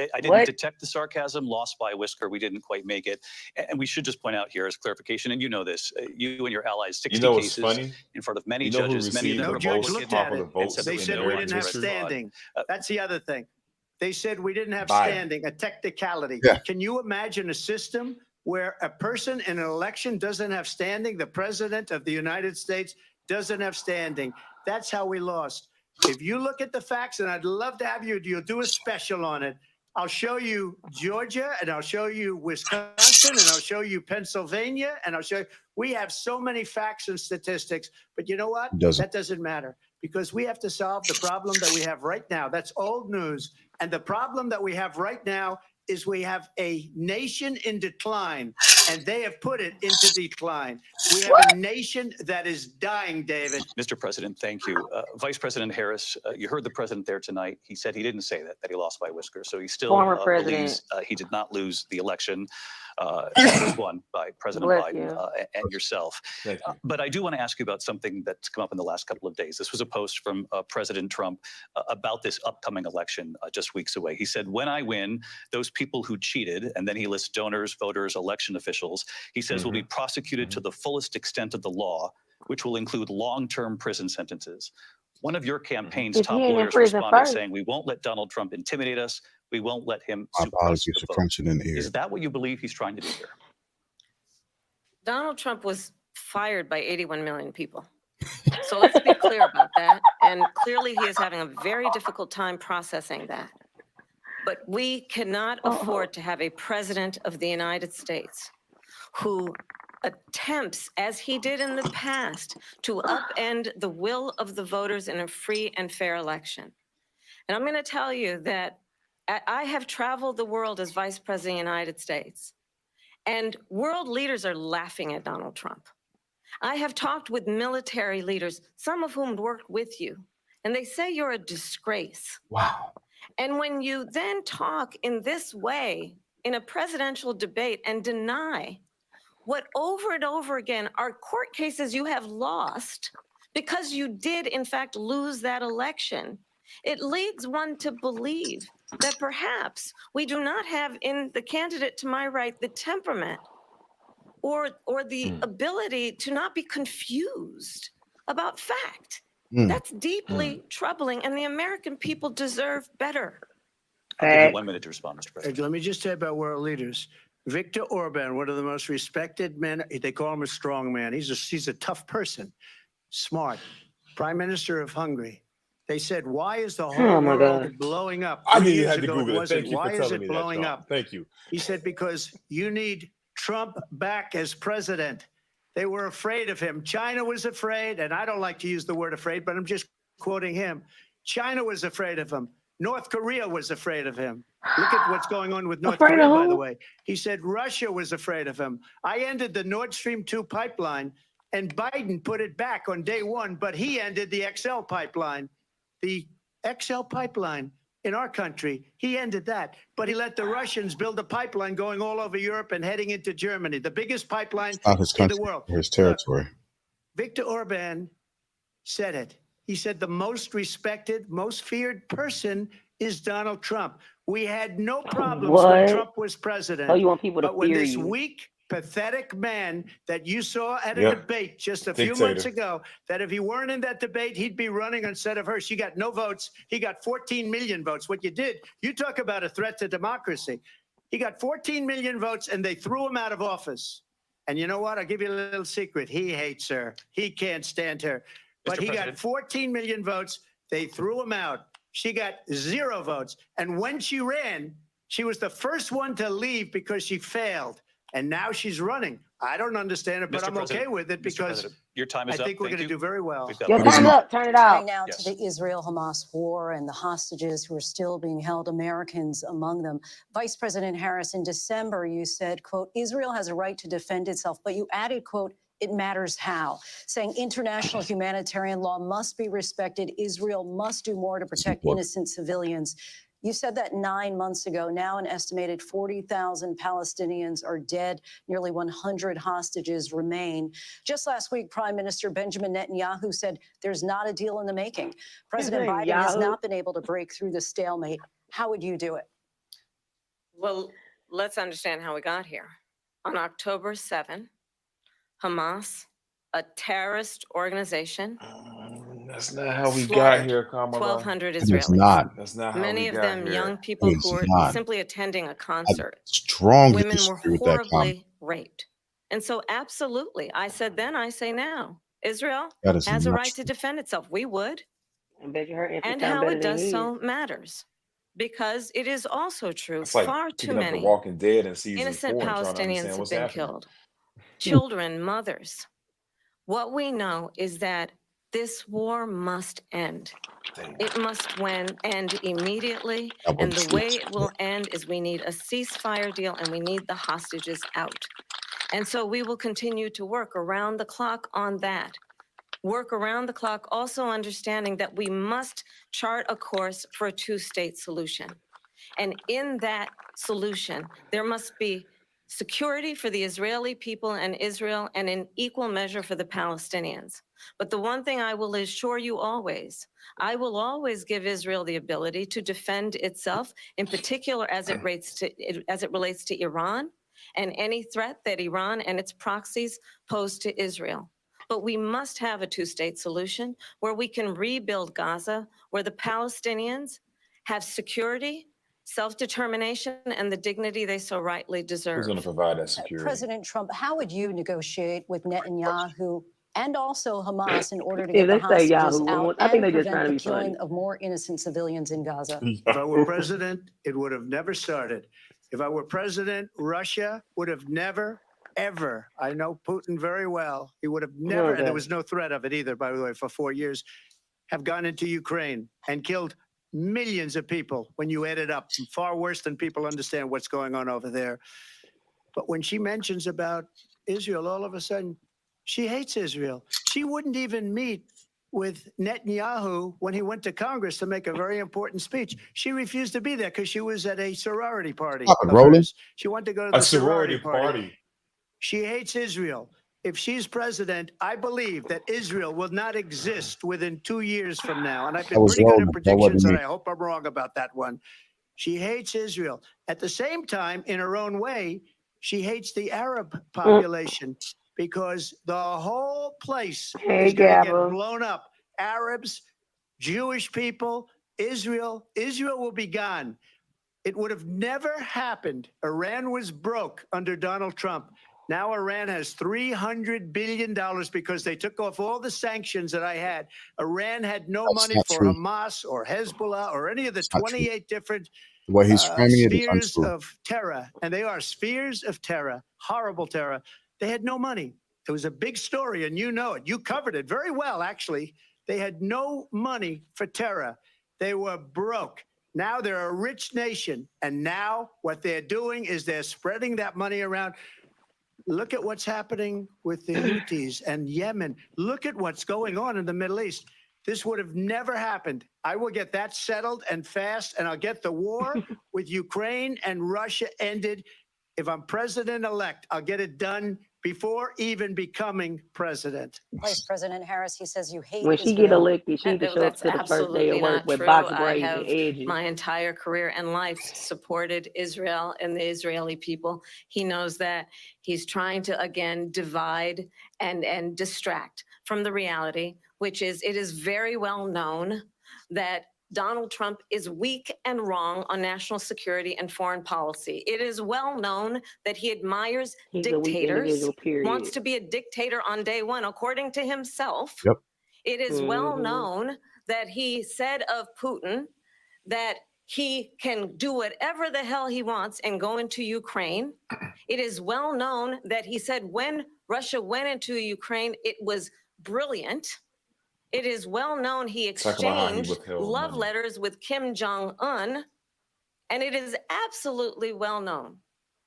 in. I didn't What? detect the sarcasm. Lost by a whisker. We didn't quite make it. And we should just point out here as clarification, and you know this, you and your allies, 60 You know what's cases funny? in front of many You know who judges, many of received them No the judge most looked half at of the it. votes They in said the we didn't have election? standing. That's the other thing. They said we didn't have Biden. standing, a technicality. Yeah. Can you imagine a system where a person in an election doesn't have standing? The president of the United States doesn't have standing. That's how we lost. If you look at the facts, and I'd love to have you'll do a special on it. I'll show you Georgia, and I'll show you Wisconsin, and I'll show you Pennsylvania, and I'll show you. We have so many facts and statistics, but you know what? That doesn't matter, because we have to solve the problem that we have right now. That's old news. And the problem that we have right now is we have a nation in decline, and they have put it into decline. We have a nation that is dying, David. Mr. President, thank you. Vice President Harris, you heard the president there tonight. He said he didn't say that he lost by whiskers. So he still Former believes president. he did not lose the election. It was won by President Bless Biden you. and yourself. Thank you. But I do want to ask you about something that's come up in the last couple of days. This was a post from President Trump about this upcoming election just weeks away. He said, when I win, those people who cheated, and then he lists donors, voters, election officials, he says will be prosecuted to the fullest extent of the law, which will include long-term prison sentences. One of your campaign's If top he ain't in lawyers prison responded first. saying, we won't let Donald Trump intimidate us. We won't let him My suppress apologies the for vote. crunching in the ear. Is that what you believe he's trying to do here? Donald Trump was fired by 81 million people. So let's be clear about that. And clearly he is having a very difficult time processing that. But we cannot afford to have a president of the United States who attempts, as he did in the past, to upend the will of the voters in a free and fair election. And I'm going to tell you that I have traveled the world as vice president of the United States, and world leaders are laughing at Donald Trump. I have talked with military leaders, some of whom worked with you, and they say you're a disgrace. Wow. And when you then talk in this way in a presidential debate and deny what over and over again are court cases you have lost because you did in fact lose that election, it leads one to believe that perhaps we do not have in the candidate to my right the temperament or the ability to not be confused about fact. That's deeply troubling, and the American people deserve better. I'll give you 1 minute to respond, Mr. President. Let me just say about world leaders. Viktor Orban, one of the most respected men, they call him a strong man. He's a tough person, smart. Prime Minister of Hungary. They said, why is the whole world blowing up? I 3 knew you years had to ago, Google it. wasn't. Thank you Why for is telling it me that, blowing Sean. up? Thank you. He said, because you need Trump back as president. They were afraid of him. China was afraid, and I don't like to use the word afraid, but I'm just quoting him. China was afraid of him. North Korea was afraid of him. Look at what's going on with North Afraid Korea, of by who? the way. He said Russia was afraid of him. I ended the Nord Stream 2 pipeline, and Biden put it back on day one, but he ended the XL pipeline. The XL pipeline in our country, he ended that. But he let the Russians build a pipeline going all over Europe and heading into Germany, the biggest pipeline It's not his in country, the world. or his territory. Viktor Orban said it. He said the most respected, most feared person is Donald Trump. We had no problems when What? Trump was president. Oh, you want people to But when fear this you. weak, pathetic man that you saw at a Yep. debate just a few Dictator. months ago, that if he weren't in that debate, he'd be running instead of her. She got no votes. He got 14 million votes. What you did, you talk about a threat to democracy. He got 14 million votes, and they threw him out of office. And you know what? I'll give you a little secret. He hates her. He can't stand her. But Mr. he got President. 14 million votes. They threw him out. She got 0 votes. And when she ran, she was the first one to leave because she failed. And now she's running. I don't understand it, but Mr. I'm okay President, with it Mr. because President, your time I is up. think we're Thank going to you. do very well. We've got Your one time minute. up. Turn it Turning out. now Yes. to the Israel-Hamas war and the hostages who are still being held, Americans among them. Vice President Harris, in December, you said, quote, Israel has a right to defend itself, but you added, quote, it matters how, saying international humanitarian law must be respected. Israel must do more to protect innocent civilians. You said that 9 months ago. Now an estimated 40,000 Palestinians are dead. Nearly 100 hostages remain. Just last week, Prime Minister Benjamin Netanyahu said there's not a deal in the making. President Biden has Yahoo. not been able to break through the stalemate. How would you do it? Well, let's understand how we got here. On October 7, Hamas, a terrorist organization, That's not how we got slaughtered here, Kamala. 1,200 And it's Israelis. not. That's not how Many we of got them here. young people And it's who were not. simply attending a I concert. strongly Women were disagree with that comment. horribly raped. And so absolutely, I said then, I say now, Israel That is has a not right to true. defend itself. We would. I bet you her infant And sound how better it than does his. so matters. Because it is also true, It's like far too picking up The many Walking Dead in season innocent 4 and trying to Palestinians understand have what's been happening. killed. Children, mothers. What we know is that this war must end. It must end immediately. That And wasn't the way true. it will end is we need a ceasefire deal and we need the hostages out. And so we will continue to work around the clock on that. Work around the clock, also understanding that we must chart a course for a two-state solution. And in that solution, there must be security for the Israeli people and Israel, and in equal measure for the Palestinians. But the one thing I will assure you always, I will always give Israel the ability to defend itself, in particular as it relates to Iran and any threat that Iran and its proxies pose to Israel. But we must have a two-state solution where we can rebuild Gaza, where the Palestinians have security, self-determination, and the dignity they so rightly deserve. Who's going to provide that security? President Trump, how would you negotiate with Netanyahu and also Hamas in order to If get the they say hostages Yahoo, out I think and they just trying prevent to the be funny. killing of more innocent civilians in Gaza? If I were president, it would have never started. If I were president, Russia would have never, ever, I know Putin very well, he would have never, and there was no threat of it either, by the way, for 4 years, have gone into Ukraine and killed millions of people when you add it up, far worse than people understand what's going on over there. But when she mentions about Israel, all of a sudden, she hates Israel. She wouldn't even meet with Netanyahu when he went to Congress to make a very important speech. She refused to be there because she was at a sorority party. Stop it, of Roland. hers. She wanted to go to the A sorority party. She hates Israel. If she's president, I believe that Israel will not exist within 2 years from now. And I've That been was pretty good Roland. at That predictions, wasn't and me. I hope I'm wrong about that one. She hates Israel. At the same time, in her own way, she hates the Arab population because the whole place Hey, is going to get Gabba. blown up. Arabs, Jewish people, Israel. Israel will be gone. It would have never happened. Iran was broke under Donald Trump. Now Iran has $300 billion because they took off all the sanctions that I had. Iran had no That's money not for true. Hamas or Hezbollah or any of the It's not true. 28 different The way he's framing it is spheres untrue. of terror. And they are spheres of terror, horrible terror. They had no money. It was a big story, and you know it. You covered it very well, actually. They had no money for terror. They were broke. Now they're a rich nation. And now what they're doing is they're spreading that money around. Look at what's happening with the Houthis and Yemen. Look at what's going on in the Middle East. This would have never happened. I will get that settled and fast, and I'll get the war with Ukraine and Russia ended. If I'm president-elect, I'll get it done before even becoming president. Vice President Harris, he says you hate When she Israel. get elected, she need to No, show up that's to the first day absolutely of work not with true. box I braids have and edges. my entire career and life supported Israel and the Israeli people. He knows that. He's trying to, again, divide and distract from the reality, which is it is very well known that Donald Trump is weak and wrong on national security and foreign policy. It is well known that he admires He's a weak dictators, individual, period. wants to be a dictator on day one, according to himself. Yep. It is well Mhm. known that he said of Putin that he can do whatever the hell he wants and go into Ukraine. It is well known that he said when Russia went into Ukraine, it was brilliant. It is well known he Talk about how he exchanged withheld love money. letters with Kim Jong-un. And it is absolutely well known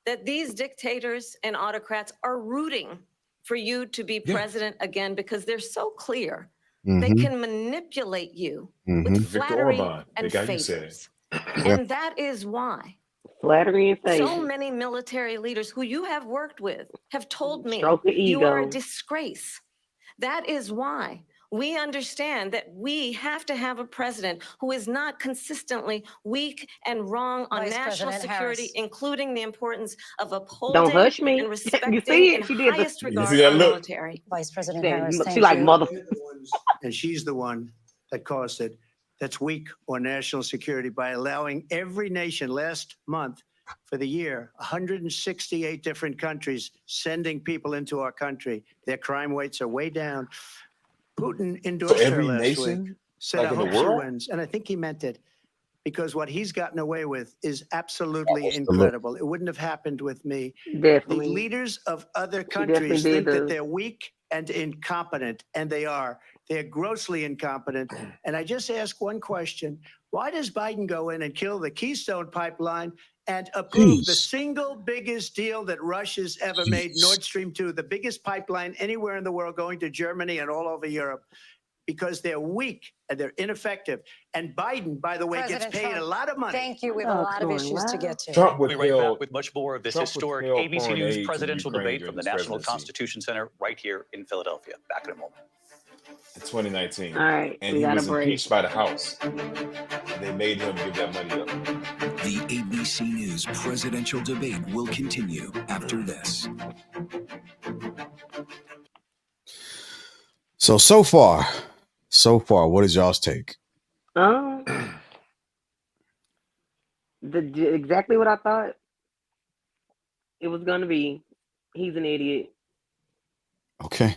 that these dictators and autocrats are rooting for you to be Yeah. president again because they're so clear. They Mhm. can manipulate you Mhm. with Victor flattery Orban, they and got you said favors. it. Yeah. And that is why Flattery and so favor. many military leaders who you have worked with have told me Stroke the you are a ego. disgrace. That is why we understand that we have to have a president who is not consistently weak and wrong on Vice national President security, Harris. including the importance of Don't upholding hush me. and You respecting see in it? She did the. highest You regard see that our look? military. Vice President Said, Harris, she thank like you. mother. and she's the one that caused it, that's weak on national security by allowing every nation last month for the year, 168 different countries sending people into our country. Their crime rates are way down. Putin endorsed her every last nation, week, said, like I in the hope she world? wins. And I think he meant it, because what he's gotten away with is absolutely Almost a look. incredible. It wouldn't have happened with me. The Definitely. leaders of other She definitely countries did think that the. they're weak and incompetent, and they are. They're grossly incompetent. And I just ask one question. Why does Biden go in and kill the Keystone Pipeline and approve the Jeez. single biggest deal that Russia's ever made, Nord Stream 2, the biggest pipeline anywhere in the world going to Germany and all over Europe? Because they're weak and they're ineffective. And Biden, by the way, President gets paid Trump, a lot of money. Thank you. We have a lot of issues to get to. Trump We'll be right withheld back with much more of this Trump historic withheld ABC foreign News aid to presidential Ukraine debate during from the his National presidency Constitution Center right here in Philadelphia. Back in a moment. in 2019. All right, And we he got a was break. impeached by the House. And they made him give that money up. The ABC News presidential debate will continue after this. So far, what is y'all's take? Exactly what I thought it was gonna be. He's an idiot. Okay.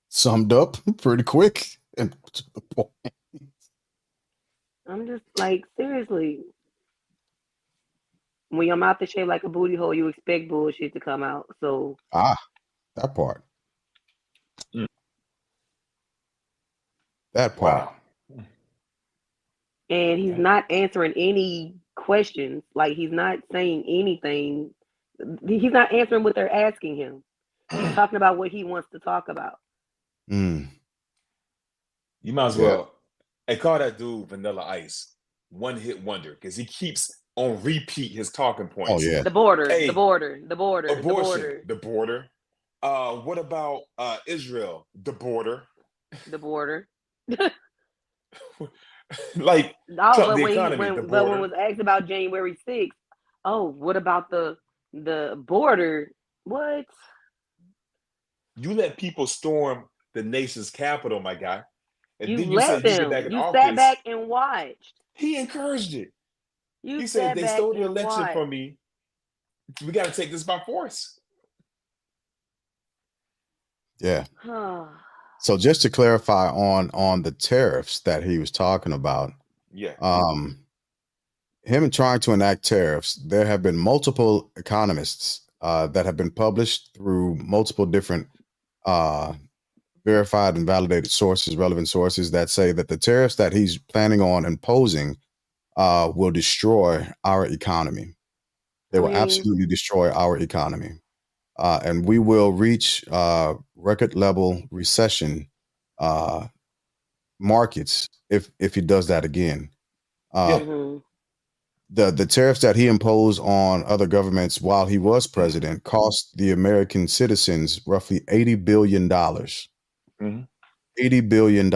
Summed up pretty quick and to the point. I'm just like, seriously. When your mouth is shaped like a booty hole, you expect bullshit to come out. So That part. That part. and he's not answering any questions. Like he's not saying anything. He's not answering what they're asking him. He's talking about what he wants to talk about. Mm. You might as Yeah. well call that dude Vanilla Ice, one hit wonder, because he keeps on repeat his talking points. Oh yeah. The border, Hey, the border, the border, the Abortion, border, the border. What about Israel? The border. the border. Like Oh, Trump, but the when economy, the when border. was asked about January 6th, oh, what about the border? What? You let people storm the nation's capital, my guy. And You then you let said you get them. back in You office. sat back and watched. He encouraged it. You He sat said they back stole the and election watched. from me. We got to take this by force. Yeah. So just to clarify on the tariffs that he was talking about, Yeah. him trying to enact tariffs, there have been multiple economists that have been published through multiple different verified and validated sources, relevant sources that say that the tariffs that he's planning on imposing will destroy our economy. They will absolutely destroy our economy. And we will reach record level recession markets if he does that again. The tariffs that he imposed on other governments while he was president cost the American citizens roughly $80 billion. $80 billion.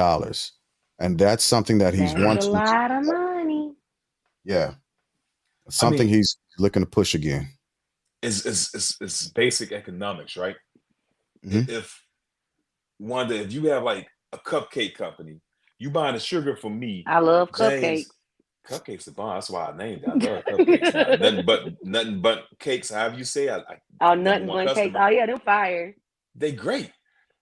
And that's something that he's That's a wanting. lot of money. Yeah. Something he's looking to push again. It's basic economics, right? Mhm. If you have like a cupcake company, you buying the sugar from me. I love James, cupcakes. Cupcakes are bomb. That's why I named it. I love cupcakes. nothing but cakes. However you say, Oh, number nothing one but cakes. customer. Oh yeah, they're fire. They great.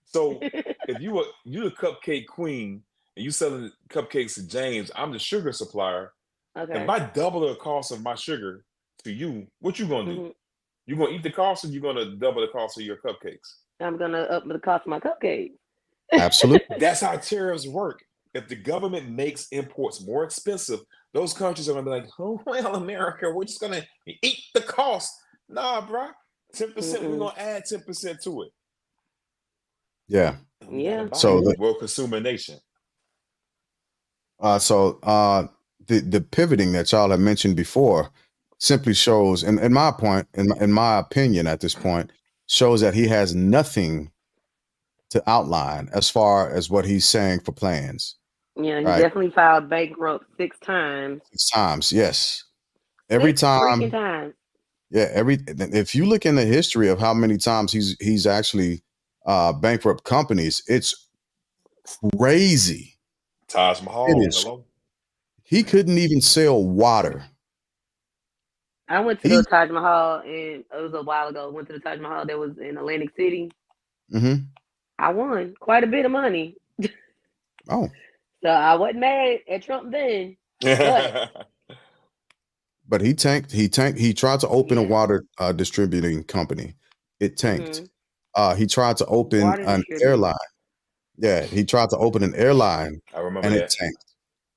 So if you a cupcake queen and you selling cupcakes to James, I'm the sugar supplier. Okay. If I double the cost of my sugar to you, what you gonna do? Mhm. You gonna eat the cost, or you gonna double the cost of your cupcakes? I'm gonna up the cost of my cupcakes. Absolutely. That's how tariffs work. If the government makes imports more expensive, those countries are gonna be like, "Oh well, America, we're just gonna eat the cost." Nah, bro, 10%. We're gonna add 10% to it. Yeah. Yeah. So the, World consumer nation. the pivoting that y'all have mentioned before simply shows, in my opinion at this point, shows that he has nothing to outline as far as what he's saying for plans. Yeah, he Right. definitely filed bankrupt 6 times. 6 times, yes. Every 6 freaking time, times. yeah. If you look in the history of how many times he's actually bankrupt companies, it's crazy. Taj Mahal. It is. Hello. He couldn't even sell water. I went to the Taj Mahal, and it was a while ago. Went to the Taj Mahal that was in Atlantic City. Mm-hmm. I won quite a bit of money. Oh. So I wasn't mad at Trump then. But he tanked. He tried to open a water distributing company. It tanked. He tried to open Water an distributor. airline. Yeah, he tried to open an airline. I remember and that. it tanked.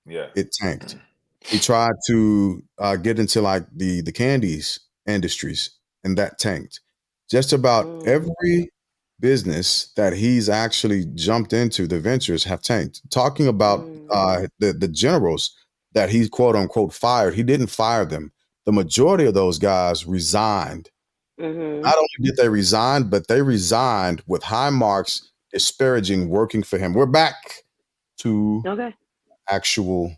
Yeah. It tanked. He tried to get into like the candies industries, and that tanked. Just about every business that he's actually jumped into, the ventures have tanked. Talking about the generals that he quote unquote fired, he didn't fire them. The majority of those guys resigned. Not only did they resign, but they resigned with high marks disparaging working for him. We're back to actual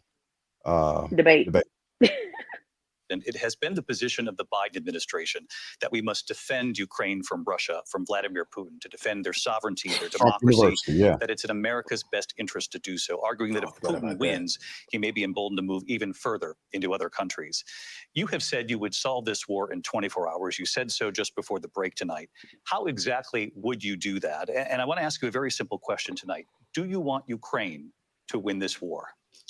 debate. And it has been the position of the Biden administration that we must defend Ukraine from Russia, from Vladimir Putin, to defend their sovereignty, their Trump democracy, University, yeah. that it's in America's best interest to do so, arguing that if Putin wins, he may be emboldened to move even further into other countries. You have said you would solve this war in 24 hours. You said so just before the break tonight. How exactly would you do that? And I want to ask you a very simple question tonight. Do you want Ukraine to win this war?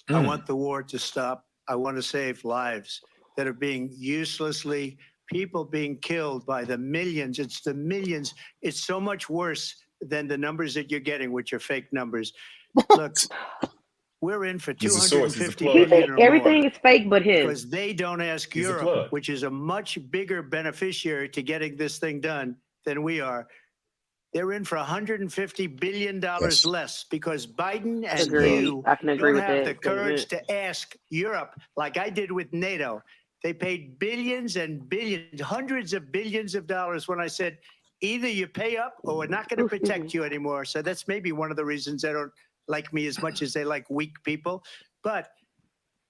I want the war to stop. I want to save lives that are being uselessly, people being killed by the millions. It's the millions. It's so much worse than the numbers that you're getting, which are fake numbers. Look, we're in for He's a source. He's a 250 plug. billion or Everything more is fake but him. because they don't ask He's a Europe, plug. which is a much bigger beneficiary to getting this thing done than we are. They're in for $150 billion less because Biden and Agree. you I can agree don't with have that. the courage to ask Europe like I did with NATO. They paid billions and billions, hundreds of billions of dollars when I said, either you pay up or we're not going to protect you anymore. So that's maybe one of the reasons they don't like me as much as they like weak people. But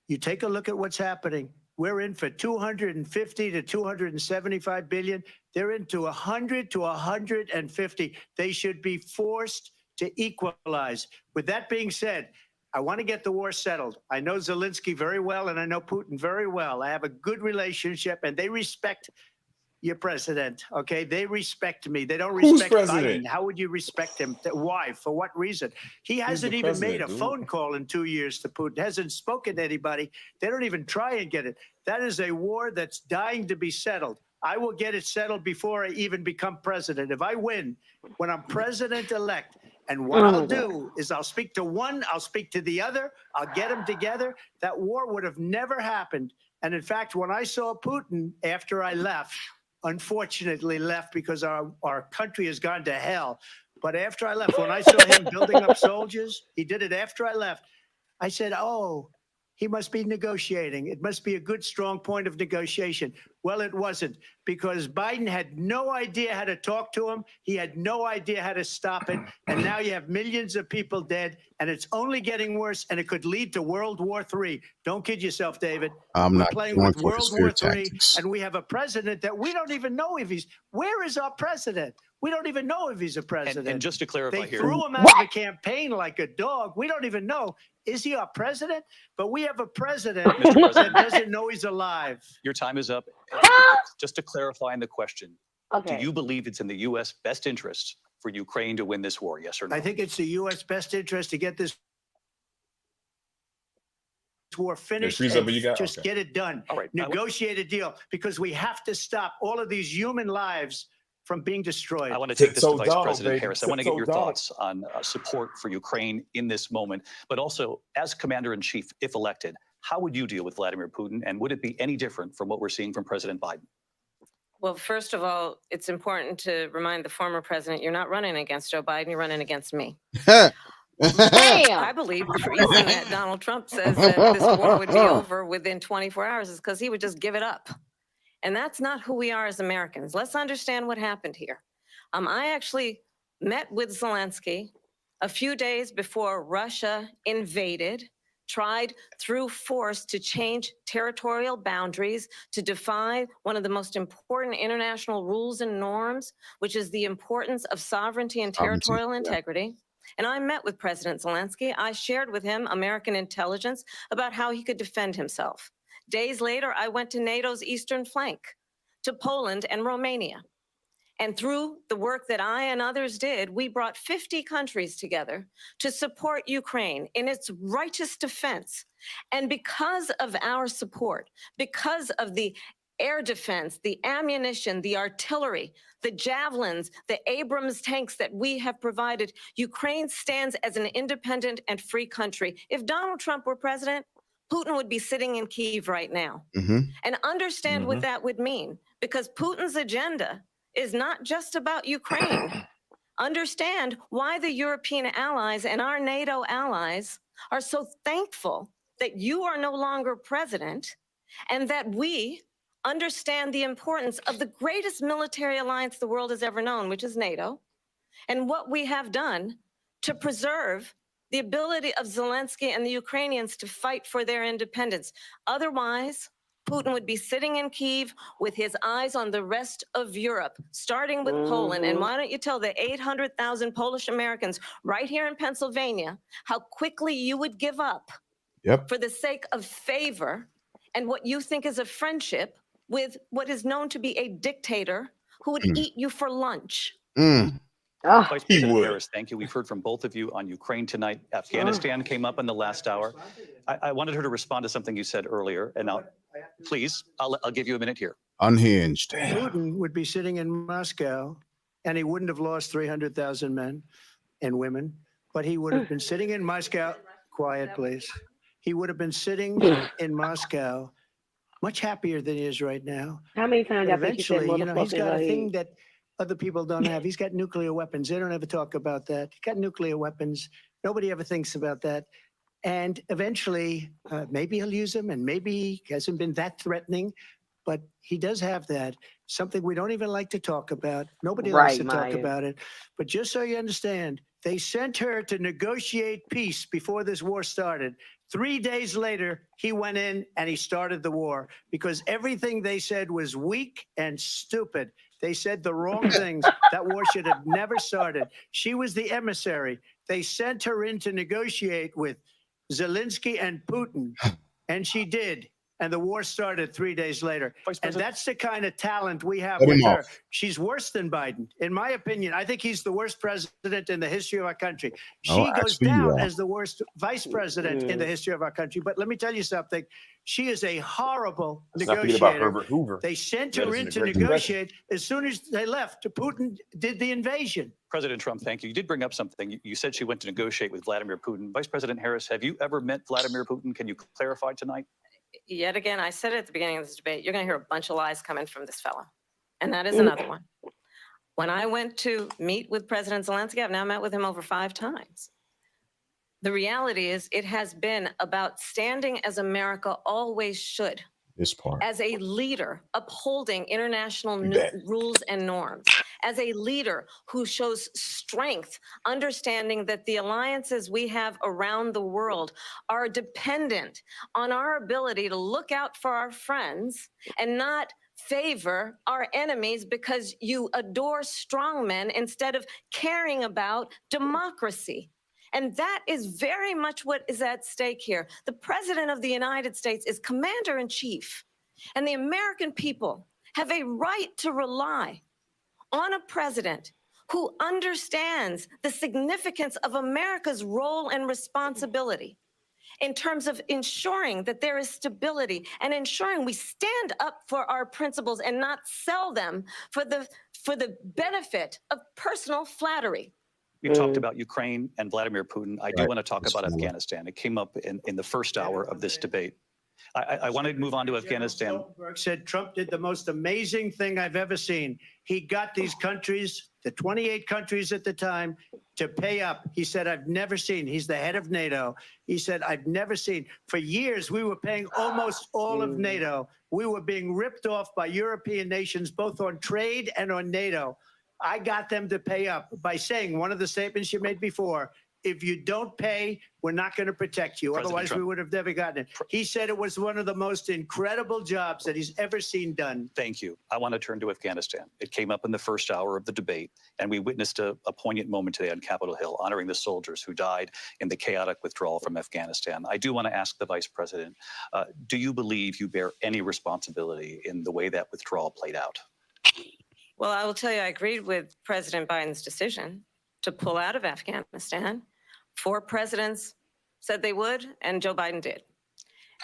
you take a look at what's happening. We're in for 250 to 275 billion. They're into 100 to 150. They should be forced to equalize. With that being said, I want to get the war settled. I know Zelensky very well, and I know Putin very well. I have a good relationship, and they respect your president, okay? They respect me. They don't Who's respect president? Biden. How would you respect him? Why? For what reason? He hasn't the even made president, a dude. phone call in 2 years to Putin, hasn't spoken to anybody. They don't even try and get it. That is a war that's dying to be settled. I will get it settled before I even become president. If I win, when I'm president-elect, and what I'll do is I'll speak to one, I'll speak to the other, I'll get them together. That war would have never happened. And in fact, when I saw Putin after I left, unfortunately left because our country has gone to hell. But after I left, when I saw him building up soldiers, he did it after I left. I said, oh, he must be negotiating. It must be a good, strong point of negotiation. Well, it wasn't because Biden had no idea how to talk to him. He had no idea how to stop it. And now you have millions of people dead, and it's only getting worse, and it could lead to World War III. Don't kid yourself, David. I'm We're not playing going with for World War conspiracy III, tactics. and we have a president that we don't even know if he's. Where is our president? We don't even know if he's a president. And just to clarify They here, threw him out of the campaign like a dog. We don't even know. Is he our president? But we have a president that doesn't know he's alive. your time is up. Just to clarify in the question, Okay. do you believe it's in the U.S. best interest for Ukraine to win this war? Yes or no? I think it's the U.S. best interest to get this war finished freeze and up what you got? just Okay. get it done. All right. Negotiate a deal because we have to stop all of these human lives from being destroyed. I want to take this to Tiptoe Vice Donald, President baby. Harris. I want to get Tiptoe your Donald. thoughts on support for Ukraine in this moment, but also as Commander-in-Chief, if elected, how would you deal with Vladimir Putin, and would it be any different from what we're seeing from President Biden? Well, first of all, it's important to remind the former president you're not running against Joe Biden, you're running against me. I believe the reason that Donald Trump says that this war would be over within 24 hours is because he would just give it up. And that's not who we are as Americans. Let's understand what happened here. I actually met with Zelensky a few days before Russia invaded, tried through force to change territorial boundaries, to defy one of the most important international rules and norms, which is the importance of sovereignty and territorial integrity. And I met with President Zelensky. I shared with him American intelligence about how he could defend himself. Days later, I went to NATO's eastern flank, to Poland and Romania. And through the work that I and others did, we brought 50 countries together to support Ukraine in its righteous defense. And because of our support, because of the air defense, the ammunition, the artillery, the javelins, the Abrams tanks that we have provided, Ukraine stands as an independent and free country. If Donald Trump were president, Putin would be sitting in Kyiv right now. And understand what that would mean, because Putin's agenda is not just about Ukraine. Understand why the European allies and our NATO allies are so thankful that you are no longer president, and that we understand the importance of the greatest military alliance the world has ever known, which is NATO, and what we have done to preserve the ability of Zelensky and the Ukrainians to fight for their independence. Otherwise, Putin would be sitting in Kyiv with his eyes on the rest of Europe, starting with Poland. And why don't you tell the 800,000 Polish Americans right here in Pennsylvania how quickly you would give up for the sake of favor and what you think is a friendship with what is known to be a dictator who would eat you for lunch. Vice President Harris, thank you. We've heard from both of you on Ukraine tonight. Afghanistan came up in the last hour. I wanted her to respond to something you said earlier, and now, please, I'll give you a minute here. Unhinged. Putin would be sitting in Moscow, and he wouldn't have lost 300,000 men and women, but he would have been sitting in Moscow. Quiet, please. He would have been sitting in Moscow, much happier than he is right now. How many times I think you said Eventually, you know, he's motherfucker got a like- thing that other people don't have. He's got nuclear weapons. They don't ever talk about that. He's got nuclear weapons. Nobody ever thinks about that. And eventually, maybe he'll use them, and maybe he hasn't been that threatening, but he does have that. Something we don't even like to talk about. Nobody likes to talk about it. But just so you understand, they sent her to negotiate peace before this war started. 3 days later, he went in and he started the war because everything they said was weak and stupid. They said the wrong things. That war should have never started. She was the emissary. They sent her in to negotiate with Zelensky and Putin, and she did. And the war started 3 days later. And that's the kind of talent we have with her. She's worse than Biden. In my opinion, I think he's the worst president in the history of our country. She goes down as the worst vice president in the history of our country. But let me tell you something. She is a horrible negotiator. Herbert Hoover. They sent her in to negotiate. As soon as they left, Putin did the invasion. President Trump, thank you. You did bring up something. You said she went to negotiate with Vladimir Putin. Vice President Harris, have you ever met Vladimir Putin? Can you clarify tonight? Yet again, I said it at the beginning of this debate, you're going to hear a bunch of lies coming from this fellow. And that is another one. When I went to meet with President Zelensky, I've now met with him over 5 times. The reality is it has been about standing as America always should. This part. As a leader upholding international rules and norms, as a leader who shows strength, understanding that the alliances we have around the world are dependent on our ability to look out for our friends and not favor our enemies because you adore strongmen instead of caring about democracy. And that is very much what is at stake here. The President of the United States is commander-in-chief, and the American people have a right to rely on a president who understands the significance of America's role and responsibility in terms of ensuring that there is stability and ensuring we stand up for our principles and not sell them for the benefit of personal flattery. We talked about Ukraine and Vladimir Putin. I do want to talk about Afghanistan. It came up in the first hour of this debate. I want to move on to Afghanistan. Stoltenberg said Trump did the most amazing thing I've ever seen. He got these countries, the 28 countries at the time, to pay up. He said, I've never seen, he's the head of NATO. He said, I've never seen. For years, we were paying almost all of NATO. We were being ripped off by European nations, both on trade and on NATO. I got them to pay up by saying one of the statements you made before, if you don't pay, we're not going to protect you. President Otherwise, Trump. we would have never gotten it. He said it was one of the most incredible jobs that he's ever seen done. Thank you. I want to turn to Afghanistan. It came up in the first hour of the debate, and we witnessed a poignant moment today on Capitol Hill, honoring the soldiers who died in the chaotic withdrawal from Afghanistan. I do want to ask the Vice President, do you believe you bear any responsibility in the way that withdrawal played out? Well, I will tell you, I agreed with President Biden's decision to pull out of Afghanistan. 4 presidents said they would, and Joe Biden did.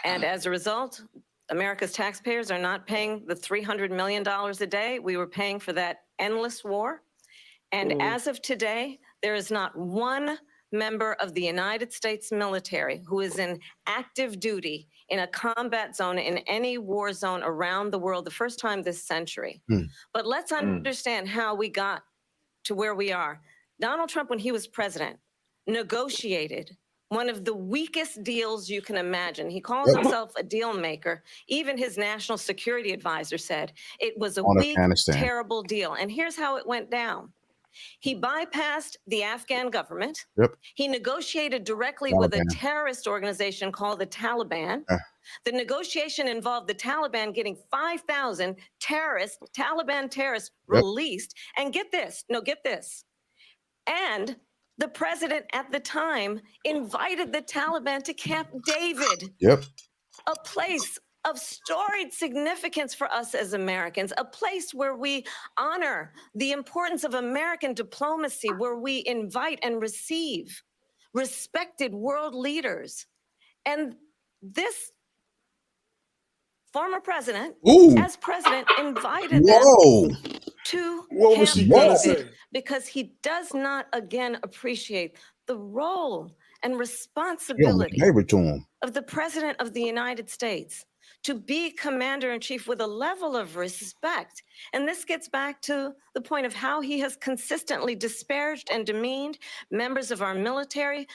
And as a result, America's taxpayers are not paying the $300 million a day we were paying for that endless war. And as of today, there is not one member of the United States military who is in active duty in a combat zone in any war zone around the world, the first time this century. But let's understand how we got to where we are. Donald Trump, when he was president, negotiated one of the weakest deals you can imagine. He calls himself a deal maker. Even his national security advisor said it was a weak, terrible deal. And here's how it went down. He bypassed the Afghan government. He negotiated directly with a terrorist organization called the Taliban. The negotiation involved the Taliban getting 5,000 Taliban terrorists released. And get this, get this. And the president at the time invited the Taliban to Camp David, a place of storied significance for us as Americans, a place where we honor the importance of American diplomacy, where we invite and receive respected world leaders. And this former president, as president, invited them to Camp David because he does not, again, appreciate the role and responsibility of the president of the United States to be commander-in-chief with a level of respect. And this gets back to the point of how he has consistently disparaged and demeaned members of our military,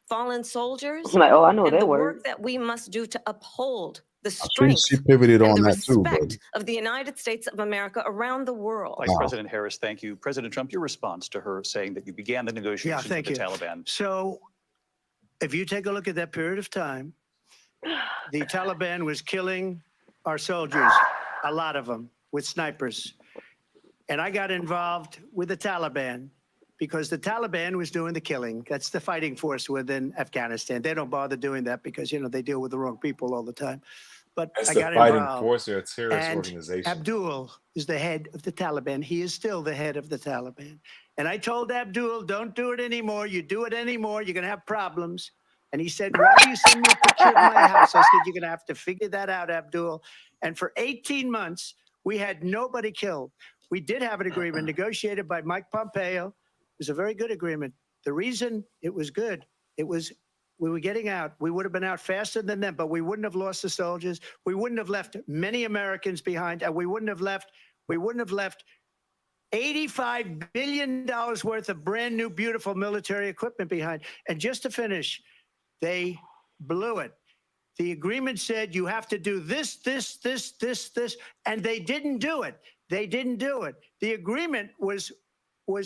fallen soldiers, Like, oh, I know and that the word. work that we must do to uphold the She strength pivoted and on the that too, bro. respect of the United States of America around the world. Vice President Harris, thank you. President Trump, your response to her saying that you began the negotiations with the Taliban. So if you take a look at that period of time, the Taliban was killing our soldiers, a lot of them, with snipers. And I got involved with the Taliban because the Taliban was doing the killing. That's the fighting force within Afghanistan. They don't bother doing that because, they deal with the wrong people all the time. But That's I the got fighting involved. force or a terrorist And organization. Abdul is the head of the Taliban. He is still the head of the Taliban. And I told Abdul, don't do it anymore. You do it anymore, you're going to have problems. And he said, why do you send me a picture of my house? I said, you're going to have to figure that out, Abdul. And for 18 months, we had nobody killed. We did have an agreement negotiated by Mike Pompeo. It was a very good agreement. The reason it was good, it was we were getting out. We would have been out faster than them, but we wouldn't have lost the soldiers. We wouldn't have left many Americans behind, and we wouldn't have left $85 billion worth of brand new, beautiful military equipment behind. And just to finish, they blew it. The agreement said you have to do this, this, this, this, this, and they didn't do it. They didn't do it. The agreement was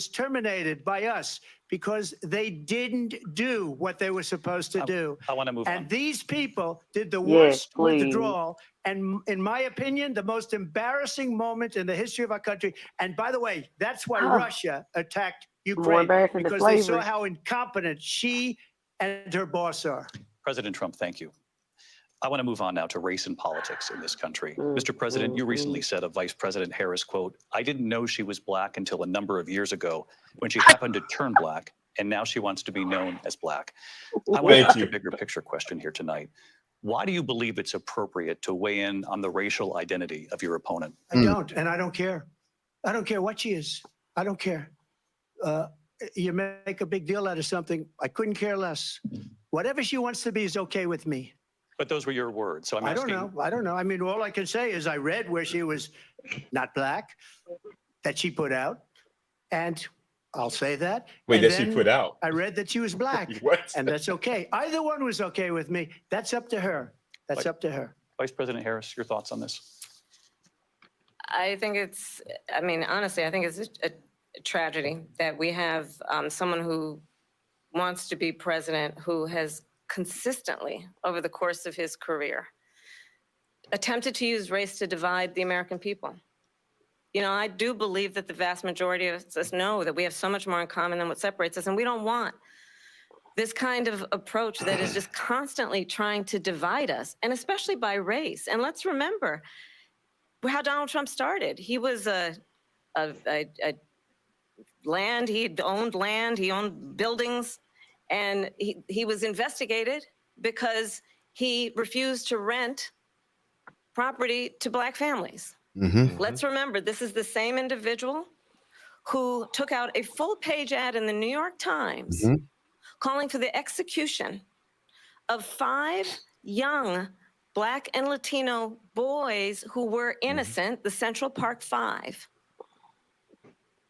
terminated by us because they didn't do what they were supposed to do. I want to move on. And these people did the Yes, worst please. withdrawal. And in my opinion, the most embarrassing moment in the history of our country. And by the way, that's why Russia attacked Ukraine, embarrassing than because they saw slavery. how incompetent she and her boss are. President Trump, thank you. I want to move on now to race and politics in this country. Mr. President, you recently said of Vice President Harris, quote, I didn't know she was black until a number of years ago when she happened to turn black, and now she wants to be known as black. I want to ask a bigger picture question here tonight. Why do you believe it's appropriate to weigh in on the racial identity of your opponent? I don't, and I don't care. I don't care what she is. I don't care. You make a big deal out of something. I couldn't care less. Whatever she wants to be is okay with me. But those were your words, so I'm asking. I don't know. I mean, all I can say is I read where she was not black, that she put out, and I'll say that. Wait, And that she then put out? I read that she was black. What? And that's okay. Either one was okay with me. That's up to her. That's up to her. Vice President Harris, your thoughts on this? I think it's, honestly, I think it's a tragedy that we have someone who wants to be president who has consistently, over the course of his career, attempted to use race to divide the American people. You know, I do believe that the vast majority of us know that we have so much more in common than what separates us, and we don't want this kind of approach that is just constantly trying to divide us, and especially by race. And let's remember how Donald Trump started. He was he owned buildings, and he was investigated because he refused to rent property to Black families. Let's remember, this is the same individual who took out a full-page ad in the New York Times calling for the execution of 5 young Black and Latino boys who were innocent, the Central Park 5.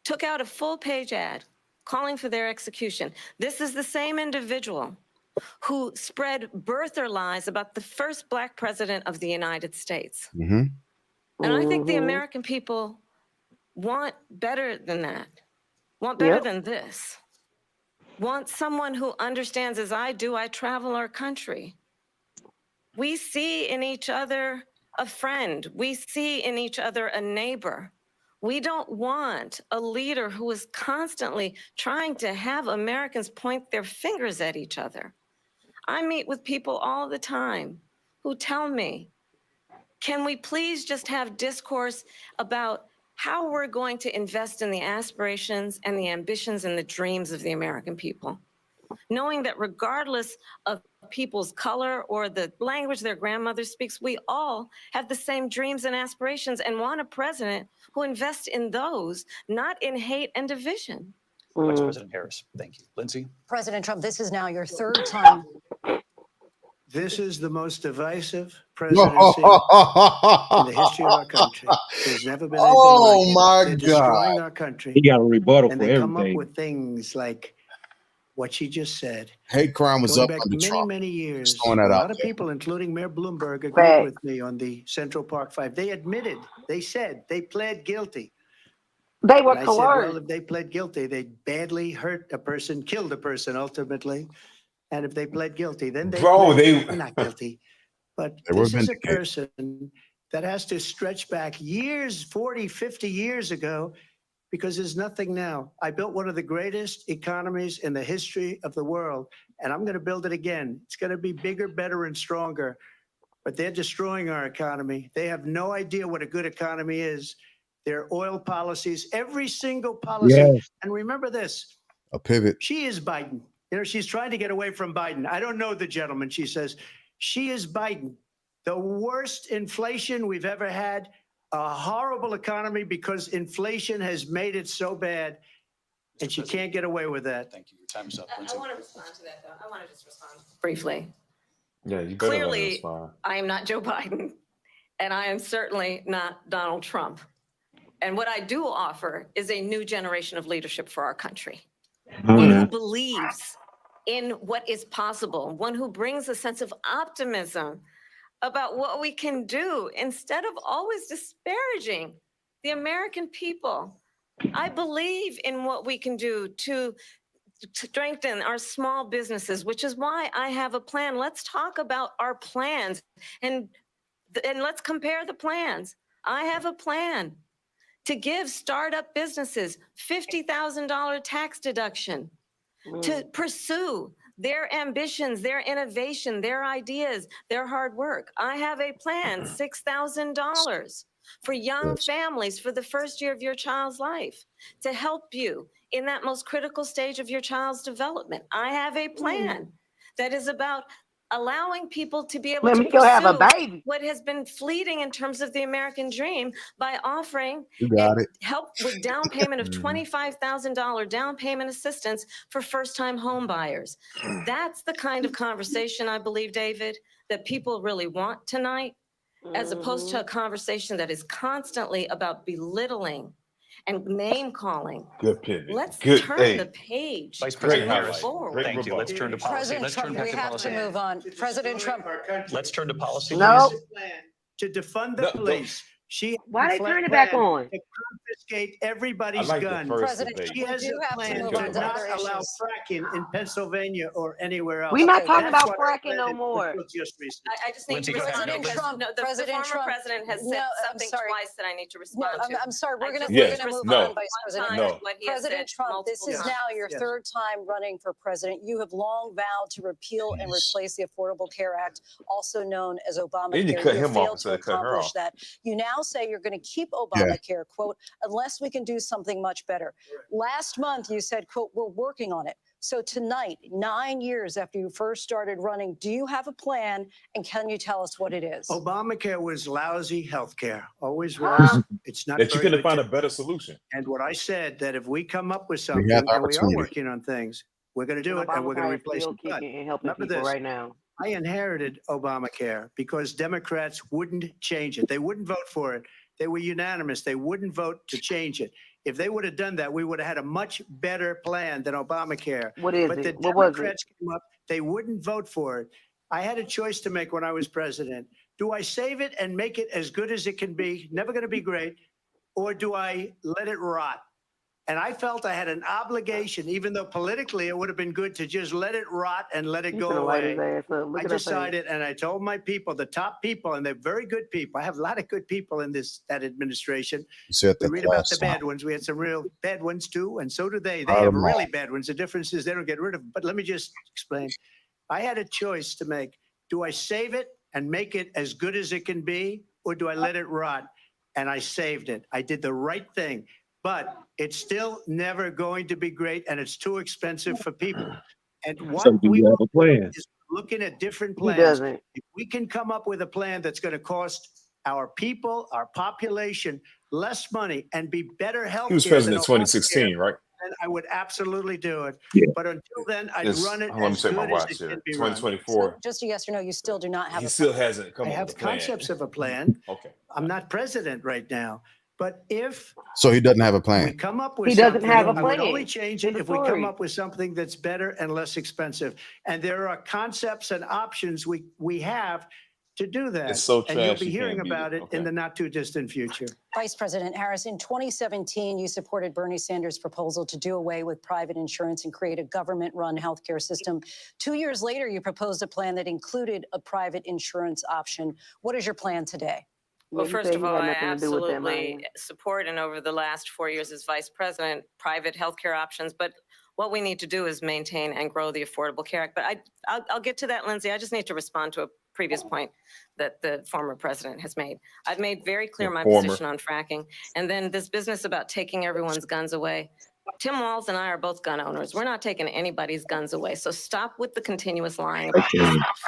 Took out a full-page ad calling for their execution. This is the same individual who spread birther lies about the first Black president of the United States. And I think the American people want better than that, want better than this, want someone who understands, as I do, I travel our country. We see in each other a friend. We see in each other a neighbor. We don't want a leader who is constantly trying to have Americans point their fingers at each other. I meet with people all the time who tell me, can we please just have discourse about how we're going to invest in the aspirations and the ambitions and the dreams of the American people? Knowing that regardless of people's color or the language their grandmother speaks, we all have the same dreams and aspirations and want a president who invests in those, not in hate and division. Vice President Harris, thank you. Lindsay? President Trump, this is now your 3rd time. This is the most divisive presidency in the history of our country. There's never been anything like it. my They're destroying God. our country. He got a rebuttal And for they come up everything. with things like what she just said. Hate crime was Going up back under many, Trump. many years, Just throwing a that lot out of there. people, including Mayor Bloomberg, agreed Facts. with me on the Central Park 5. They admitted, they said, they pled guilty. They were And I said, well, coerced. if they pled guilty, they badly hurt a person, killed a person ultimately. And if they pled guilty, then they Bro, they're not guilty. But They were this is a vindicated. person that has to stretch back years, 40, 50 years ago, because there's nothing now. I built one of the greatest economies in the history of the world, and I'm going to build it again. It's going to be bigger, better, and stronger. But they're destroying our economy. They have no idea what a good economy is. Their oil policies, every single policy. Yes. And remember this, A pivot. she is Biden. You know, she's trying to get away from Biden. I don't know the gentleman. She says, she is Biden. The worst inflation we've ever had, a horrible economy because inflation has made it so bad, and she can't get away with that. Thank you. Your time is up. I Lindsay. want to respond to that, though. I want to just respond briefly. Yeah, you better let us Clearly, respond. I am not Joe Biden, and I am certainly not Donald Trump. And what I do offer is a new generation of leadership for our country. One who believes in what is possible, one who brings a sense of optimism about what we can do instead of always disparaging the American people. I believe in what we can do to strengthen our small businesses, which is why I have a plan. Let's talk about our plans and let's compare the plans. I have a plan to give startup businesses $50,000 tax deduction to pursue their ambitions, their innovation, their ideas, their hard work. I have a plan, $6,000 for young families for the first year of your child's life to help you in that most critical stage of your child's development. I have a plan that is about allowing people to be able Let to me go have a pursue baby. what has been fleeting in terms of the American dream by offering You got it. help with down payment of $25,000 down payment assistance for first-time home buyers. That's the kind of conversation, I believe, David, that people really want tonight, as opposed to a conversation that is constantly about belittling and name calling. Good pivot. Let's Good. turn Hey, the page Vice and President move Harris, forward. thank you. Let's turn to policy. President Let's turn Trump, back we to have policy. to move on. President Trump. Let's turn to policy. No. please. To defund the No, police. She Why they flat turn it back plan on? to confiscate everybody's like the gun. first President, debate. She has we do a have to plan move to on to not other allow issues. fracking in Pennsylvania or anywhere else. We're not Okay, talking That's about what I fracking no read more. until just recently. I just need Lindsey, to go ahead. respond President because Trump, no, the President former Trump, president has no, said I'm something sorry. twice that I need to No, respond to. I'm sorry. We're I gonna just we're Yes, gonna move no. on, Vice one President. time No. with what he has President said Trump, this multiple is times. now your Yes. third time running for president. You have long vowed to repeal and replace the Affordable Care Act, also known as Obamacare. Then you cut You have him off failed instead to of cut her accomplish off. that. You now say you're going to keep Yeah. Obamacare, quote, unless we can do something much better. Last month, you said, quote, we're working on it. So tonight, 9 years after you first started running, do you have a plan, and can you tell us what it is? Obamacare was lousy health care. Always was. Huh? It's not That you very couldn't good find a today. better solution. And what I said, that if we come up with We something, had the and we are opportunity. working on things, we're going to do And it, and we're going to Obamacare is replace still it. But kicking and helping remember people this, right now. I inherited Obamacare because Democrats wouldn't change it. They wouldn't vote for it. They were unanimous. They wouldn't vote to change it. If they would have done that, we would have had a much better plan than Obamacare. What is But the it? What was it? Democrats came up, they wouldn't vote for it. I had a choice to make when I was president. Do I save it and make it as good as it can be, never going to be great, or do I let it rot? And I felt I had an obligation, even though politically it would have been good to just let it rot and let it He's go gonna light his away. ass up. Look I at her face. decided, and I told my people, the top people, and they're very good people. I have a lot of good people in that administration. You said We the read about class the time. bad ones. We had some real bad ones too, and so do they. They Fire have them all. really bad ones. The difference is they don't get rid of them. But let me just explain. I had a choice to make. Do I save it and make it as good as it can be, or do I let it rot? And I saved it. I did the right thing. But it's still never going to be great, and it's too expensive for people. And what So do we you have will a plan? is looking at different He plans. doesn't. If we can come up with a plan that's going to cost our people, our population, less money and be better health He was care president than in 2016, right? then I would absolutely do it. Yeah. But until then, I'd It's, run it let me as check good my as watch it here. can be run. 2024. Just a yes or no, you still do not have He a still plan. hasn't come I up have with a plan. concepts of a plan. Okay. I'm not president right now. But if So he doesn't have a we plan. come up with He doesn't something, have a I would only plan. change To it the if we come story. up with something that's better and less expensive. And there are concepts and options we have to do that. It's so and you'll trash be you hearing can't beat about it. it Okay. in the not too distant future. Vice President Harris, in 2017, you supported Bernie Sanders' proposal to do away with private insurance and create a government-run healthcare system. 2 years later, you proposed a plan that included a private insurance option. What is your plan today? Well, Yeah, he first said of he all, had I nothing to do with that, absolutely Maya. support, and over the last 4 years as vice president, private healthcare options. But what we need to do is maintain and grow the Affordable Care Act. But I'll get to that, Lindsay. I just need to respond to a previous point that the former president has made. I've made very clear The my former. position on fracking. And then this business about taking everyone's guns away. Tim Walz and I are both gun owners. We're not taking anybody's guns away. So stop with the continuous lying about this Okay. stuff.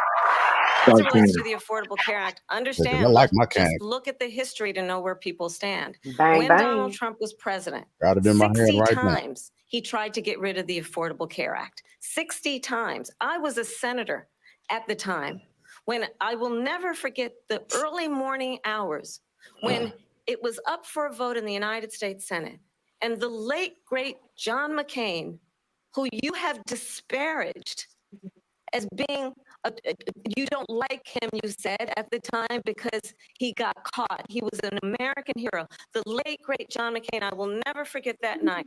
As it relates to the Affordable Care Act, I understand, like my just can. look at the history to know where people stand. Bang, When bang. Donald Trump was president, Got it in my hand 60 right now. times he tried to get rid of the Affordable Care Act. 60 times. I was a senator at the time when I will never forget the early morning hours when it was up for a vote in the United States Senate. And the late, great John McCain, who you have disparaged as being, you don't like him, you said at the time, because he got caught. He was an American hero. The late, great John McCain, I will never forget that night,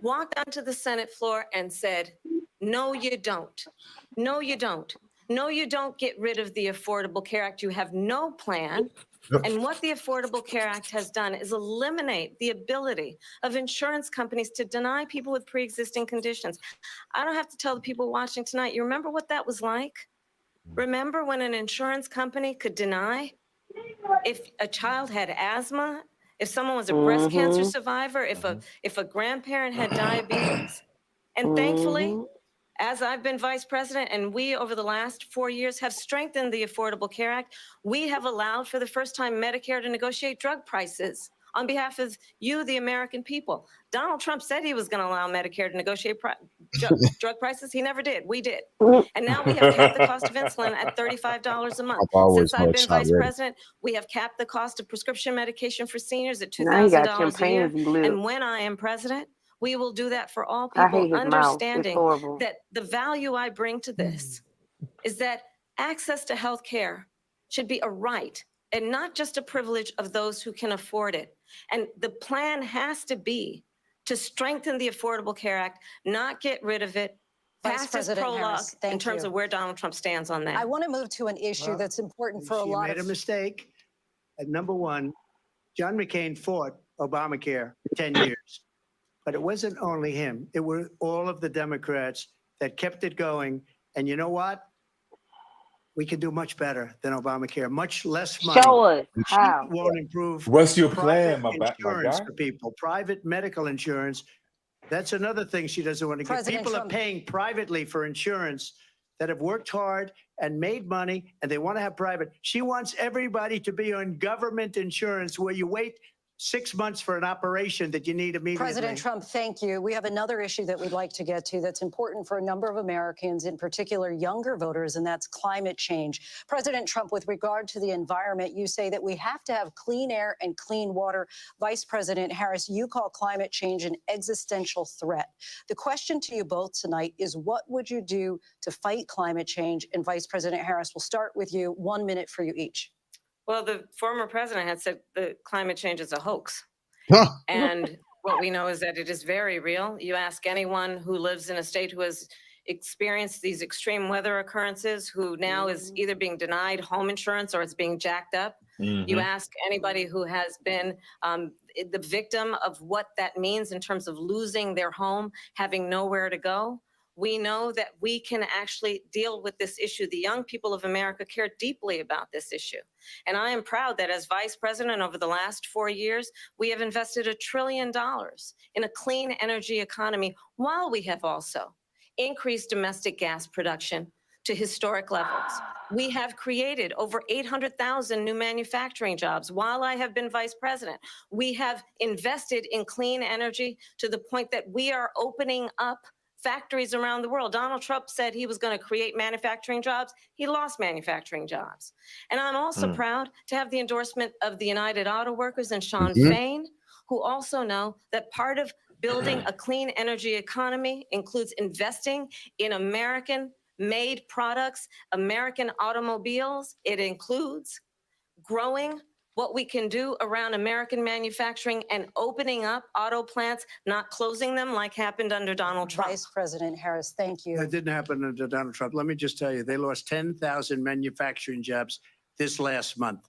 walked onto the Senate floor and said, no, you don't. No, you don't. No, you don't get rid of the Affordable Care Act. You have no plan. And what the Affordable Care Act has done is eliminate the ability of insurance companies to deny people with pre-existing conditions. I don't have to tell the people watching tonight, you remember what that was like? Remember when an insurance company could deny if a child had asthma, if someone was a breast cancer survivor, if a grandparent had diabetes? And thankfully, as I've been vice president and we over the last 4 years have strengthened the Affordable Care Act, we have allowed for the first time Medicare to negotiate drug prices on behalf of you, the American people. Donald Trump said he was going to allow Medicare to negotiate drug prices. He never did. We did. And now we have capped the cost of insulin at $35 a month. I've always Since I've had been shot vice ready. president, we have capped the cost of prescription medication for seniors at Now he got $2,000 a year. chimpanzee lips. And when I am president, we will do that for all I people, hate his mouth. It's understanding horrible. that the value I bring to this is that access to health care should be a right, and not just a privilege of those who can afford it. And the plan has to be to strengthen the Affordable Care Act, not get rid of it. Vice Past is President prologue Harris, thank in terms you. of where Donald Trump stands on that. I want to move to an issue Well, that's important for a She lot made a of mistake. At number one, John McCain fought Obamacare for 10 years. But it wasn't only him. It were all of the Democrats that kept it going. And you know what? We can do much better than Obamacare. Much less money. Show us how. Won't improve What's your private plan, my insurance guy? for people, private medical insurance. That's another thing she doesn't want to get. President People Trump- are paying privately for insurance that have worked hard and made money, and they want to have private. She wants everybody to be on government insurance where you wait 6 months for an operation that you need immediately. President Trump, thank you. We have another issue that we'd like to get to that's important for a number of Americans, in particular younger voters, and that's climate change. President Trump, with regard to the environment, you say that we have to have clean air and clean water. Vice President Harris, you call climate change an existential threat. The question to you both tonight is, what would you do to fight climate change? And Vice President Harris, we'll start with you. 1 minute for you each. Well, the former president had said that climate change is a hoax. Huh. And what we know is that it is very real. You ask anyone who lives in a state who has experienced these extreme weather occurrences, who now is either being denied home insurance or it's being jacked up. You ask anybody who has been the victim of what that means in terms of losing their home, having nowhere to go. We know that we can actually deal with this issue. The young people of America care deeply about this issue. And I am proud that as vice president over the last 4 years, we have invested $1 trillion in a clean energy economy, while we have also increased domestic gas production to historic levels. We have created over 800,000 new manufacturing jobs while I have been vice president. We have invested in clean energy to the point that we are opening up factories around the world. Donald Trump said he was going to create manufacturing jobs. He lost manufacturing jobs. And I'm also proud to have the endorsement of the United Auto Workers and Sean Fain, who also know that part of building a clean energy economy includes investing in American-made products, American automobiles. It includes growing what we can do around American manufacturing and opening up auto plants, not closing them like happened under Donald Trump. Vice President Harris, thank you. That didn't happen under Donald Trump. Let me just tell you, they lost 10,000 manufacturing jobs this last month.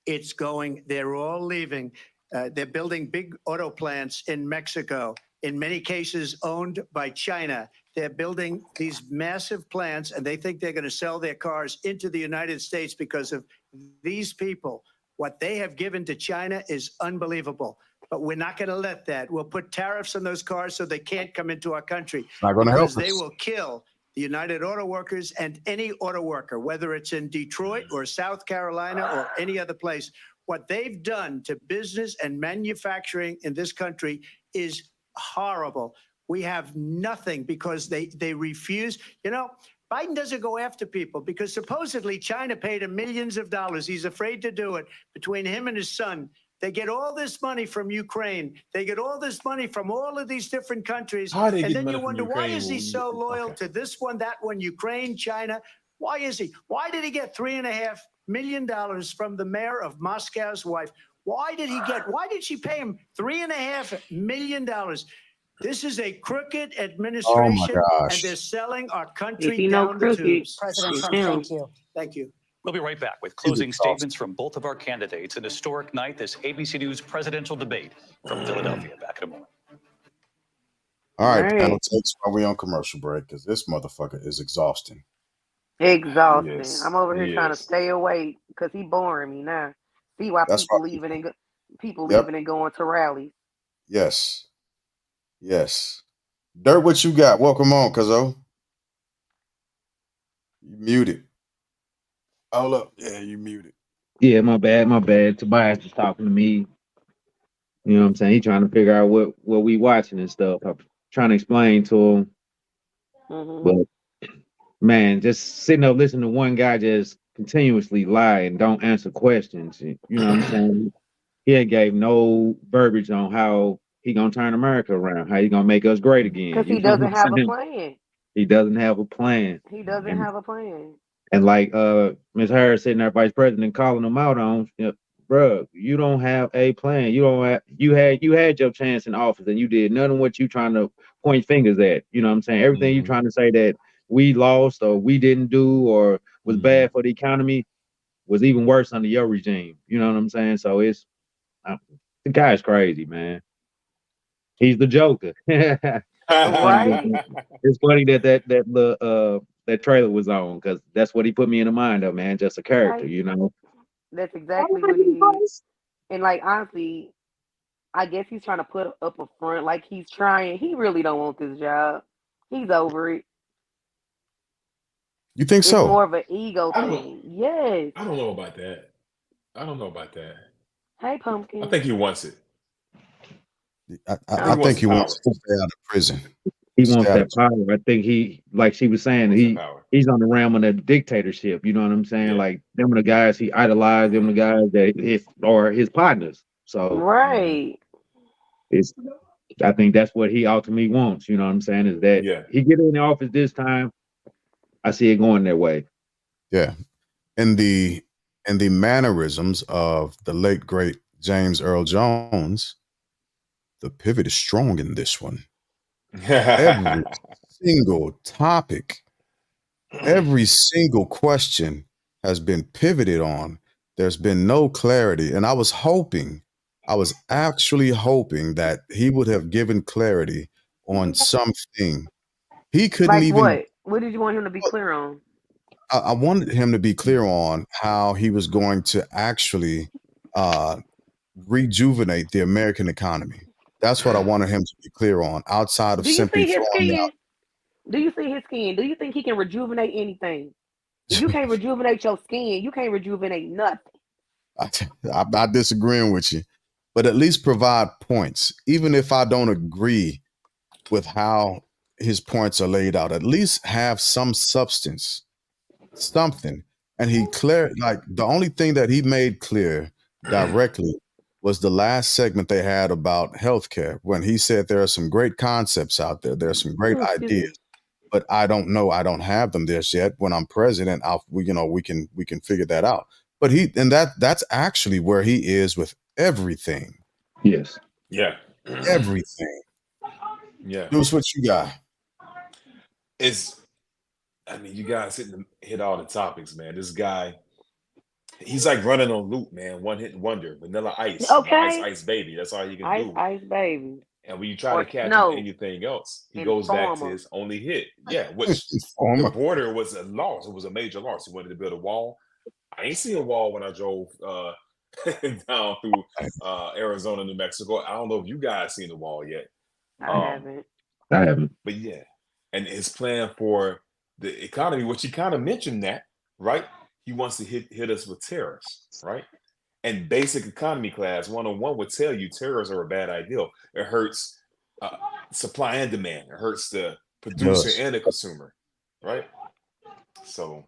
It's going, they're all leaving. They're building big auto plants in Mexico, in many cases owned by China. They're building these massive plants, and they think they're going to sell their cars into the United States because of these people. What they have given to China is unbelievable. But we're not going to let that. We'll put tariffs on those cars so they can't come into our country. Not going to help Because they us. will kill the United Auto Workers and any auto worker, whether it's in Detroit or South Carolina or any other place. What they've done to business and manufacturing in this country is horrible. We have nothing because they refuse. You know, Biden doesn't go after people because supposedly China paid him millions of dollars. He's afraid to do it. Between him and his son, they get all this money from Ukraine. They get all this money from all of these different countries. How they And get then money you from wonder, why Ukraine is he when so you- loyal to this one, that one, Ukraine, China? Why is he? Why did he get $3.5 million from the mayor of Moscow's wife? Why did she pay him $3.5 million? This is a crooked administration, gosh. and they're selling our If country you know down the crooked, tubes. President it's Trump, him. thank you. Thank you. We'll be right back with closing statements from both of our candidates. An historic night, this ABC News presidential debate from Philadelphia. Back in a moment. All right, All right. panel takes while we on commercial break because this motherfucker is exhausting. Exhausting. Yes, I'm over here trying to yes. stay awake because he boring me now. See why That's people why leaving and people Yep. leaving and going to rallies. Yes. Yes. Dirt, what you got? Welcome on, Cuzzo. You muted. Hold up. Yeah, you muted. Yeah, my bad, my bad. Tobias was talking to me. You know what I'm saying? He trying to figure out what we watching and stuff. I'm trying to explain to him. But man, just sitting up listening to one guy just continuously lie and don't answer questions. You know what I'm saying? He ain't gave no verbiage on how he gonna turn America around, how he gonna make us great again. Because You he know what doesn't I'm have a saying? plan. He doesn't have a plan. He doesn't And have a plan. And like Ms. Harris sitting there, Vice President, calling them out on, bro, you don't have a plan. You had your chance in office and you did none of what you trying to point fingers at. You know what I'm saying? Everything you trying to say that we lost or we didn't do or was bad for the economy was even worse under your regime. You know what I'm saying? So it's the guy's crazy, man. He's the Joker. Right. It's funny that trailer was on because that's what he put me in the mind of, man. Just a character, Right. you know. That's exactly what he is. And like honestly, I guess he's trying to put up a front, like he's trying. He really don't want this job. He's over it. You think It's so? more of an ego I don't, thing. Yes. I don't know about that. I don't know about that. Hey, Pumpkin. I think he wants it. I think he wants to stay out of prison. He wants that power. I think he, like she was saying, he's on the realm of that dictatorship. You know what I'm saying? Like them are the guys he idolized, them are the guys that are his partners. So Right. I think that's what he ultimately wants. You know what I'm saying? Is that he get in the office this time. I see it going that way. Yeah. And the mannerisms of the late great James Earl Jones, the pivot is strong in this one. Every single topic, every single question has been pivoted on. There's been no clarity. And I was actually hoping that he would have given clarity on something. He couldn't Like even. what? What did you want him to be clear on? I wanted him to be clear on how he was going to actually rejuvenate the American economy. That's what I wanted him to be clear on, outside of Do you simply see his throwing out. skin? Do you see his skin? Do you think he can rejuvenate anything? If you can't rejuvenate your skin, you can't rejuvenate nothing. I'm disagreeing with you, but at least provide points. Even if I don't agree with how his points are laid out, at least have some substance, something. And he clear, like the only thing that he made clear directly was the last segment they had about healthcare, when he said there are some great concepts out there. There are some great ideas, but I don't know. I don't have them just yet. When I'm president, we can figure that out. But that's actually where he is with everything. Yes. Yeah. Everything. Yeah. Deuce, what you got? I mean, you guys hit all the topics, man. This guy, he's like running on loop, man. One hit wonder, Vanilla Ice. Okay. Ice Baby. That's all you can do. Ice Baby. And when you try to catch him in anything else, he goes back to his only hit. Yeah, which the border was a loss. It was a major loss. He wanted to build a wall. I ain't seen a wall when I drove down through Arizona, New Mexico. I don't know if you guys seen the wall yet. I I haven't. But yeah, and his plan for the economy, which he kind of mentioned that, right? He wants to hit us with tariffs, right? And basic economy class 101 would tell you tariffs are a bad idea. It hurts supply and demand. It hurts the producer and the consumer, right? So,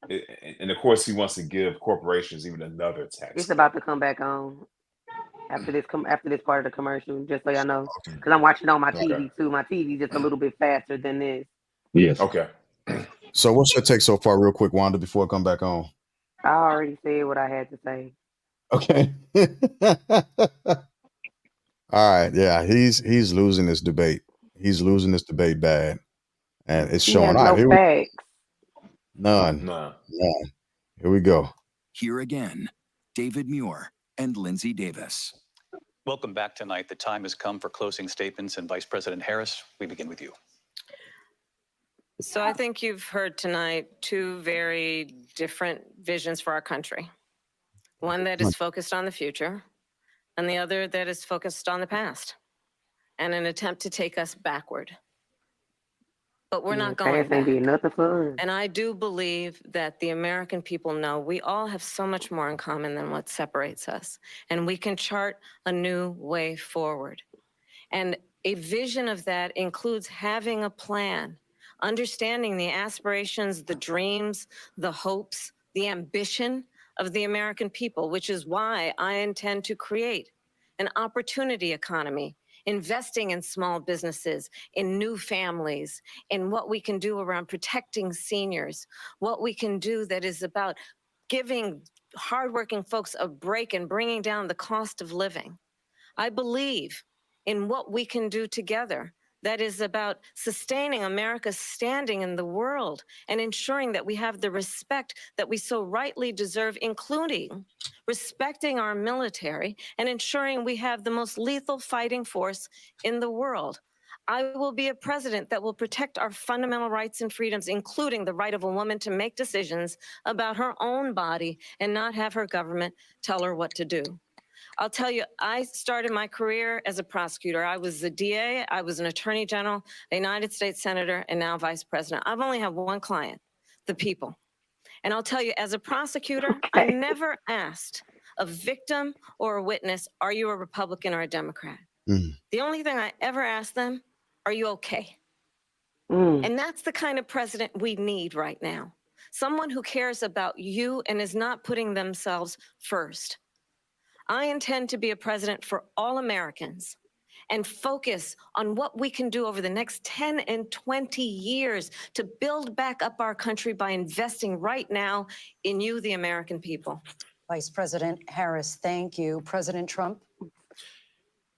and of course, he wants to give corporations even another tax. It's about to come back on after this part of the commercial, just so y'all know, because I'm watching on my TV too. My TV just a little bit faster than this. Yes. Okay. So what's your take so far, real quick, Wanda, before I come back on? I already said what I had to say. Okay. All right. Yeah, he's losing this debate. He's losing this debate bad, and it's showing. All right, no facts. None. Here we go. Here again, David Muir and Lindsay Davis. Welcome back tonight. The time has come for closing statements, and Vice President Harris, we begin with you. So I think you've heard tonight two very different visions for our country. One that is focused on the future, and the other that is focused on the past, and an attempt to take us backward. But we're not going back. Nothing for us. And I do believe that the American people know we all have so much more in common than what separates us, and we can chart a new way forward. And a vision of that includes having a plan, understanding the aspirations, the dreams, the hopes, the ambition of the American people, which is why I intend to create an opportunity economy investing in small businesses, in new families, in what we can do around protecting seniors, what we can do that is about giving hardworking folks a break and bringing down the cost of living. I believe in what we can do together that is about sustaining America's standing in the world and ensuring that we have the respect that we so rightly deserve, including respecting our military and ensuring we have the most lethal fighting force in the world. I will be a president that will protect our fundamental rights and freedoms, including the right of a woman to make decisions about her own body and not have her government tell her what to do. I'll tell you, I started my career as a prosecutor. I was a DA, I was an attorney general, a United States senator, and now vice president. I've only had one client, the people. And I'll tell you, as a prosecutor, I never asked a victim or a witness, are you a Republican or a Democrat? The only thing I ever asked them, are you okay? And that's the kind of president we need right now. Someone who cares about you and is not putting themselves first. I intend to be a president for all Americans and focus on what we can do over the next 10 and 20 years to build back up our country by investing right now in you, the American people. Vice President Harris, thank you. President Trump.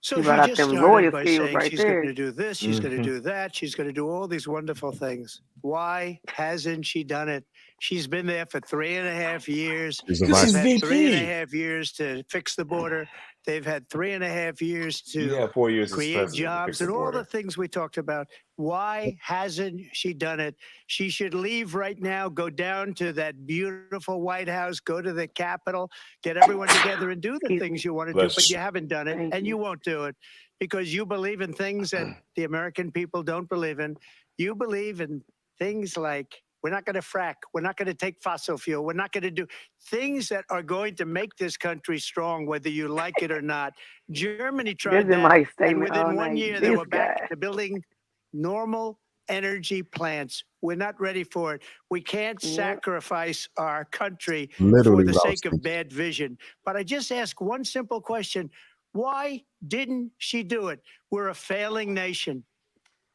So You she brought out just them started lawyer by skills saying right she's there. going to do this, she's going to do that, she's going to do all these wonderful things. Why hasn't she done it? She's been there for 3.5 years. She's the They've vice- had VP. 3.5 years to fix the border. They've had 3.5 years You to have 4 years as create president to jobs fix the and all border. the things we talked about. Why hasn't she done it? She should leave right now, go down to that beautiful White House, go to the Capitol, get everyone together and do the things you want to do, Bless but you. you haven't done it Thank and you. you won't do it because you believe in things that the American people don't believe in. You believe in things like we're not going to frack. We're not going to take fossil fuel. We're not going to do things that are going to make this country strong, whether you like it or not. Germany tried This is that, my and statement all within 1 night. year, they This were back guy. to building normal energy plants. We're not ready for it. We can't Yep. sacrifice our country for Literally the lost sake me. of bad vision. But I just ask one simple question. Why didn't she do it? We're a failing nation.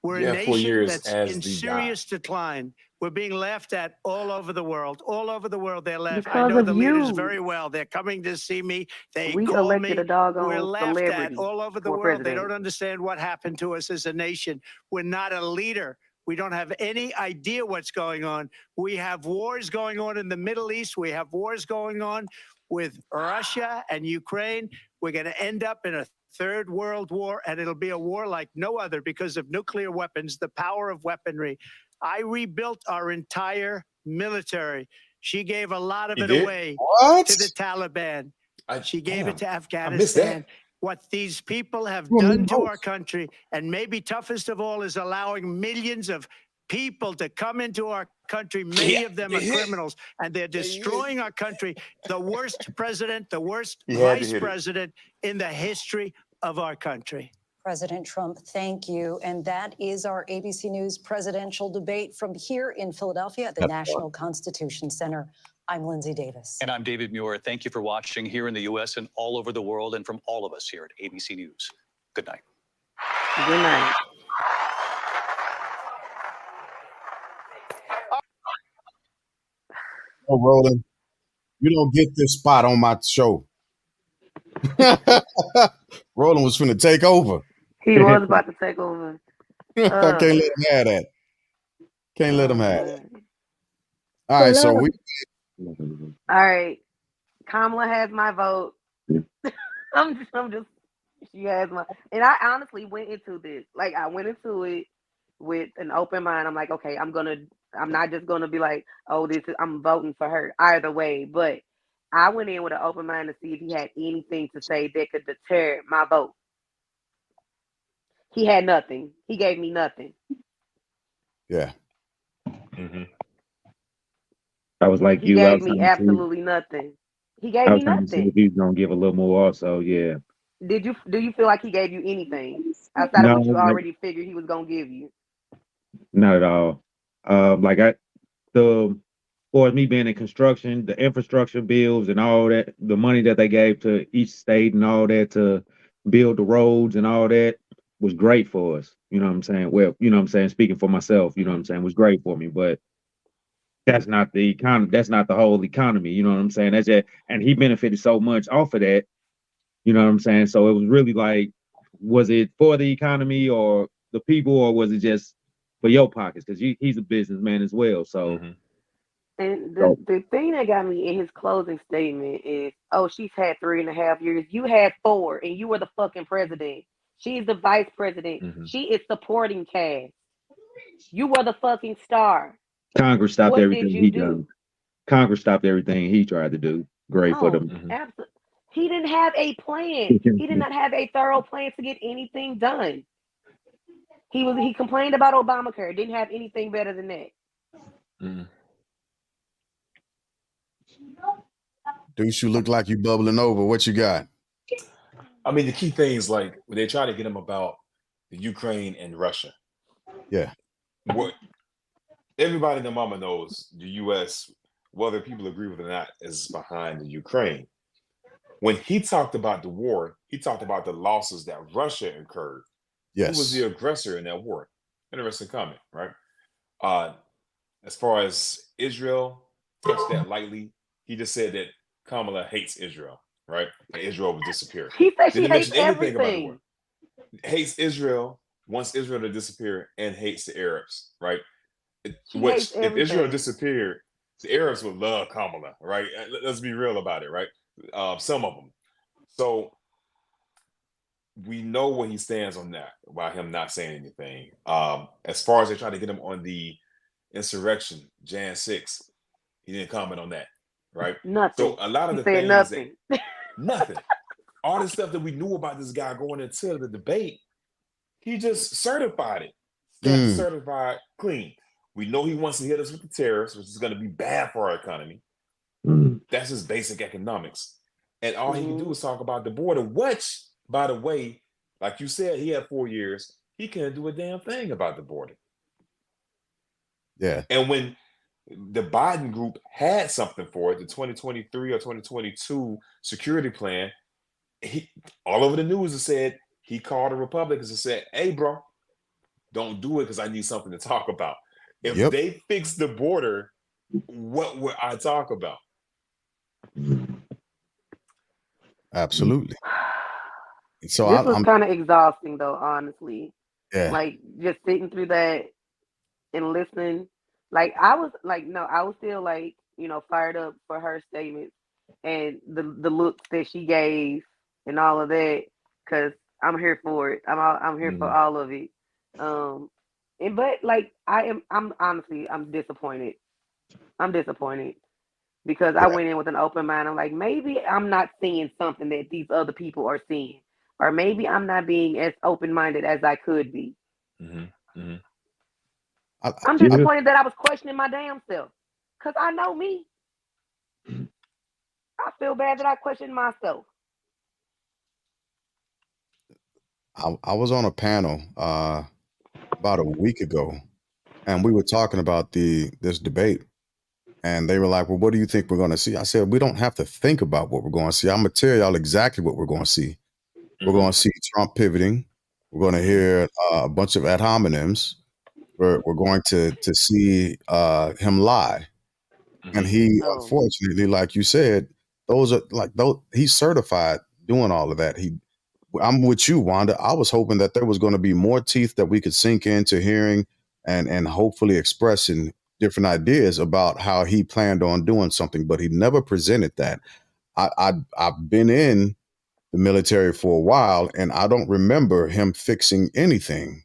We're You a have 4 nation years that's as in the guy. serious decline. We're being laughed at all over the world. All over the world, they're laughing. I Because know of the leaders you. very well. They're coming to see me. They We call elected me. a doggone We're laughed at celebrity all over the for world. They president. don't understand what happened to us as a nation. We're not a leader. We don't have any idea what's going on. We have wars going on in the Middle East. We have wars going on with Russia and Ukraine. We're going to end up in a third world war, and it'll be a war like no other because of nuclear weapons, the power of weaponry. I rebuilt our entire military. She gave a lot of You it did? away What? to the Taliban. She gave it to I missed that. Afghanistan. What these people have You and me done to both. our country, and maybe toughest of all, is allowing millions of people to come into our country. Many Yeah. of them are criminals, and they're destroying our country. The worst president, the worst He had to vice hit it. president in the history of our country. President Trump, thank you. And that is our ABC News presidential debate from here in Philadelphia at the National Constitution Center. I'm Lindsay Davis. And I'm David Muir. Thank you for watching here in the U.S. and all over the world, and from all of us here at ABC News. Good night. Good night. Oh, Roland, you don't get this spot on my show. Roland was finna take over. He was about to take over. I can't let him have that. Can't let him have that. All right, so we All right. Kamala has my vote. I'm just, she has my, and I honestly went into this, like I went into it with an open mind. I'm like, okay, I'm not just gonna be like, oh, I'm voting for her either way. But I went in with an open mind to see if he had anything to say that could deter my vote. He had nothing. He gave me nothing. yeah. I was like He you. I gave was me trying to see- absolutely nothing. He gave I me was trying to see nothing. if he was gonna give a little more. Also, yeah. Do you feel like he gave you anything outside No, of what you like- already figured he was gonna give you? Not at all. For me being in construction, the infrastructure bills and all that, the money that they gave to each state and all that to build the roads and all that, was great for us. You know what I'm saying? Well, you know what I'm saying? Speaking for myself, you know what I'm saying, was great for me, but that's not the economy. That's not the whole economy. You know what I'm saying? That's just, and he benefited so much off of that. You know what I'm saying? So it was really like, was it for the economy or the people, or was it just for your pockets? Because he's a businessman as well. So, And the thing that got me in his closing statement is, oh, she's had 3.5 years. You had 4, and you were the fucking president. She's the vice president. She is supporting cast. You were the fucking star. Congress stopped What everything did he you done. do? Congress stopped everything he tried to do. Great for Oh, them. absolutely. He didn't have a plan. He did not have a thorough plan to get anything done. He complained about Obamacare. Didn't have anything better than that. Deuce, you look like you bubbling over. What you got? I mean, the key things like when they try to get him about the Ukraine and Russia. Yeah. What everybody in the mama knows, the U.S., whether people agree with it or not, is behind the Ukraine. When he talked about the war, he talked about the losses that Russia incurred. Yes. Who was the aggressor in that war? Interesting comment, right? As far as Israel, touched that lightly. He just said that Kamala hates Israel, right? And Israel would disappear. He said she Didn't hates mention anything about the everything. war. Hates Israel, wants Israel to disappear, and hates the Arabs, right? She Which, hates if Israel everything. disappeared, the Arabs would love Kamala, right? Let's be real about it, right? Some of them. So we know where he stands on that by him not saying anything. As far as they try to get him on the insurrection, Jan 6, he didn't comment on that, right? Nothing. So a lot of He the said things nothing. nothing. All the stuff that we knew about this guy going into the debate, he just certified it. Stamped certified clean. We know he wants to hit us with the tariffs, which is going to be bad for our economy. That's just basic economics. And all he can do is talk about the border, which, by the way, like you said, he had 4 years. He can't do a damn thing about the border. Yeah. And when the Biden group had something for it, the 2023 or 2022 security plan, all over the news it said he called the Republicans and said, hey, bro, don't do it because I need something to talk about. If they fix the border, what would I talk about? Absolutely. So This was I'm kind of exhausting, though, honestly. yeah. Like, just sitting through that and listening. Like, I was still, like, fired up for her statements and the looks that she gave and all of that, because I'm here for it. I'm here for all of it. But like I'm honestly disappointed. I'm disappointed because I went in with an open mind. I'm like, maybe I'm not seeing something that these other people are seeing, or maybe I'm not being as open-minded as I could be. I'm disappointed that I was questioning my damn self, because I know me. I feel bad that I questioned myself. I was on a panel about a week ago, and we were talking about this debate, and they were like, well, what do you think we're going to see? I said, we don't have to think about what we're going to see. I'm going to tell y'all exactly what we're going to see. We're going to see Trump pivoting. We're going to hear a bunch of ad hominems. We're going to see him lie. And he, unfortunately, like you said, he's certified doing all of that. I'm with you, Wanda. I was hoping that there was going to be more teeth that we could sink into hearing and hopefully expressing different ideas about how he planned on doing something, but he never presented that. I've been in the military for a while, and I don't remember him fixing anything.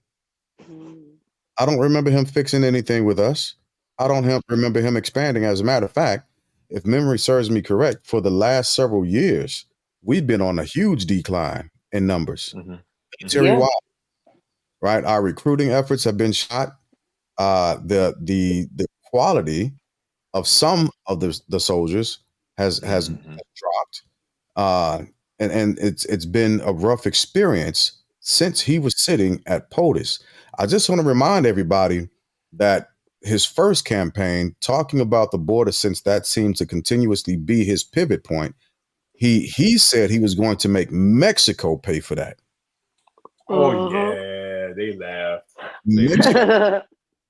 I don't remember him fixing anything with us. I don't remember him expanding. As a matter of fact, if memory serves me correct, for the last several years, we've been on a huge decline in numbers. Military-wide, right? Our recruiting efforts have been shot. The quality of some of the soldiers has dropped. And it's been a rough experience since he was sitting at POTUS. I just want to remind everybody that his first campaign, talking about the border, since that seemed to continuously be his pivot point, he said he was going to make Mexico pay for that. Oh, yeah. They laugh.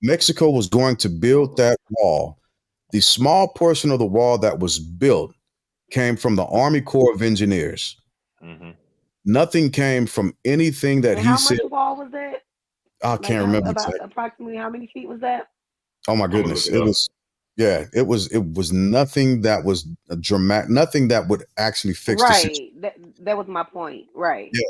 Mexico was going to build that wall. The small portion of the wall that was built came from the Army Corps of Engineers. Mm-hmm. Nothing came from anything that And he how said. much wall was that? I Like can't remember about exactly. approximately how many feet was that? Oh my I'm gonna goodness. look it It up. was, yeah, it was nothing that was dramatic, nothing that would actually fix the situation. Right. That was my point. Right. Yeah.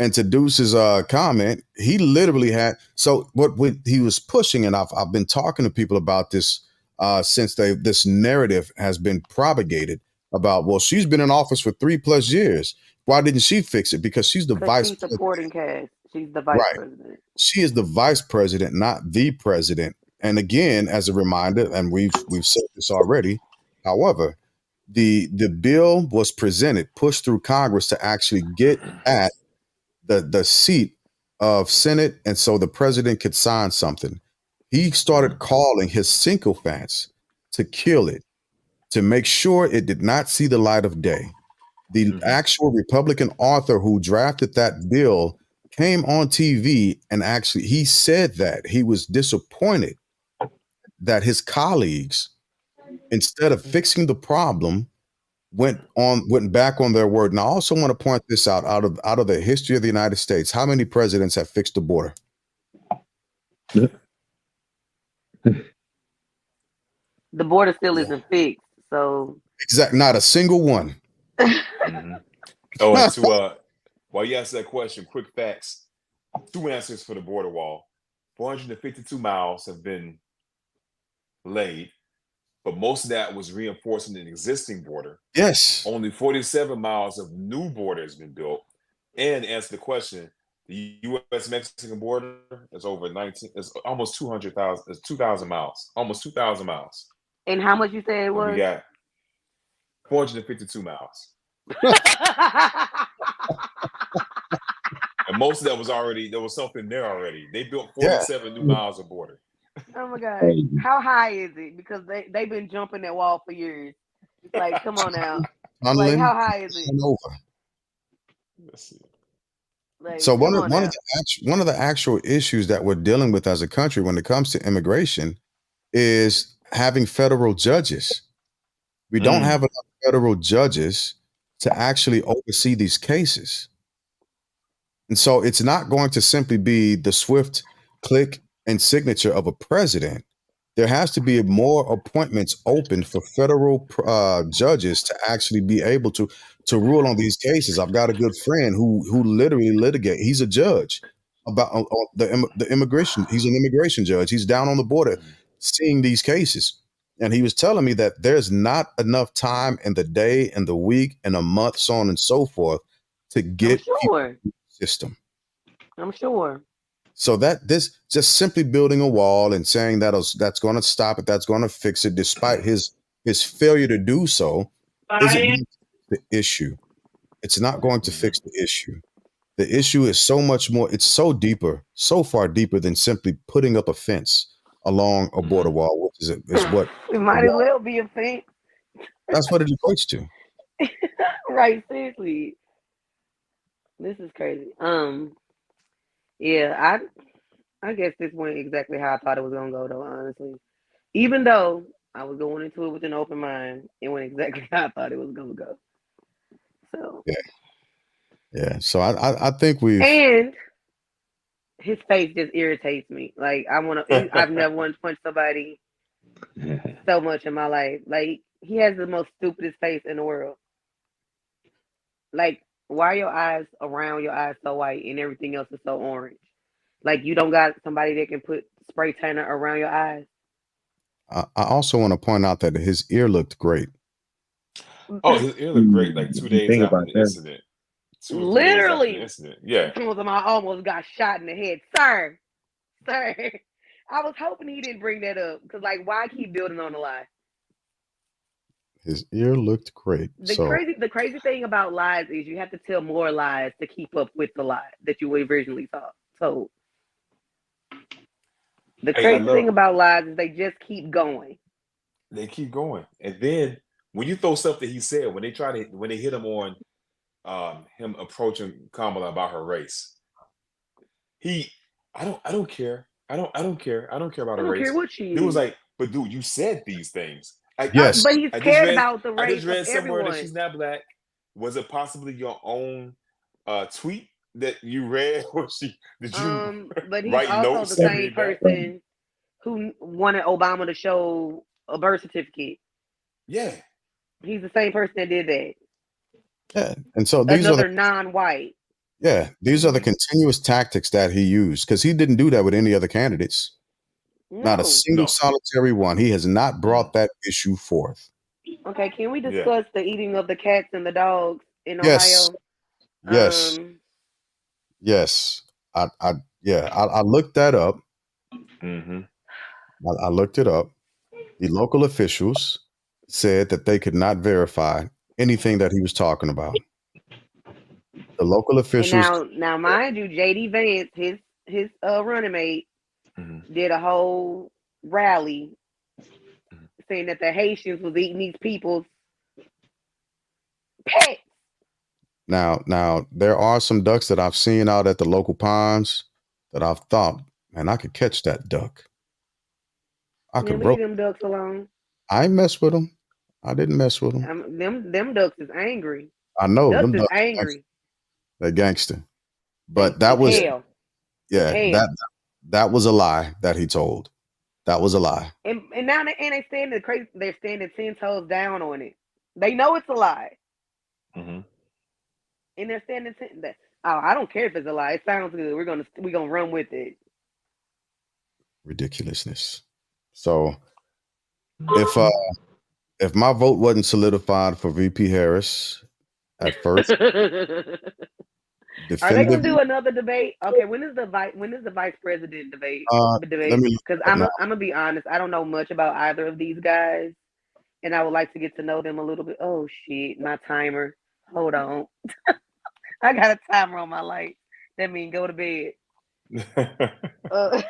And to Deuce's comment, he literally had, so what he was pushing, and I've been talking to people about this since this narrative has been propagated about, well, she's been in office for 3+ years. Why didn't she fix it? Because she's the Because vice she's president. supporting Cass. She's the vice Right. president. She is the vice president, not the president. And again, as a reminder, and we've said this already, however, the bill was presented, pushed through Congress to actually get at the seat of Senate, and so the president could sign something. He started calling his sycophants to kill it, to make sure it did not see the light of day. The actual Republican author who drafted that bill came on TV and actually he said that he was disappointed that his colleagues, instead of fixing the problem, went back on their word. And I also want to point this out of the history of the United States. How many presidents have fixed the border? The border still isn't fixed. So Exactly, not a single one. Oh, and to while you ask that question, quick facts. 2 answers for the border wall. 452 miles have been laid, but most of that was reinforcing an existing border. Yes. Only 47 miles of new border has been built. And to answer the question, the U.S.-Mexican border is over 19. It's almost 200,000. It's 2,000 miles. Almost 2,000 miles. and how much you said it And was? we got 452 miles. And most of that was already, there was something there already. They built 47 new miles of border. Oh my God. How high is it? Because they've been jumping that wall for years. Like, come on now. Like, how high is it? Over. Let's see. Like, So one come of on now. one of the actual issues that we're dealing with as a country when it comes to immigration is having federal judges. We don't have enough federal judges to actually oversee these cases. And so it's not going to simply be the swift click and signature of a president. There has to be more appointments open for federal judges to actually be able to rule on these cases. I've got a good friend who literally litigate. He's a judge about the immigration. He's an immigration judge. He's down on the border seeing these cases. And he was telling me that there's not enough time in the day and the week and a month, so on and so forth, to get people in the system. I'm sure. So that this just simply building a wall and saying that's going to stop it, that's going to fix it, despite his failure to do so, isn't the issue. It's not going to fix the issue. The issue is so much more. It's so deeper, so far deeper than simply putting up a fence along a border wall, which is what It might as well be a fence. that's what it equates to. Right, seriously. This is crazy. Yeah, I guess this went exactly how I thought it was gonna go though, honestly. Even though I was going into it with an open mind, it went exactly how I thought it was gonna go. So Yeah. So I think we've and his face just irritates me. Like I've never wanted to punch somebody so much in my life. Like he has the most stupidest face in the world. Like, why are your eyes around your eyes so white and everything else is so orange? Like you don't got somebody that can put spray tanner around your eyes. I also want to point out that his ear looked great. Oh, his ear looked great like 2 days Think after about the that. incident. 2 or 3 days after Literally. the incident. Yeah. I almost got shot in the head. Sir. I was hoping he didn't bring that up. Because like why keep building on the lie? His ear looked great. The crazy thing about lies is you have to tell more lies to keep up with the lie that you originally told. The crazy thing about lies is they just keep going. They keep going. And then when you throw stuff that he said, when they hit him on him approaching Kamala about her race, he I don't care. I don't care. I don't care about I a don't care race. what she Dude was is. like, but dude, you said these things. Yes. But he's I just cared read about the I race just of read somewhere that everyone. she's not black. Was it possibly your own tweet that you read, or did you But he's write also notes the and same read back? person who wanted Obama to show a birth certificate. Yeah. He's the same person that did that. Yeah. And so these are Another the non-white. these are the continuous tactics that he used, because he didn't do that with any other candidates. Not a No. single No. solitary one. He has not brought that issue forth. Okay, can we Yeah. discuss the eating of the cats and the dogs in Yes. Ohio? Yes. Yes. I looked that up. Mm-hmm. I looked it up. The local officials said that they could not verify anything that he was talking about. The local And officials. now, mind you, JD Vance, his running mate, did a whole rally saying that the Haitians was eating these people's pets. Now there are some ducks that I've seen out at the local ponds that I've thought, man, I could catch that duck. I Man, could leave rope. them ducks alone. I ain't mess with them. I didn't mess with them. Them ducks is angry. I know Ducks them is ducks. angry. They're gangster. But that was Hell. yeah, that was a lie that he told. That was a lie. And now they standing crazy. They're standing 10 toes down on it. They know it's a lie, Mm-hmm. and they're standing. I don't care if it's a lie. It sounds good. We're gonna run with it. Ridiculousness. So if my vote wasn't solidified for VP Harris at first, Are they gonna do another debate? Okay, when is the vice president debate? let me look Because it up I'm now. gonna be honest. I don't know much about either of these guys, and I would like to get to know them a little bit. Oh shit, my timer. Hold on. I got a timer on my light. That means go to bed. All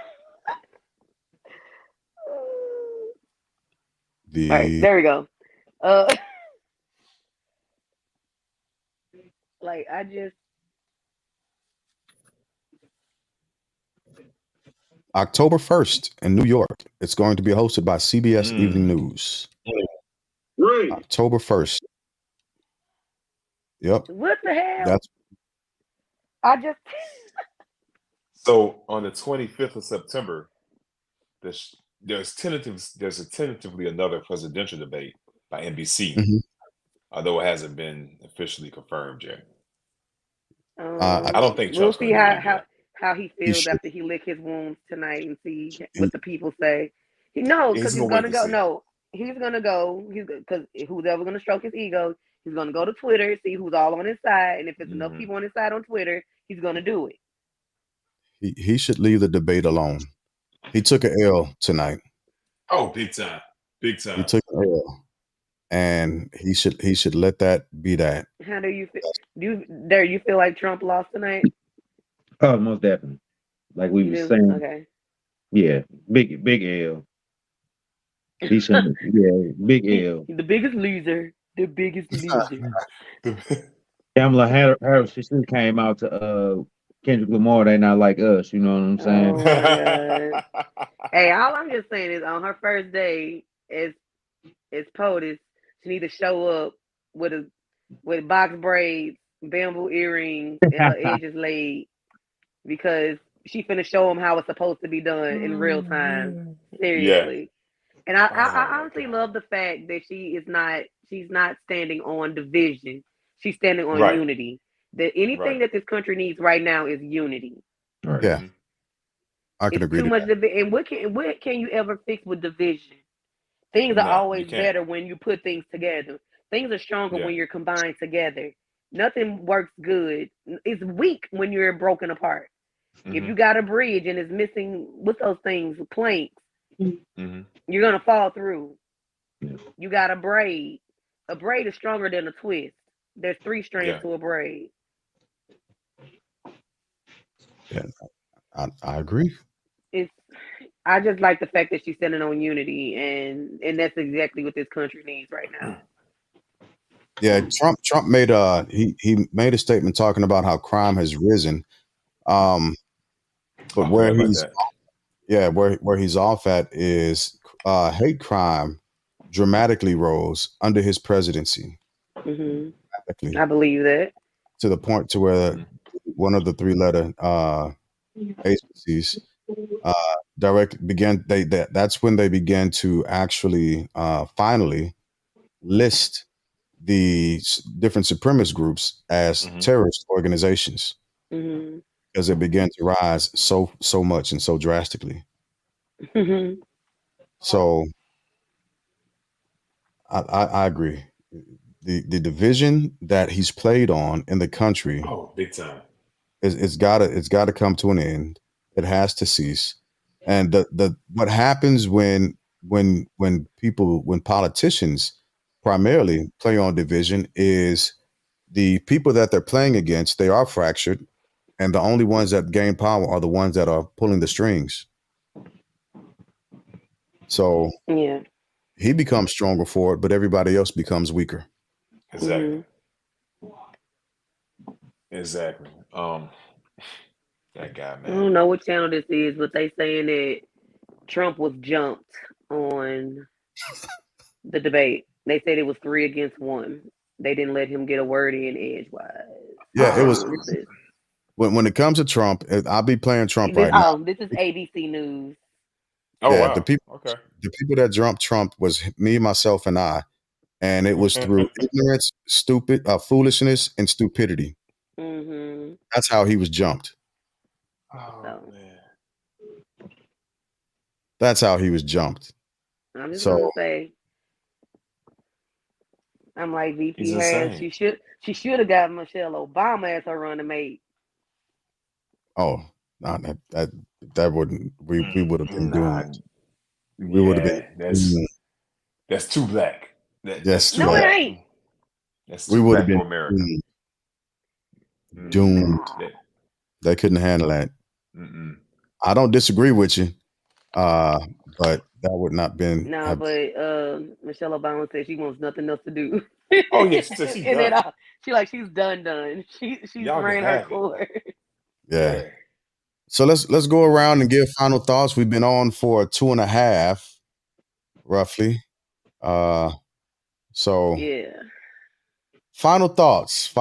right, there we go. Like I just October 1st in New York. It's going to be hosted by CBS Evening News. Right. October 1st. Yep. what the hell? That's I just So on the 25th of September, there's tentatively another presidential debate by NBC, although it hasn't been officially confirmed yet. I don't think we'll Trump's see going to do it. how he feels should. after he lick his wounds tonight and see what the people say. No, because He's he's gonna gonna wait to go. see. No, he's gonna go. Because who's ever gonna stroke his ego, he's gonna go to Twitter, see who's all on his side, and if there's enough people on his side on Twitter, he's gonna do it. He should leave the debate alone. He took an L tonight. Oh, big time. Big He time. took an L. And he should let that be that. How do you feel? Do you feel like Trump lost tonight? Oh, most definitely. Like we You were do? saying, Okay. yeah, big L. He shouldn't. Yeah, big L. The biggest loser. The biggest loser. Kamala Harris, she still came out to Kendrick Lamar. They not like us. You know what I'm saying? Oh my God. Hey, all I'm just saying is on her first day as POTUS, she need to show up with box braids, bamboo earrings, and her edges laid, because she finna show them how it's supposed to be done in real time. Seriously. And I honestly love the fact that she's not standing on division. She's standing on Right. unity. That anything that this country needs right now is unity. Right. Yeah. I can It's agree too to much that. and what can you ever fix with division? Things are No, always you can't. better when you put things together. Things are stronger Yeah. when you're combined together. Nothing works good. It's weak when you're broken apart. If you got a bridge and it's missing, what's those things? Planks. Mm-hmm. You're gonna fall through. Yeah. You got a braid. A braid is stronger than a twist. There's 3 strands Yeah. to a braid. Yeah, I agree. I just like the fact that she's standing on unity, and that's exactly what this country needs right now. Yeah, Trump made he made a statement talking about how crime has risen. But I where heard about he's that. where he's off at is hate crime dramatically rose under his presidency. Hmm. Dramatically, I believe that. to the point to where one of the three-letter agencies that's when they began to actually finally list the different supremacist groups as terrorist organizations Hmm. because it began to rise so much and so drastically. Hmm. So I agree. The division that he's played on in the country Oh, big time. it's gotta come to an end. It has to cease. And the what happens when politicians primarily play on division is the people that they're playing against, they are fractured, and the only ones that gain power are the ones that are pulling the strings. So Yeah. he becomes stronger for it, but everybody else becomes weaker. Exactly. Exactly. That guy, I man. don't know what channel this is, but they saying that Trump was jumped on the debate. They said it was 3 against 1. They didn't let him get a word in edgewise. Yeah, it was This is when it comes to Trump, I'll be playing Trump right now. this is ABC News. Oh Yeah, wow. the people that jumped Trump was me, myself, and I, and it was through ignorance, foolishness, and stupidity. Mm-hmm. That's how he was jumped. Oh man. That's how he was jumped. I'm just So gonna say, I'm like VP He's Harris. insane. She should have got Michelle Obama as her running mate. oh, nah, that wouldn't we would have been Nah. doomed. We would have been doomed. That's too black. That's No, it ain't. That's we too would have black been for America. doomed. They couldn't handle that. I don't disagree with you, but that would not been. No, have- but Michelle Obama said she wants nothing else to do. Oh yeah, she said she's And then done. she's done. She's Y'all can ran her have it. course. Yeah. So let's go around and give final thoughts. We've been on for 2.5, roughly. So Yeah. final thoughts.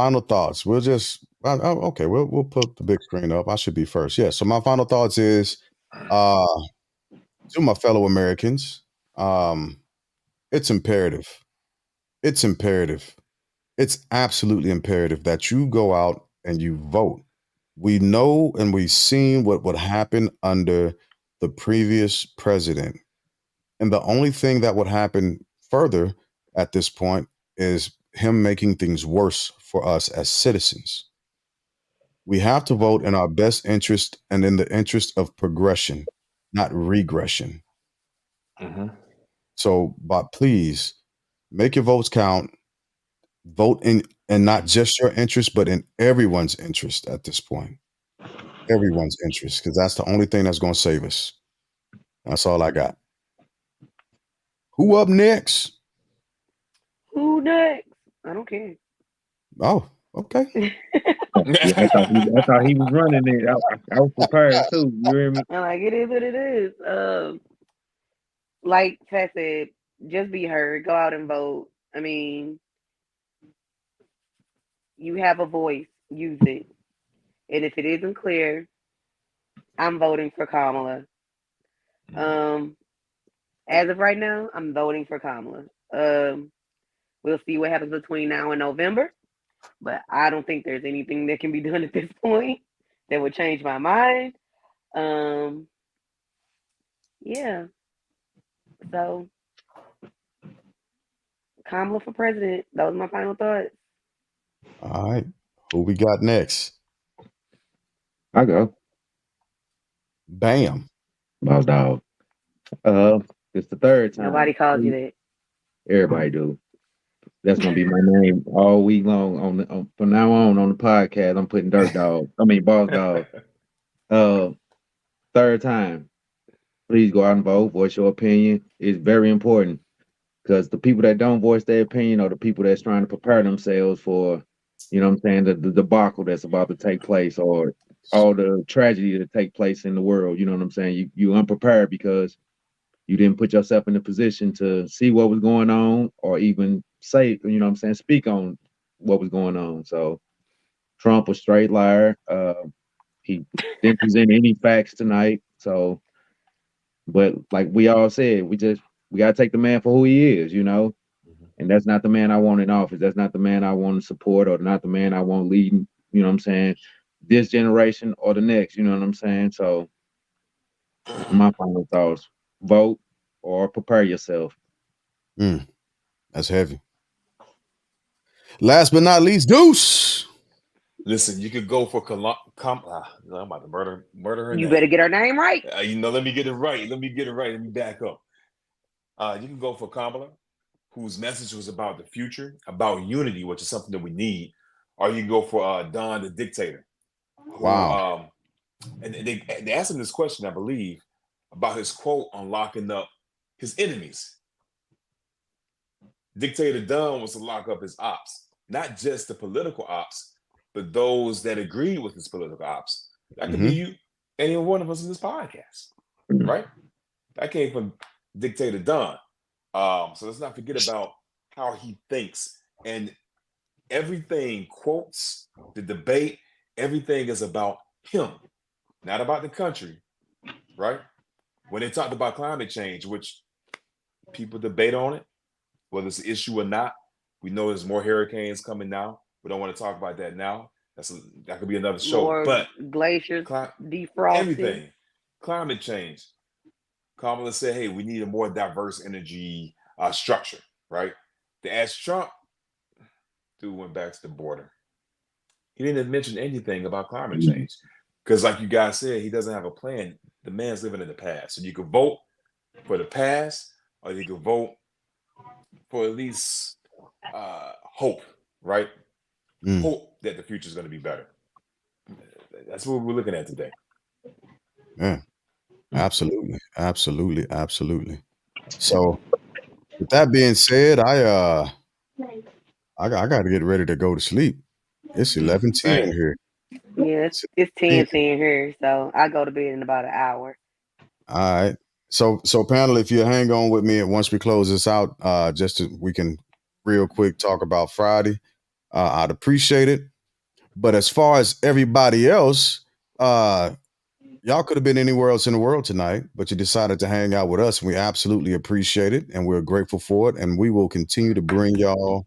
We'll just okay. We'll put the big screen up. I should be first. Yeah. So my final thoughts is to my fellow Americans. It's imperative. It's imperative. It's absolutely imperative that you go out and you vote. We know and we've seen what would happen under the previous president. And the only thing that would happen further at this point is him making things worse for us as citizens. We have to vote in our best interest and in the interest of progression, not regression. So, but please make your votes count. Vote in not just your interest, but in everyone's interest at this point. Everyone's interest, because that's the only thing that's going to save us. That's all I got. Who up next? Who next? I don't care. Oh, okay. I thought he was running it. I was prepared too. You hear me? I'm like, it is what it is. Like Fat said, just be heard. Go out and vote. I mean, you have a voice. Use it. And if it isn't clear, I'm voting for Kamala. As of right now, I'm voting for Kamala. We'll see what happens between now and November, but I don't think there's anything that can be done at this point that would change my mind. Yeah. So Kamala for president. Those are my final thoughts. All right. Who we got next? I go. Bam. Boss dog. It's the third time. Nobody called you that. Everybody do. That's gonna be my name all week long. From now on the podcast, I'm putting Boss Dog. Third time. Please go out and vote. Voice your opinion. It's very important because the people that don't voice their opinion are the people that's trying to prepare themselves for, you know what I'm saying, the debacle that's about to take place, or all the tragedy that take place in the world. You know what I'm saying? You unprepared because you didn't put yourself in a position to see what was going on or even say, you know what I'm saying, speak on what was going on. So Trump was straight liar. He didn't present any facts tonight. So, but like we all said, we gotta take the man for who he is, you know. And that's not the man I want in office. That's not the man I want to support, or not the man I want leading, you know what I'm saying, this generation or the next, you know what I'm saying? So my final thoughts, vote or prepare yourself. That's heavy. Last but not least, Deuce. Listen, you could go for I'm about to murder her You name. better get her name right. Let me get it right. Let me back up. You can go for Kamala, whose message was about the future, about unity, which is something that we need. Or you can go for Don the Dictator. Wow. And they asked him this question, I believe, about his quote on locking up his enemies. Dictator Don was to lock up his ops, not just the political ops, but those that agree with his political ops. That could be you, any one of us in this podcast, right? That came from Dictator Don. So let's not forget about how he thinks. And everything, quotes, the debate, everything is about him, not about the country, right? When they talked about climate change, which people debate on it, whether it's an issue or not, we know there's more hurricanes coming now. We don't want to talk about that now. That could be another show. More but glaciers, defrosting. Everything, climate change. Kamala said, hey, we need a more diverse energy structure, right? They asked Trump, dude went back to the border. He didn't mention anything about climate change because, like you guys said, he doesn't have a plan. The man's living in the past. So you could vote for the past, or you could vote for at least hope, right? Hope that the future is going to be better. That's what we're looking at today. Yeah, absolutely. So, with that being said, I got to get ready to go to sleep. It's 11:10 here. Yeah, it's 10:10 here, so I go to bed in about an hour. All right. So panel, if you hang on with me, and once we close this out, we can real quick talk about Friday. I'd appreciate it. But as far as everybody else, y'all could have been anywhere else in the world tonight, but you decided to hang out with us, and we absolutely appreciate it, and we're grateful for it. And we will continue to bring y'all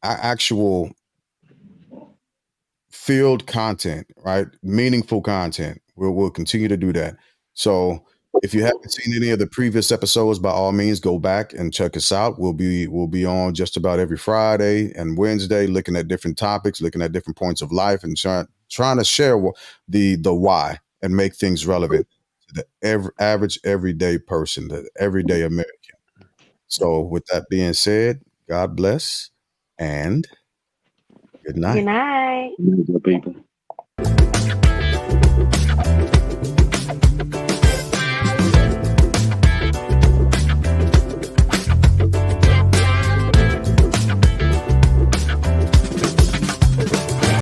actual field content, right? Meaningful content. We'll continue to do that. So if you haven't seen any of the previous episodes, by all means, go back and check us out. We'll be on just about every Friday and Wednesday, looking at different topics, looking at different points of life, and trying to share the why and make things relevant to the average everyday person, the everyday American. So with that being said, God bless and good night. Good night. Good people.